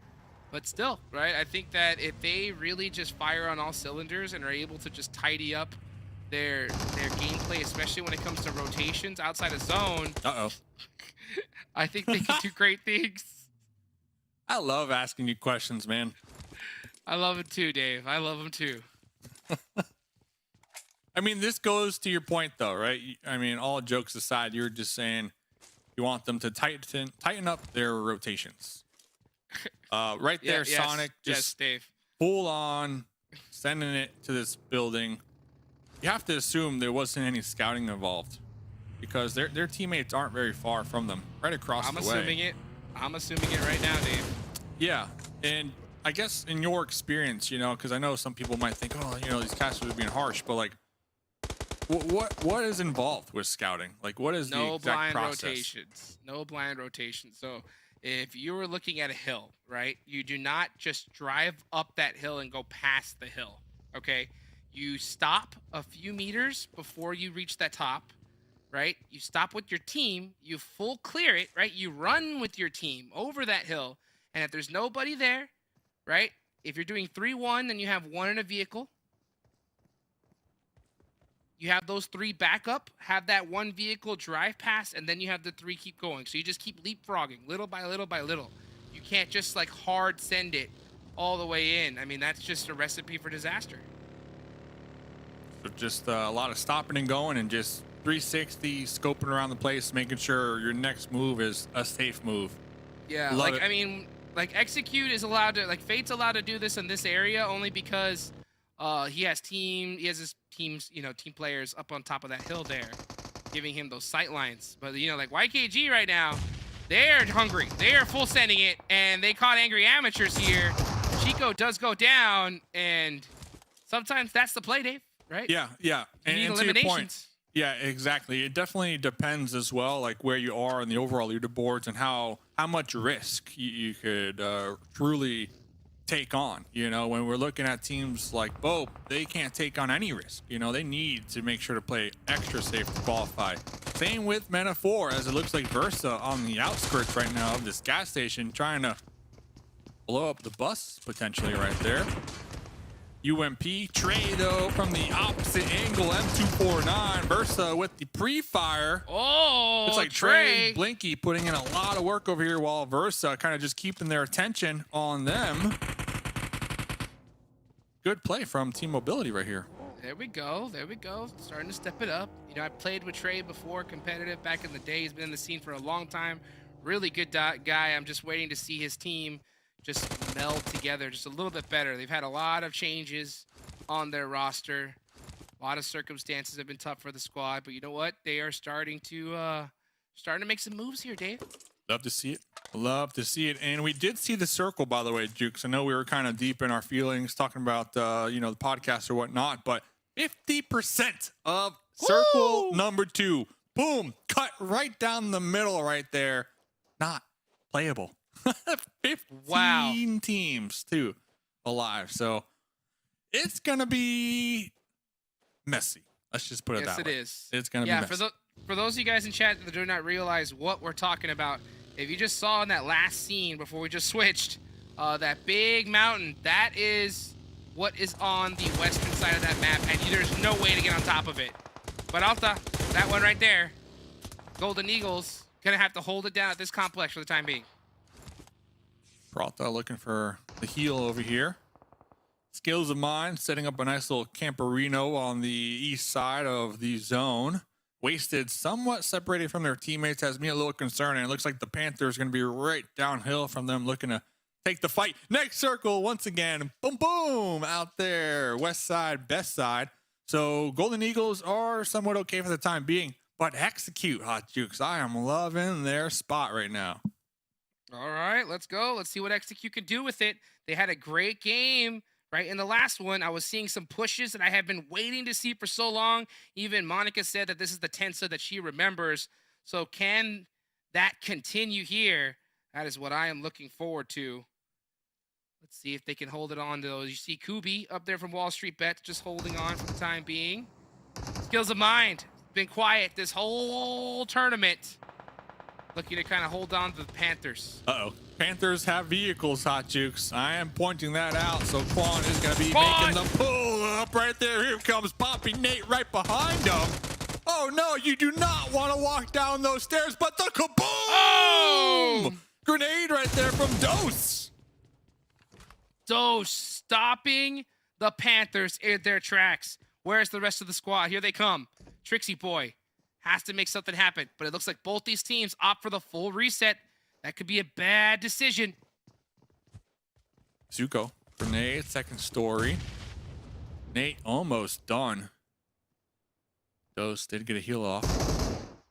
But still, right? I think that if they really just fire on all cylinders and are able to just tidy up their gameplay, especially when it comes to rotations outside of zone, I think they can do great things. I love asking you questions, man. I love it too, Dave. I love them too. I mean, this goes to your point, though, right? I mean, all jokes aside, you were just saying you want them to tighten up their rotations. Right there, yes, Sanhok, just Dave. full on sending it to this building. You have to assume there wasn't any scouting involved because their teammates aren't very far from them, right across the way. I'm assuming it right now, Dave. Yeah, and I guess in your experience, you know, because I know some people might think, oh, you know, these casters are being harsh, but like, what is involved with scouting? Like, what is the exact process? Rotations. No blind rotations. So if you were looking at a hill, right, you do not just drive up that hill and go past the hill, okay? You stop a few meters before you reach that top, right? You stop with your team, you full clear it, right? You run with your team over that hill, and if there's nobody there, right? If you're doing 3-1 and you have one in a vehicle, you have those 3 back up, have that one vehicle drive past, and then you have the 3 keep going. So you just keep leapfrogging little by little by little. You can't just like hard send it all the way in. I mean, that's just a recipe for disaster. So just a lot of stopping and going and just 360 scoping around the place, making sure your next move is a safe move. Yeah, Love like it. I mean, like Execute is allowed to, like Fate's allowed to do this in this area only because he has his teams, you know, team players up on top of that hill there, giving him those sight lines. But you know, like YKG right now, they're hungry. They are full sending it, and they caught Angry Amateurs here. Chico does go down, and sometimes that's the play, Dave. Right? Yeah. You need and to your point, eliminations. yeah, exactly. It definitely depends as well, like where you are in the overall leaderboards and how much risk you could truly take on. You know, when we're looking at teams like BOPE, they can't take on any risk. You know, they need to make sure to play extra safe to qualify. Same with Meta 4, as it looks like Versa on the outskirts right now of this gas station, trying to blow up the bus potentially right there. UMP Trey though from the opposite angle, M249 Versa with the pre-fire. Oh, Looks like Trey Blinky putting in a lot of work over here, while Versa kind of just keeping their attention on them. Good play from Team Mobility right here. There we go. There we go. Starting to step it up. You know, I played with Trey before, competitive back in the day. He's been in the scene for a long time. Really good guy. I'm just waiting to see his team just meld together just a little bit better. They've had a lot of changes on their roster. A lot of circumstances have been tough for the squad, but you know what? They are starting to make some moves here, Dave. Love to see it. Love to see it. And we did see the circle, by the way, Jukes. I know we were kind of deep in our feelings talking about, you know, the podcast or whatnot, but 50% of circle number 2. Boom. Cut right down the middle right there. Not playable. 15 teams, too, alive. So it's going to be messy. Let's just put it that way. Yes, it is. It's going to be messy. For those of you guys in chat that do not realize what we're talking about, if you just saw in that last scene before we just switched, that big mountain, that is what is on the western side of that map, and there's no way to get on top of it. But Alta, that one right there, Golden Eagles, gonna have to hold it down at this complex for the time being. Peralta looking for the heal over here. Skills of mine, setting up a nice little camperino on the east side of the zone. Wasted, somewhat separated from their teammates, has me a little concerned, and it looks like the Panthers are going to be right downhill from them, looking to take the fight. Next circle, once again, boom, boom, out there. West side, best side. So Golden Eagles are somewhat okay for the time being, but execute, Hot Jukes. I am loving their spot right now. All right, let's go. Let's see what Execute can do with it. They had a great game, right? In the last one, I was seeing some pushes that I have been waiting to see for so long. Even Monica said that this is the Tensa that she remembers. So can that continue here? That is what I am looking forward to. Let's see if they can hold it on to those. You see Kubi up there from Wall Street Bets just holding on for the time being. Skills of Mind. Been quiet this whole tournament. Looking to kind of hold on to the Panthers. Uh-oh. Panthers have vehicles, Hot Jukes. I am pointing that out, so Quan is going to be making the pull up right there. Here comes Poppy Nate right behind him. Oh, no, you do not want to walk down those stairs, but the kaboom! Oh! Grenade right there from Dose. Dose stopping the Panthers in their tracks. Where's the rest of the squad? Here they come. Trixie Boy has to make something happen, but it looks like both these teams opt for the full reset. That could be a bad decision. Zuko, grenade, second story. Nate almost done. Dose did get a heal off.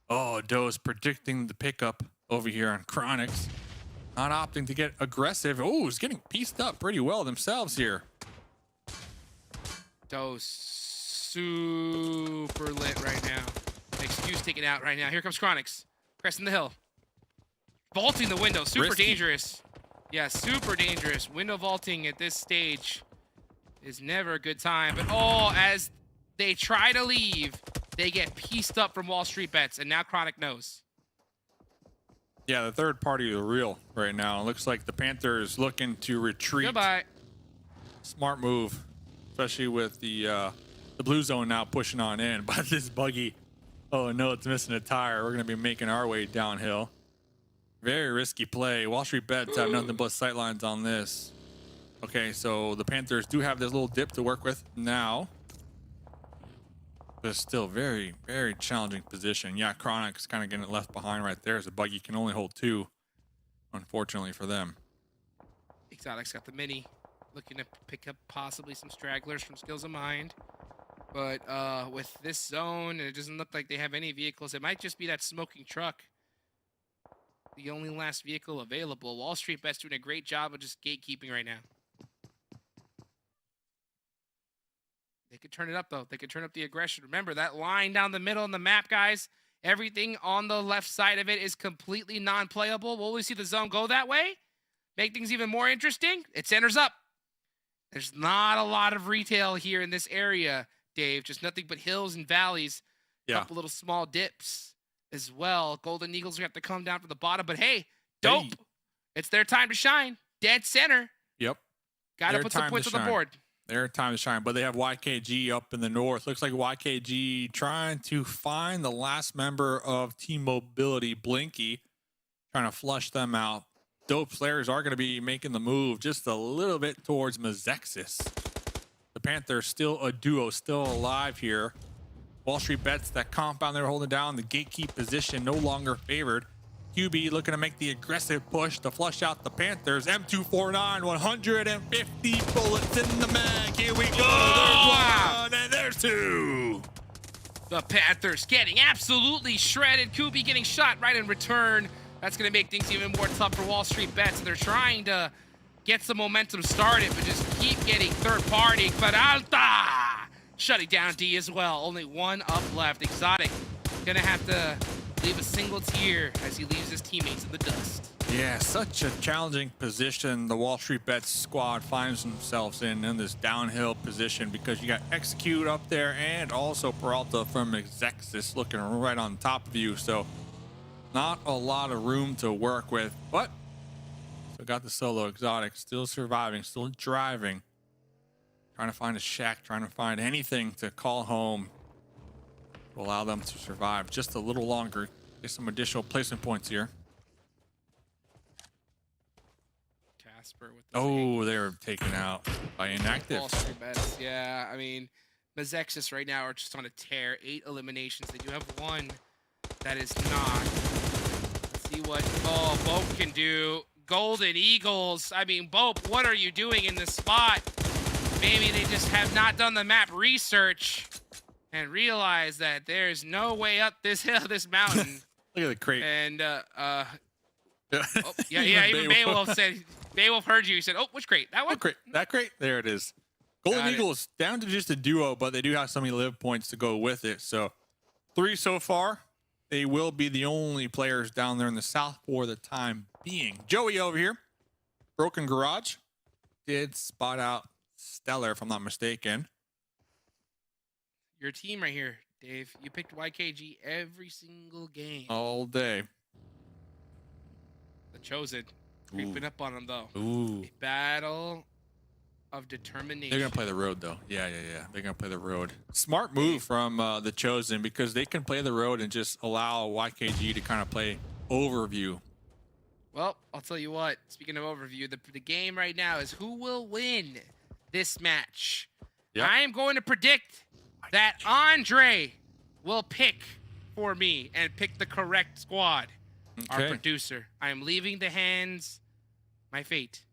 Oh, Dose predicting the pickup over here on Chronix. Not opting to get aggressive. Oh, he's getting pieced up pretty well themselves here. Dose super lit right now. Excuse taken out right now. Here comes Chronix. Cresting the hill. Vaulting the window. Super Risky. dangerous. Yeah, super dangerous. Window vaulting at this stage is never a good time. But oh, as they try to leave, they get pieced up from Wall Street Bets. And now Chronic knows. Yeah, the third party is real right now. It looks like the Panthers looking to retreat. Goodbye. Smart move, especially with the blue zone now pushing on in. But this buggy, oh no, it's missing a tire. We're gonna be making our way downhill. Very risky play. Wall Street Bets have nothing but sightlines on this. Okay, so the Panthers do have this little dip to work with now. But it's still very, very challenging position. Yeah, Chronic is kind of getting left behind right there as the buggy can only hold two, unfortunately for them. Exotic's got the mini. Looking to pick up possibly some stragglers from Skills of Mind. But with this zone, it doesn't look like they have any vehicles. It might just be that smoking truck. The only last vehicle available. Wall Street Bets doing a great job of just gatekeeping right now. They could turn it up, though. They could turn up the aggression. Remember, that line down the middle on the map, guys, everything on the left side of it is completely non-playable. Will we see the zone go that way? Make things even more interesting? It centers up. There's not a lot of retail here in this area, Dave. Just nothing but hills and valleys. A Yeah. couple little small dips as well. Golden Eagles are going to have to come down from the bottom. But, hey, dope. Hey. It's their time to shine. Dead center. Yep. Got to Their put some time points to on the shine. board. Their time to shine, but they have YKG up in the north. Looks like YKG trying to find the last member of Team Mobility, Blinky, trying to flush them out. Dope players are going to be making the move just a little bit towards MEZEXIS. The Panthers still a duo, still alive here. Wall Street Bets, that compound they're holding down, the gatekeep position no longer favored. QB looking to make the aggressive push to flush out the Panthers. M249, 150 bullets in the mag. Here we go. There's one and there's two. The Panthers getting absolutely shredded. Kubi getting shot right in return. That's going to make things even more tough for Wall Street Bets. They're trying to get some momentum started, but just keep getting third party. Peralta shutting down D as well. Only one up left. Exotic going to have to leave a single tear as he leaves his teammates in the dust. Yeah, such a challenging position the Wall Street Bets squad finds themselves in this downhill position because you got Execute up there and also Peralta from MEZEXIS looking right on top of you. So not a lot of room to work with, but still got the solo Exotic, still surviving, still driving, trying to find a shack, trying to find anything to call home to allow them to survive just a little longer. Get some additional placement points here. Casper with the Oh, they were taken out by inactive. Wall Street Bets. Yeah, I mean, MEZEXIS right now are just on a tear. 8 eliminations. They do have one that is not. Let's see what BOPE can do. Golden Eagles. I mean, BOPE, what are you doing in this spot? Maybe they just have not done the map research. and realize that there's no way up this hill, this mountain. Look at the crate. And oh, Yeah, yeah, even Beowulf said, Beowulf heard you. He said, oh, which crate? That one? What crate? That crate? There it is. Golden Got it. Eagles down to just a duo, but they do have so many live points to go with it. So 3 so far. They will be the only players down there in the south for the time being. Joey over here, Broken Garage, did spot out Stellar, if I'm not mistaken. Your team right here, Dave. You picked YKG every single game. All day. The Chosen. Creeping up on them, though. Ooh. A battle of determination. They're going to play the road, though. Yeah. They're going to play the road. Smart move from the Chosen, because they can play the road and just allow YKG to kind of play overview. Well, I'll tell you what. Speaking of overview, the game right now is who will win this match. Yep. I am going to predict that Andre will pick for me and pick the correct squad. Our Okay. producer. I am leaving my fate,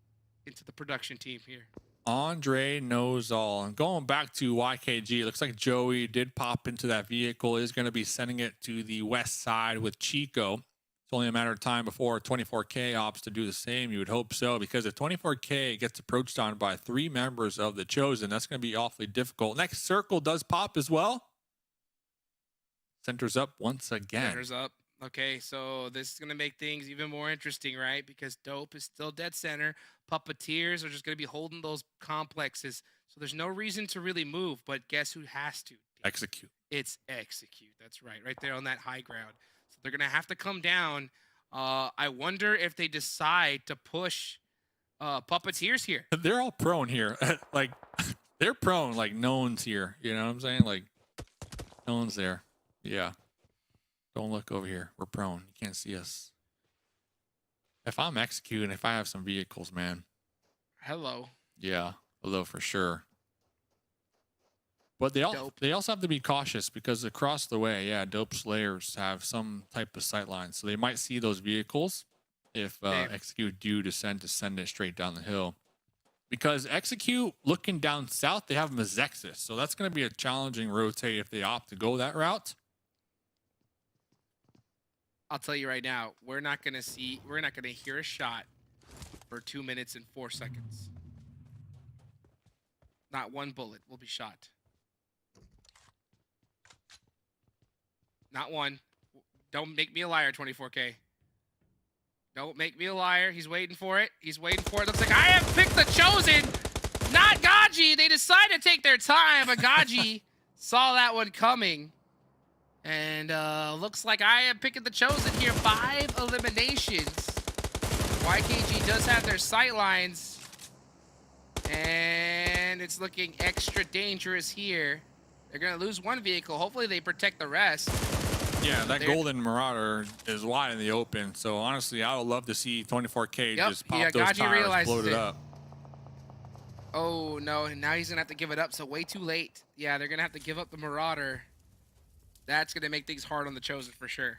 into the production team here. Andre knows all. And going back to YKG, it looks like Joey did pop into that vehicle, is going to be sending it to the west side with Chico. It's only a matter of time before 24K opts to do the same. You would hope so, because if 24K gets approached on by 3 members of the Chosen, that's going to be awfully difficult. Next circle does pop as well. Centers up once again. Centers up. Okay, so this is going to make things even more interesting, right? Because Dope is still dead center. Puppeteers are just going to be holding those complexes. So there's no reason to really move, but guess who has to? Execute. It's execute. That's right there on that high ground. So they're going to have to come down. I wonder if they decide to push Puppeteers here. They're all prone here. Like, they're prone. Like, no one's here. You know what I'm saying? Like, no one's there. Yeah. Don't look over here. We're prone. You can't see us. If I'm executing, if I have some vehicles, man. Hello. Yeah. Hello for sure. But they also have to be cautious, because across the way, yeah, Dope Slayers have some type of sight line. So they might see those vehicles if execute do descend to send it straight down the hill. Because execute looking down south, they have MEZEXIS. So that's going to be a challenging rotate if they opt to go that route. I'll tell you right now, we're not gonna hear a shot for 2 minutes and 4 seconds. Not one bullet will be shot. Not one. Don't make me a liar, 24K. Don't make me a liar. He's waiting for it. He's waiting for it. Looks like I have picked the Chosen, not Gaji. They decided to take their time, but Gaji saw that one coming. And looks like I am picking the Chosen here. 5 eliminations. YKG does have their sight lines. And it's looking extra dangerous here. They're going to lose 1 vehicle. Hopefully they protect the rest. Yeah, that Golden Marauder is wide in the open. So honestly, I would love to see 24K just pop those Gaji tires, realizes blow it up. Oh, no. Now he's going to have to give it up. So way too late. Yeah, they're going to have to give up the Marauder. That's going to make things hard on the Chosen for sure.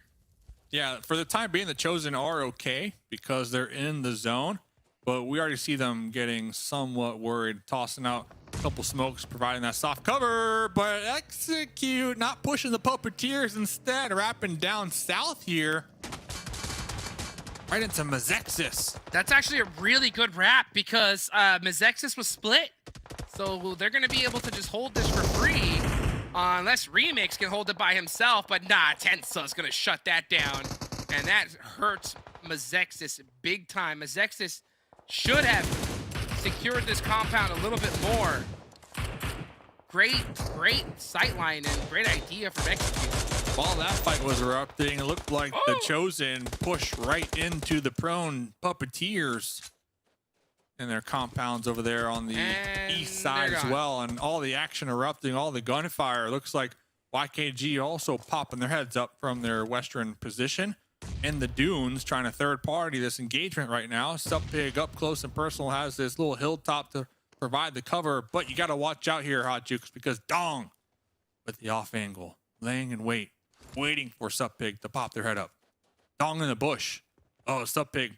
Yeah, for the time being, the Chosen are okay because they're in the zone. But we already see them getting somewhat worried, tossing out a couple smokes, providing that soft cover. But execute, not pushing the Puppeteers, instead wrapping down south here. Right into MEZEXIS. That's actually a really good wrap because MEZEXIS was split. So they're going to be able to just hold this for free. Unless Remix can hold it by himself. But nah, Tensa's going to shut that down. And that hurts MEZEXIS big time. MEZEXIS should have secured this compound a little bit more. Great sightline and great idea from Execute. While that fight was erupting, it looked like the Chosen pushed right into the prone Puppeteers in their compounds over there on the east side as well. And all the action erupting, all the gunfire. Looks like YKG also popping their heads up from their western position in the dunes, trying to third party this engagement right now. Suppig up close and personal has this little hilltop to provide the cover, but you got to watch out here, Hot Jukes, because Dong with the off angle, laying in wait, waiting for Suppig to pop their head up. Dong in the bush. Oh, Suppig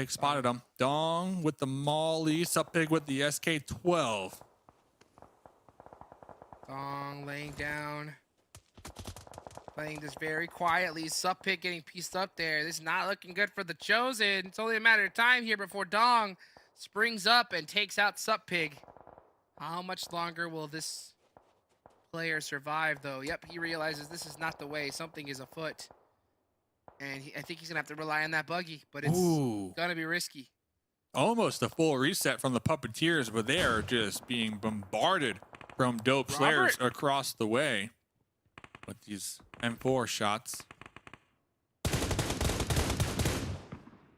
spotted him. Dong with the molly. Suppig with the SK-12. Dong laying down. Playing this very quietly. Sup pick getting pieced up there. This is not looking good for the Chosen. It's only a matter of time here before Dong springs up and takes out Sup Pig. How much longer will this player survive, though? Yep, he realizes this is not the way. Something is afoot. And I think he's going to have to rely on that buggy, but it's going to be risky. Almost a full reset from the Puppeteers, but they are just being bombarded from dope slayers across the way with these M4 shots.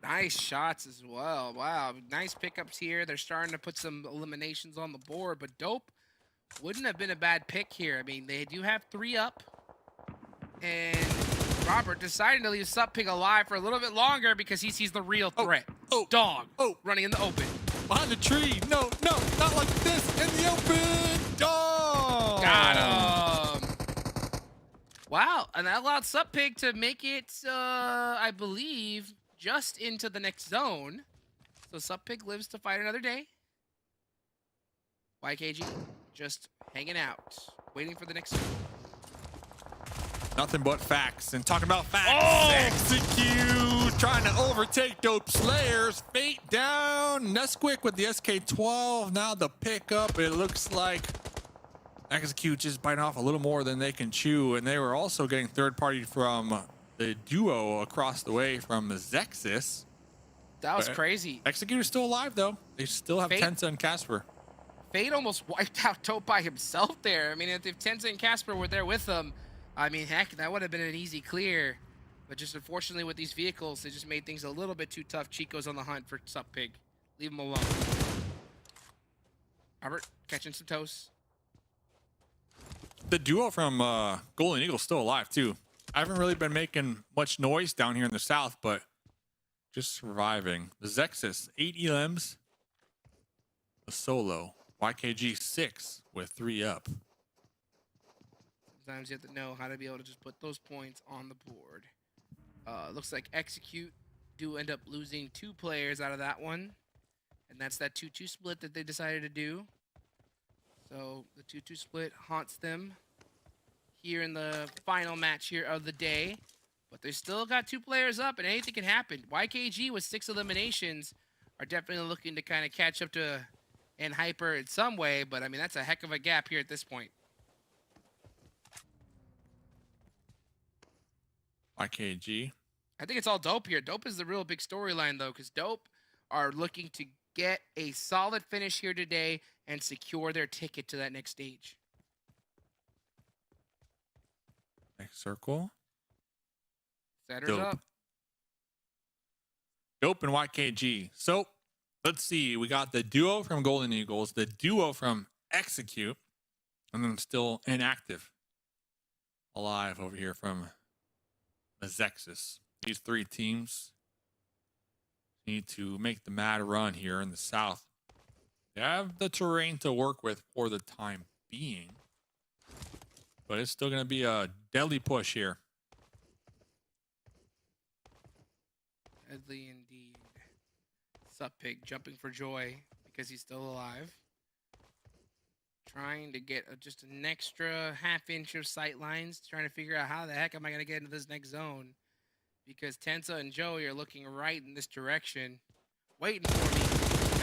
Nice shots as well. Wow, nice pickups here. They're starting to put some eliminations on the board, but Dope wouldn't have been a bad pick here. I mean, they do have 3 up, and Robert decided to leave Sup Pig alive for a little bit longer because he sees the real threat. Dog running in the open. Behind the tree. No, not like this. In the open. Dog. Got him. Wow, and that allowed Sup Pig to make it, I believe, just into the next zone. So Sup Pig lives to fight another day. YKG just hanging out, waiting for the next zone. Nothing but facts. And talking about facts, Execute trying to overtake dope slayers. Fate down. Nesquik with the SK-12. Now the pickup. It looks like Execute just biting off a little more than they can chew. And they were also getting third party from the duo across the way from MEZEXIS. That was crazy. Execute is still alive, though. They still have Tensa and Casper. Fate almost wiped out Dope by himself there. I mean, if Tensa and Casper were there with them, I mean, heck, that would have been an easy clear. But just unfortunately with these vehicles, they just made things a little bit too tough. Chico's on the hunt for Sup Pig. Leave him alone. Robert catching some toast. The duo from Golden Eagle's still alive, too. I haven't really been making much noise down here in the south, but just surviving. The MEZEXIS, 8 elims. The solo, YKG 6 with 3 up. Sometimes you have to know how to be able to just put those points on the board. Looks like Execute do end up losing 2 players out of that one. And that's that 2-2 split that they decided to do. So the 2-2 split haunts them here in the final match here of the day. But they still got 2 players up and anything can happen. YKG with 6 eliminations are definitely looking to kind of catch up to and Hyper in some way. But I mean, that's a heck of a gap here at this point. YKG. I think it's all Dope here. Dope is the real big storyline, though, because Dope are looking to get a solid finish here today and secure their ticket to that next stage. Next circle. Setters Dope. up. Dope and YKG. So let's see. We got the duo from Golden Eagles, the duo from Execute, and then still inactive. Alive over here from MEZEXIS. These 3 teams need to make the mad run here in the south. They have the terrain to work with for the time being, but it's still going to be a deadly push here. Deadly indeed. Sup Pig jumping for joy because he's still alive. Trying to get just an extra half-inch of sight lines, trying to figure out how the heck am I going to get into this next zone. Because Tensa and Joey are looking right in this direction, waiting for me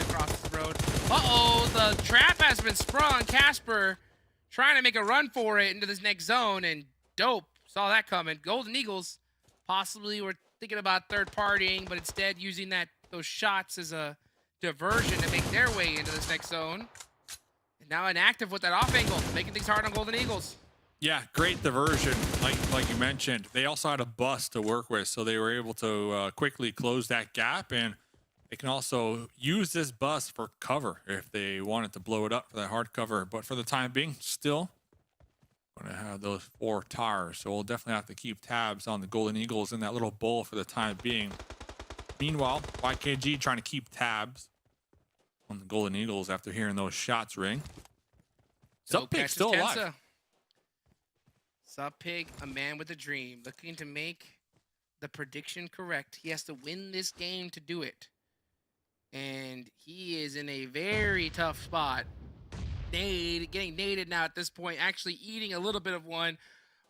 across the road. Uh-oh, the trap has been sprung. Casper trying to make a run for it into this next zone, and Dope saw that coming. Golden Eagles possibly were thinking about third-partying, but instead using those shots as a diversion to make their way into this next zone. And now inactive with that off angle, making things hard on Golden Eagles. Yeah, great diversion, like you mentioned. They also had a bus to work with, so they were able to quickly close that gap, and they can also use this bus for cover if they wanted to blow it up for that hard cover. But for the time being, still going to have those 4 tires, so we'll definitely have to keep tabs on the Golden Eagles in that little bowl for the time being. Meanwhile, YKG trying to keep tabs on the Golden Eagles after hearing those shots ring. Sup Pig still alive. Sup Pig, a man with a dream, looking to make the prediction correct. He has to win this game to do it. And he is in a very tough spot nade, getting naded now at this point, actually eating a little bit of one.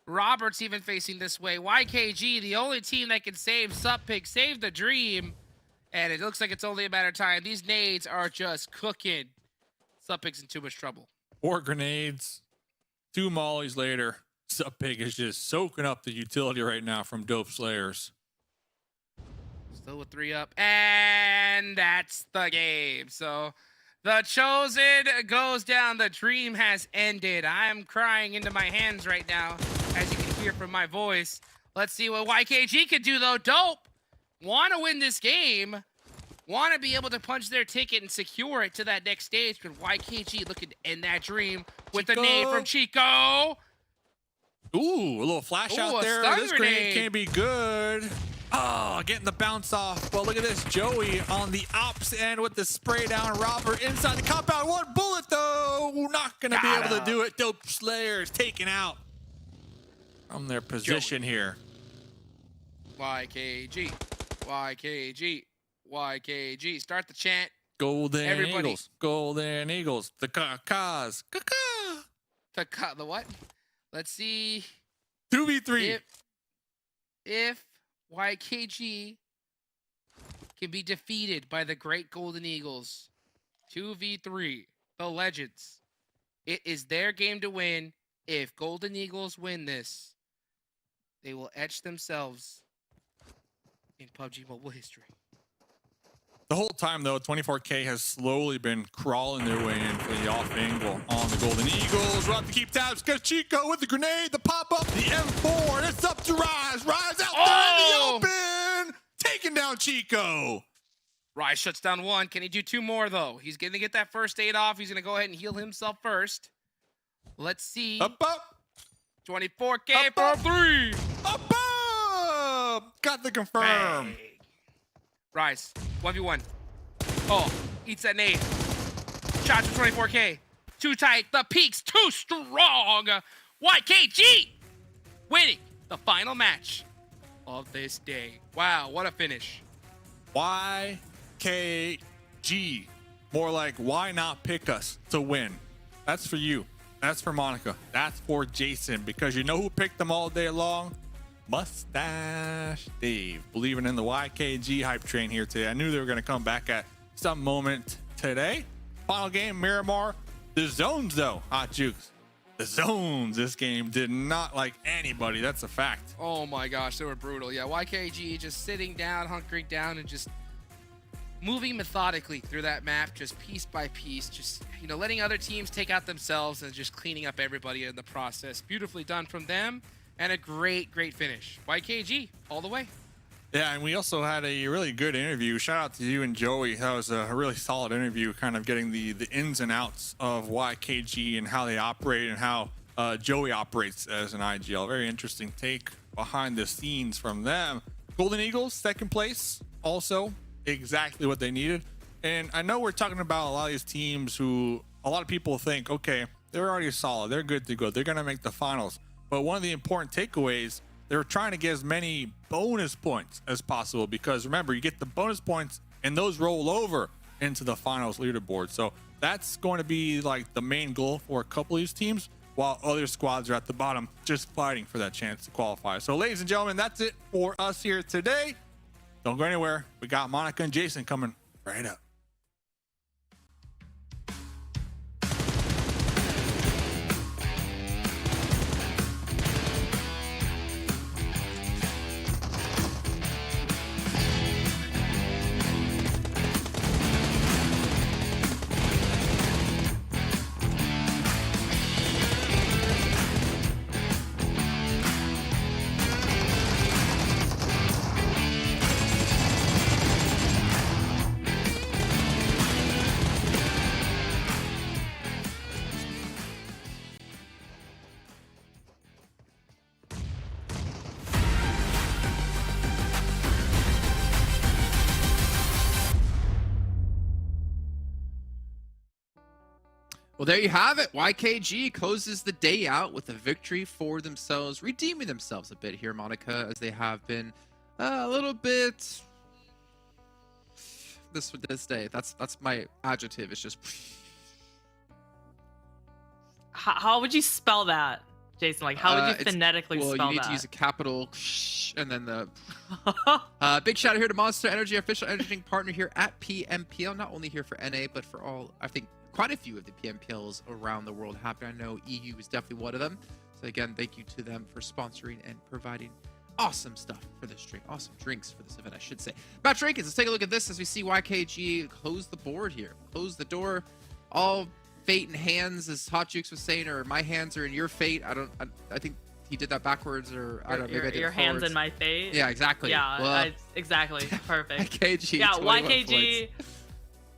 Robert's even facing this way. YKG, the only team that can save Suppick, save the dream. And it looks like it's only a matter of time. These nades are just cooking. Suppick's in too much trouble. 4 grenades, 2 mollies later. Suppick is just soaking up the utility right now from Dope Slayers. Still with 3 up. And that's the game. So the Chosen goes down. The dream has ended. I am crying into my hands right now, as you can hear from my voice. Let's see what YKG can do, though. Dope want to win this game. Want to be able to punch their ticket and secure it to that next stage. But YKG looking to end that dream with the nade from Chico. Ooh, a little flash out there. This grenade can be good. Oh, getting the bounce off. But look at this. Joey on the ops end with the spray down. Robert inside the compound. 1 bullet, though. Not going to be able to do it. Dope Slayers taken out from their position here. YKG. YKG. YKG. Start the chant. Golden Everybody. Eagles. Golden Eagles. The Kakas. The what? Let's see 2v3. if YKG can be defeated by the great Golden Eagles. 2v3. The Legends. It is their game to win. If Golden Eagles win this, they will etch themselves in PUBG Mobile history. The whole time, though, 24K has slowly been crawling their way in for the off angle on the Golden Eagles. We'll have to keep tabs because Chico with the grenade, the pop-up, the M4, and it's up to Rise. Rise out there in the open, taking down Chico. Rise shuts down 1. Can he do 2 more, though? He's going to get that first aid off. He's going to go ahead and heal himself first. Let's see. Up. 24K Up, for 3. Up. Got the confirm. Bang. Rise. 1v1. Oh, eats that nade. Shots for 24K. Too tight. The peak's too strong. YKG winning the final match of this day. Wow, what a finish. YKG. More like, why not pick us to win? That's for you. That's for Monica. That's for Jason. Because you know who picked them all day long? Mustache Dave. Believing in the YKG hype train here today. I knew they were going to come back at some moment today. Final game, Miramar. The zones, though, Hot Jukes. The zones this game did not like anybody. That's a fact. Oh my gosh, they were brutal. Yeah, YKG just sitting down, hunkering down, and just moving methodically through that map, just piece by piece, just, you know, letting other teams take out themselves and just cleaning up everybody in the process. Beautifully done from them, and a great finish. YKG all the way. Yeah, and we also had a really good interview. Shout out to you and Joey. That was a really solid interview, kind of getting the ins and outs of YKG and how they operate and how Joey operates as an IGL. Very interesting take behind the scenes from them. Golden Eagles, 2nd place, also exactly what they needed. And I know we're talking about a lot of these teams who a lot of people think, okay, they're already solid. They're good to go. They're going to make the finals. But one of the important takeaways, they're trying to get as many bonus points as possible, because remember, you get the bonus points and those roll over into the finals leaderboard. So that's going to be like the main goal for a couple of these teams, while other squads are at the bottom just fighting for that chance to qualify. So ladies and gentlemen, that's it for us here today. Don't go anywhere. We got Monica and Jason coming right up. Well, there you have it. YKG closes the day out with a victory for themselves, redeeming themselves a bit here, Monica, as they have been a little bit this day. That's my adjective. It's just how would you spell that, Jason? Like, how would you It's- phonetically well, spell you need that? to use a capital and then the big shout out here to Monster Energy, official energy drink partner here at PMPL, not only here for NA but for all, I think quite a few of the PMPLs around the world happen. I know EU is definitely one of them, so again, thank you to them for sponsoring and providing awesome stuff for this drink, awesome drinks for this event, I should say. Match rankings, let's take a look at this as we see YKG close the board here, close the door. All fate in hands, as Hot Jukes was saying, or my hands are in your fate. I think he did that backwards, or I don't know, maybe I did your it hands forwards. in my fate. Yeah, exactly. Yeah, Well, exactly. Perfect. YKG. Yeah, 21 YKG. points.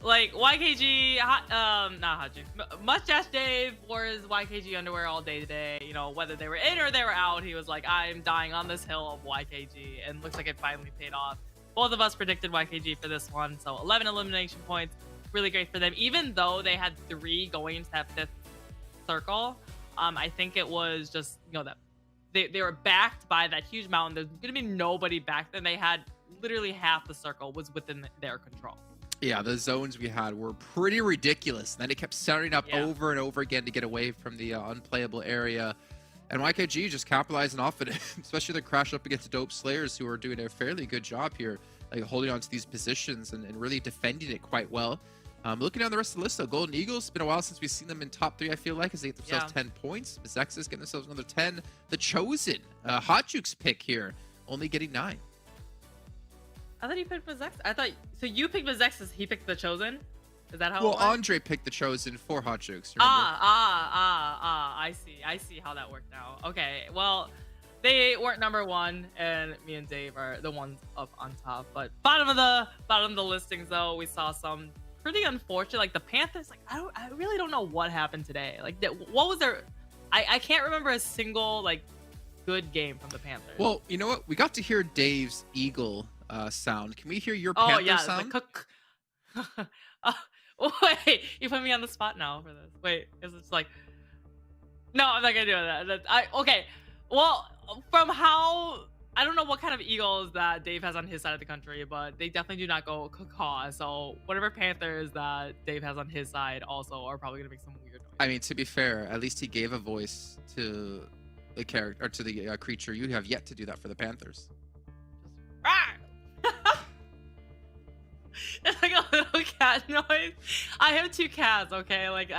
Like YKG, not Hot Juice. Mustache Dave wore his YKG underwear all day today. You know, whether they were in or they were out, he was like, "I'm dying on this hill of YKG," and looks like it finally paid off. Both of us predicted YKG for this one, so 11 elimination points, really great for them. Even though they had 3 going into that 5th circle, I think it was just, you know, that they were backed by that huge mountain. There's gonna be nobody back then. They had literally half the circle was within their control. Yeah, the zones we had were pretty ridiculous. And then it kept setting up over and over again to get away from the unplayable area. And YKG just capitalizing off it, especially the crash up against Dope Slayers, who are doing a fairly good job here, like holding on to these positions and really defending it quite well. Looking down the rest of the list, though, Golden Eagles, it's been a while since we've seen them in top 3, I feel like, as they get themselves 10 points. MEZEXIS getting themselves another 10. The Chosen, Hot Juke's pick here, only getting 9. I thought he picked MEZEXIS. I thought so. You picked MEZEXIS. He picked the Chosen. Is that how? Well, it went? Andre picked the Chosen for Hot Jukes. Remember? I see. I see how that worked out. Okay. Well, they weren't number 1, and me and Dave are the ones up on top. But bottom of the listings, though, we saw some pretty unfortunate. Like the Panthers. Like I really don't know what happened today. Like what was their? I can't remember a single like good game from the Panthers. Well, you know what? We got to hear Dave's Eagle sound. Can we hear your Oh Panther yeah, sound? Wait, you put me on the spot now for this. Wait, is it's like, no, I'm not gonna do that. Okay. Well, from how I don't know what kind of eagles that Dave has on his side of the country, but they definitely do not go caw. So whatever Panthers that Dave has on his side also are probably gonna make some weird noise. I mean, to be fair, at least he gave a voice to the character or to the creature. You have yet to do that for the Panthers. It's like a little cat noise. I have 2 cats, okay? Like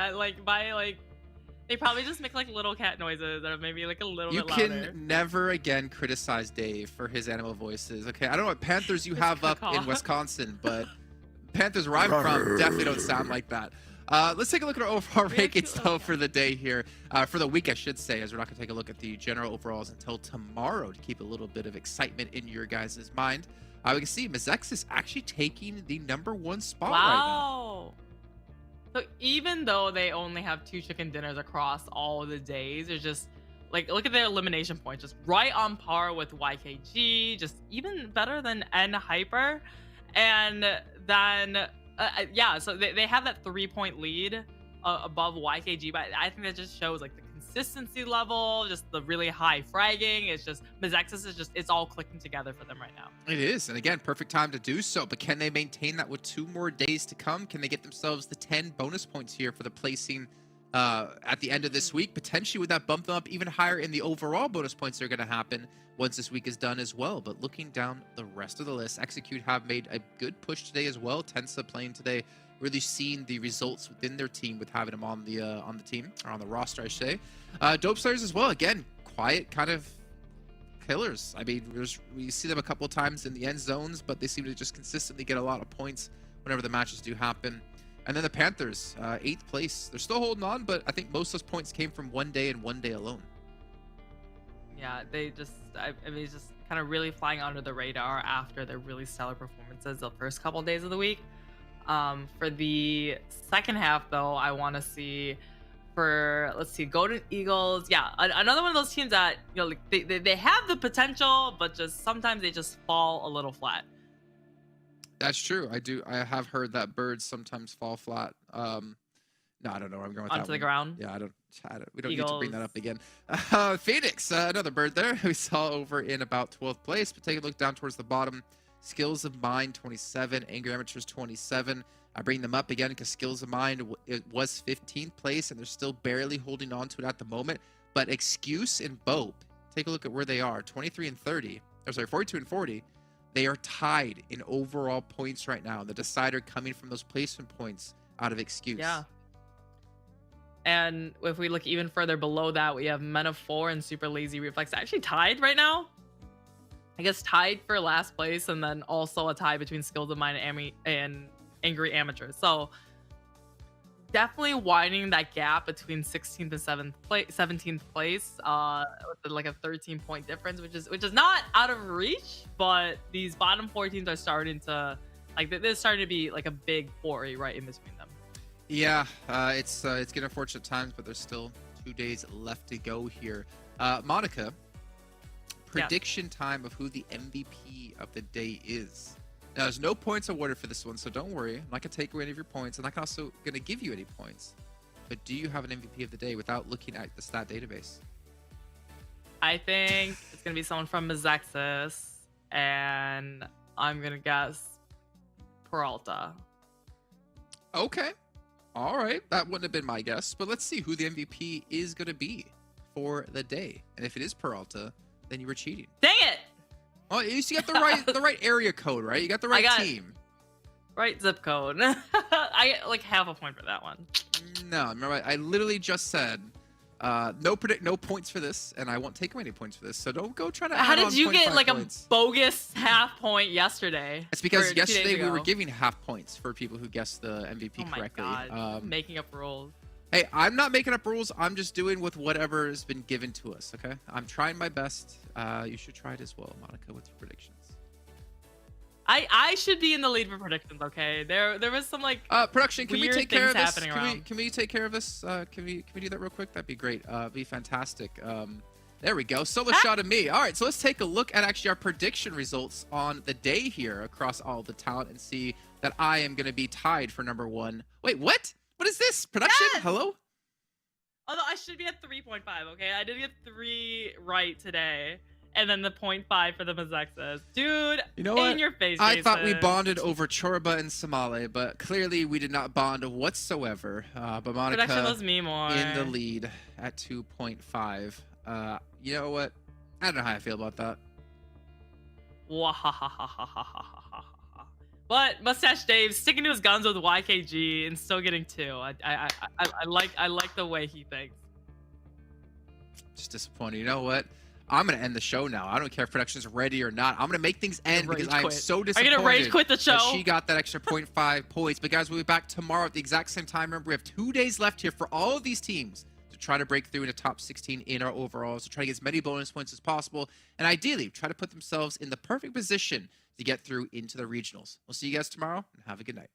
they probably just make like little cat noises that are maybe like a little You bit louder. can never again criticize Dave for his animal voices. Okay, I don't know what Panthers you have up in Wisconsin, but Panthers where I'm from definitely don't sound like that. Let's take a look at our overall rankings though for the day here, for the week I should say, as we're not going to take a look at the general overalls until tomorrow to keep a little bit of excitement in your guys' mind. We can see MEZEXIS actually taking the #1 spot right now. So even though they only have 2 chicken dinners across all the days, it's just like look at their elimination points, just right on par with YKG, just even better than N Hyper, and then yeah, so they have that 3-point lead above YKG, but I think that just shows like the consistency level, just the really high fragging. It's just MEZEXIS is just it's all clicking together for them right now. It is, and again, perfect time to do so. But can they maintain that with 2 more days to come? Can they get themselves the 10 bonus points here for the placing at the end of this week? Potentially, would that bump them up even higher in the overall bonus points that are going to happen once this week is done as well? But looking down the rest of the list, Execute have made a good push today as well. Tensa playing today, really seeing the results within their team with having them on the team, or on the roster, I say. Dope Slayers as well. Again, quiet kind of killers. I mean, we see them a couple of times in the end zones, but they seem to just consistently get a lot of points whenever the matches do happen. And then the Panthers, 8th place. They're still holding on, but I think most of those points came from 1 day and 1 day alone. Yeah, they just, I mean, it's just kind of really flying under the radar after their really stellar performances the first couple days of the week. For the second half, though, I want to see for, let's see, Golden Eagles. Yeah, another one of those teams that, you know, like they have the potential, but just sometimes they just fall a little flat. That's true. I have heard that birds sometimes fall flat. No, I don't know where I'm going with that Onto the one. ground. Yeah, we don't need to bring that up Eagles. again. Phoenix, another bird there we saw over in about 12th place. But take a look down towards the bottom. Skills of Mind 27, Angry Amateurs 27. I bring them up again because Skills of Mind it was 15th place and they're still barely holding on to it at the moment. But Excuse and BOPE, take a look at where they are, 23 and 30. Or sorry, 42 and 40. They are tied in overall points right now. The decider coming from those placement points out of Excuse. Yeah. And if we look even further below that, we have Men of 4 and Super Lazy Reflex actually tied right now. I guess tied for last place, and then also a tie between Skills of Mind and Angry Amateurs. So definitely widening that gap between 16th and 17th place, with like a 13-point difference, which is not out of reach. But these bottom 4 teams are starting to there's starting to be like a big foray right in between them. Yeah, it's getting unfortunate times, but there's still 2 days left to go here. Monica, prediction time of who the MVP of the day is. Now, there's no points awarded for this one, so don't worry. I'm not going to take away any of your points. I'm not also going to give you any points. But do you have an MVP of the day without looking at the stat database? I think it's going to be someone from MEZEXIS, and I'm going to guess Peralta. Okay. All right. That wouldn't have been my guess, but let's see who the MVP is going to be for the day. And if it is Peralta, then you were cheating. Dang it! Oh, you got the right area code, right? You got the right team. Right zip code. I get like half a point for that one. No, remember I literally just said no points for this, and I won't take away any points for this. So don't go try to. How add did on you get 0.5 like points. a bogus half point yesterday? It's because or 2 days yesterday we were ago? giving half points for people who guessed the MVP Oh my correctly. God, making up rules. Hey, I'm not making up rules. I'm just doing with whatever has been given to us. Okay, I'm trying my best. You should try it as well, Monica, with your predictions. I should be in the lead for predictions. Okay, there was some like production. Can we weird take care of things this? happening Can we take care of this? Can we do that real quick? That'd be great. Be fantastic. There we go. Solo shot of me. All right, so let's take a look at actually our prediction results on the day here across all the talent and see that I am going to be tied for number 1. Wait, what? What is this? Production? Yes! Hello? Although I should be at 3.5. Okay, I did get 3 right today, and then the 0.5 for the MEZEXIS. Dude, You know what? in your face. I thought we Jason. bonded over Chorba and Somali, but clearly we did not bond whatsoever. But Monica Production was me more. in the lead at 2.5. You know what? I don't know how I feel about that. Wahahahahahahaha. But Mustache Dave sticking to his guns with YKG and still getting 2. I like the way he thinks. Just disappointed. You know what? I'm gonna end the show now. I don't care if production's ready or not. I'm gonna make things end Rage because I'm quit. so Are disappointed. you gonna rage quit the show? That she got that extra 0.5 points. But guys, we'll be back tomorrow at the exact same time. Remember, we have 2 days left here for all of these teams to try to break through in the top 16 in our overalls, to try to get as many bonus points as possible, and ideally try to put themselves in the perfect position to get through into the regionals. We'll see you guys tomorrow, and have a good night.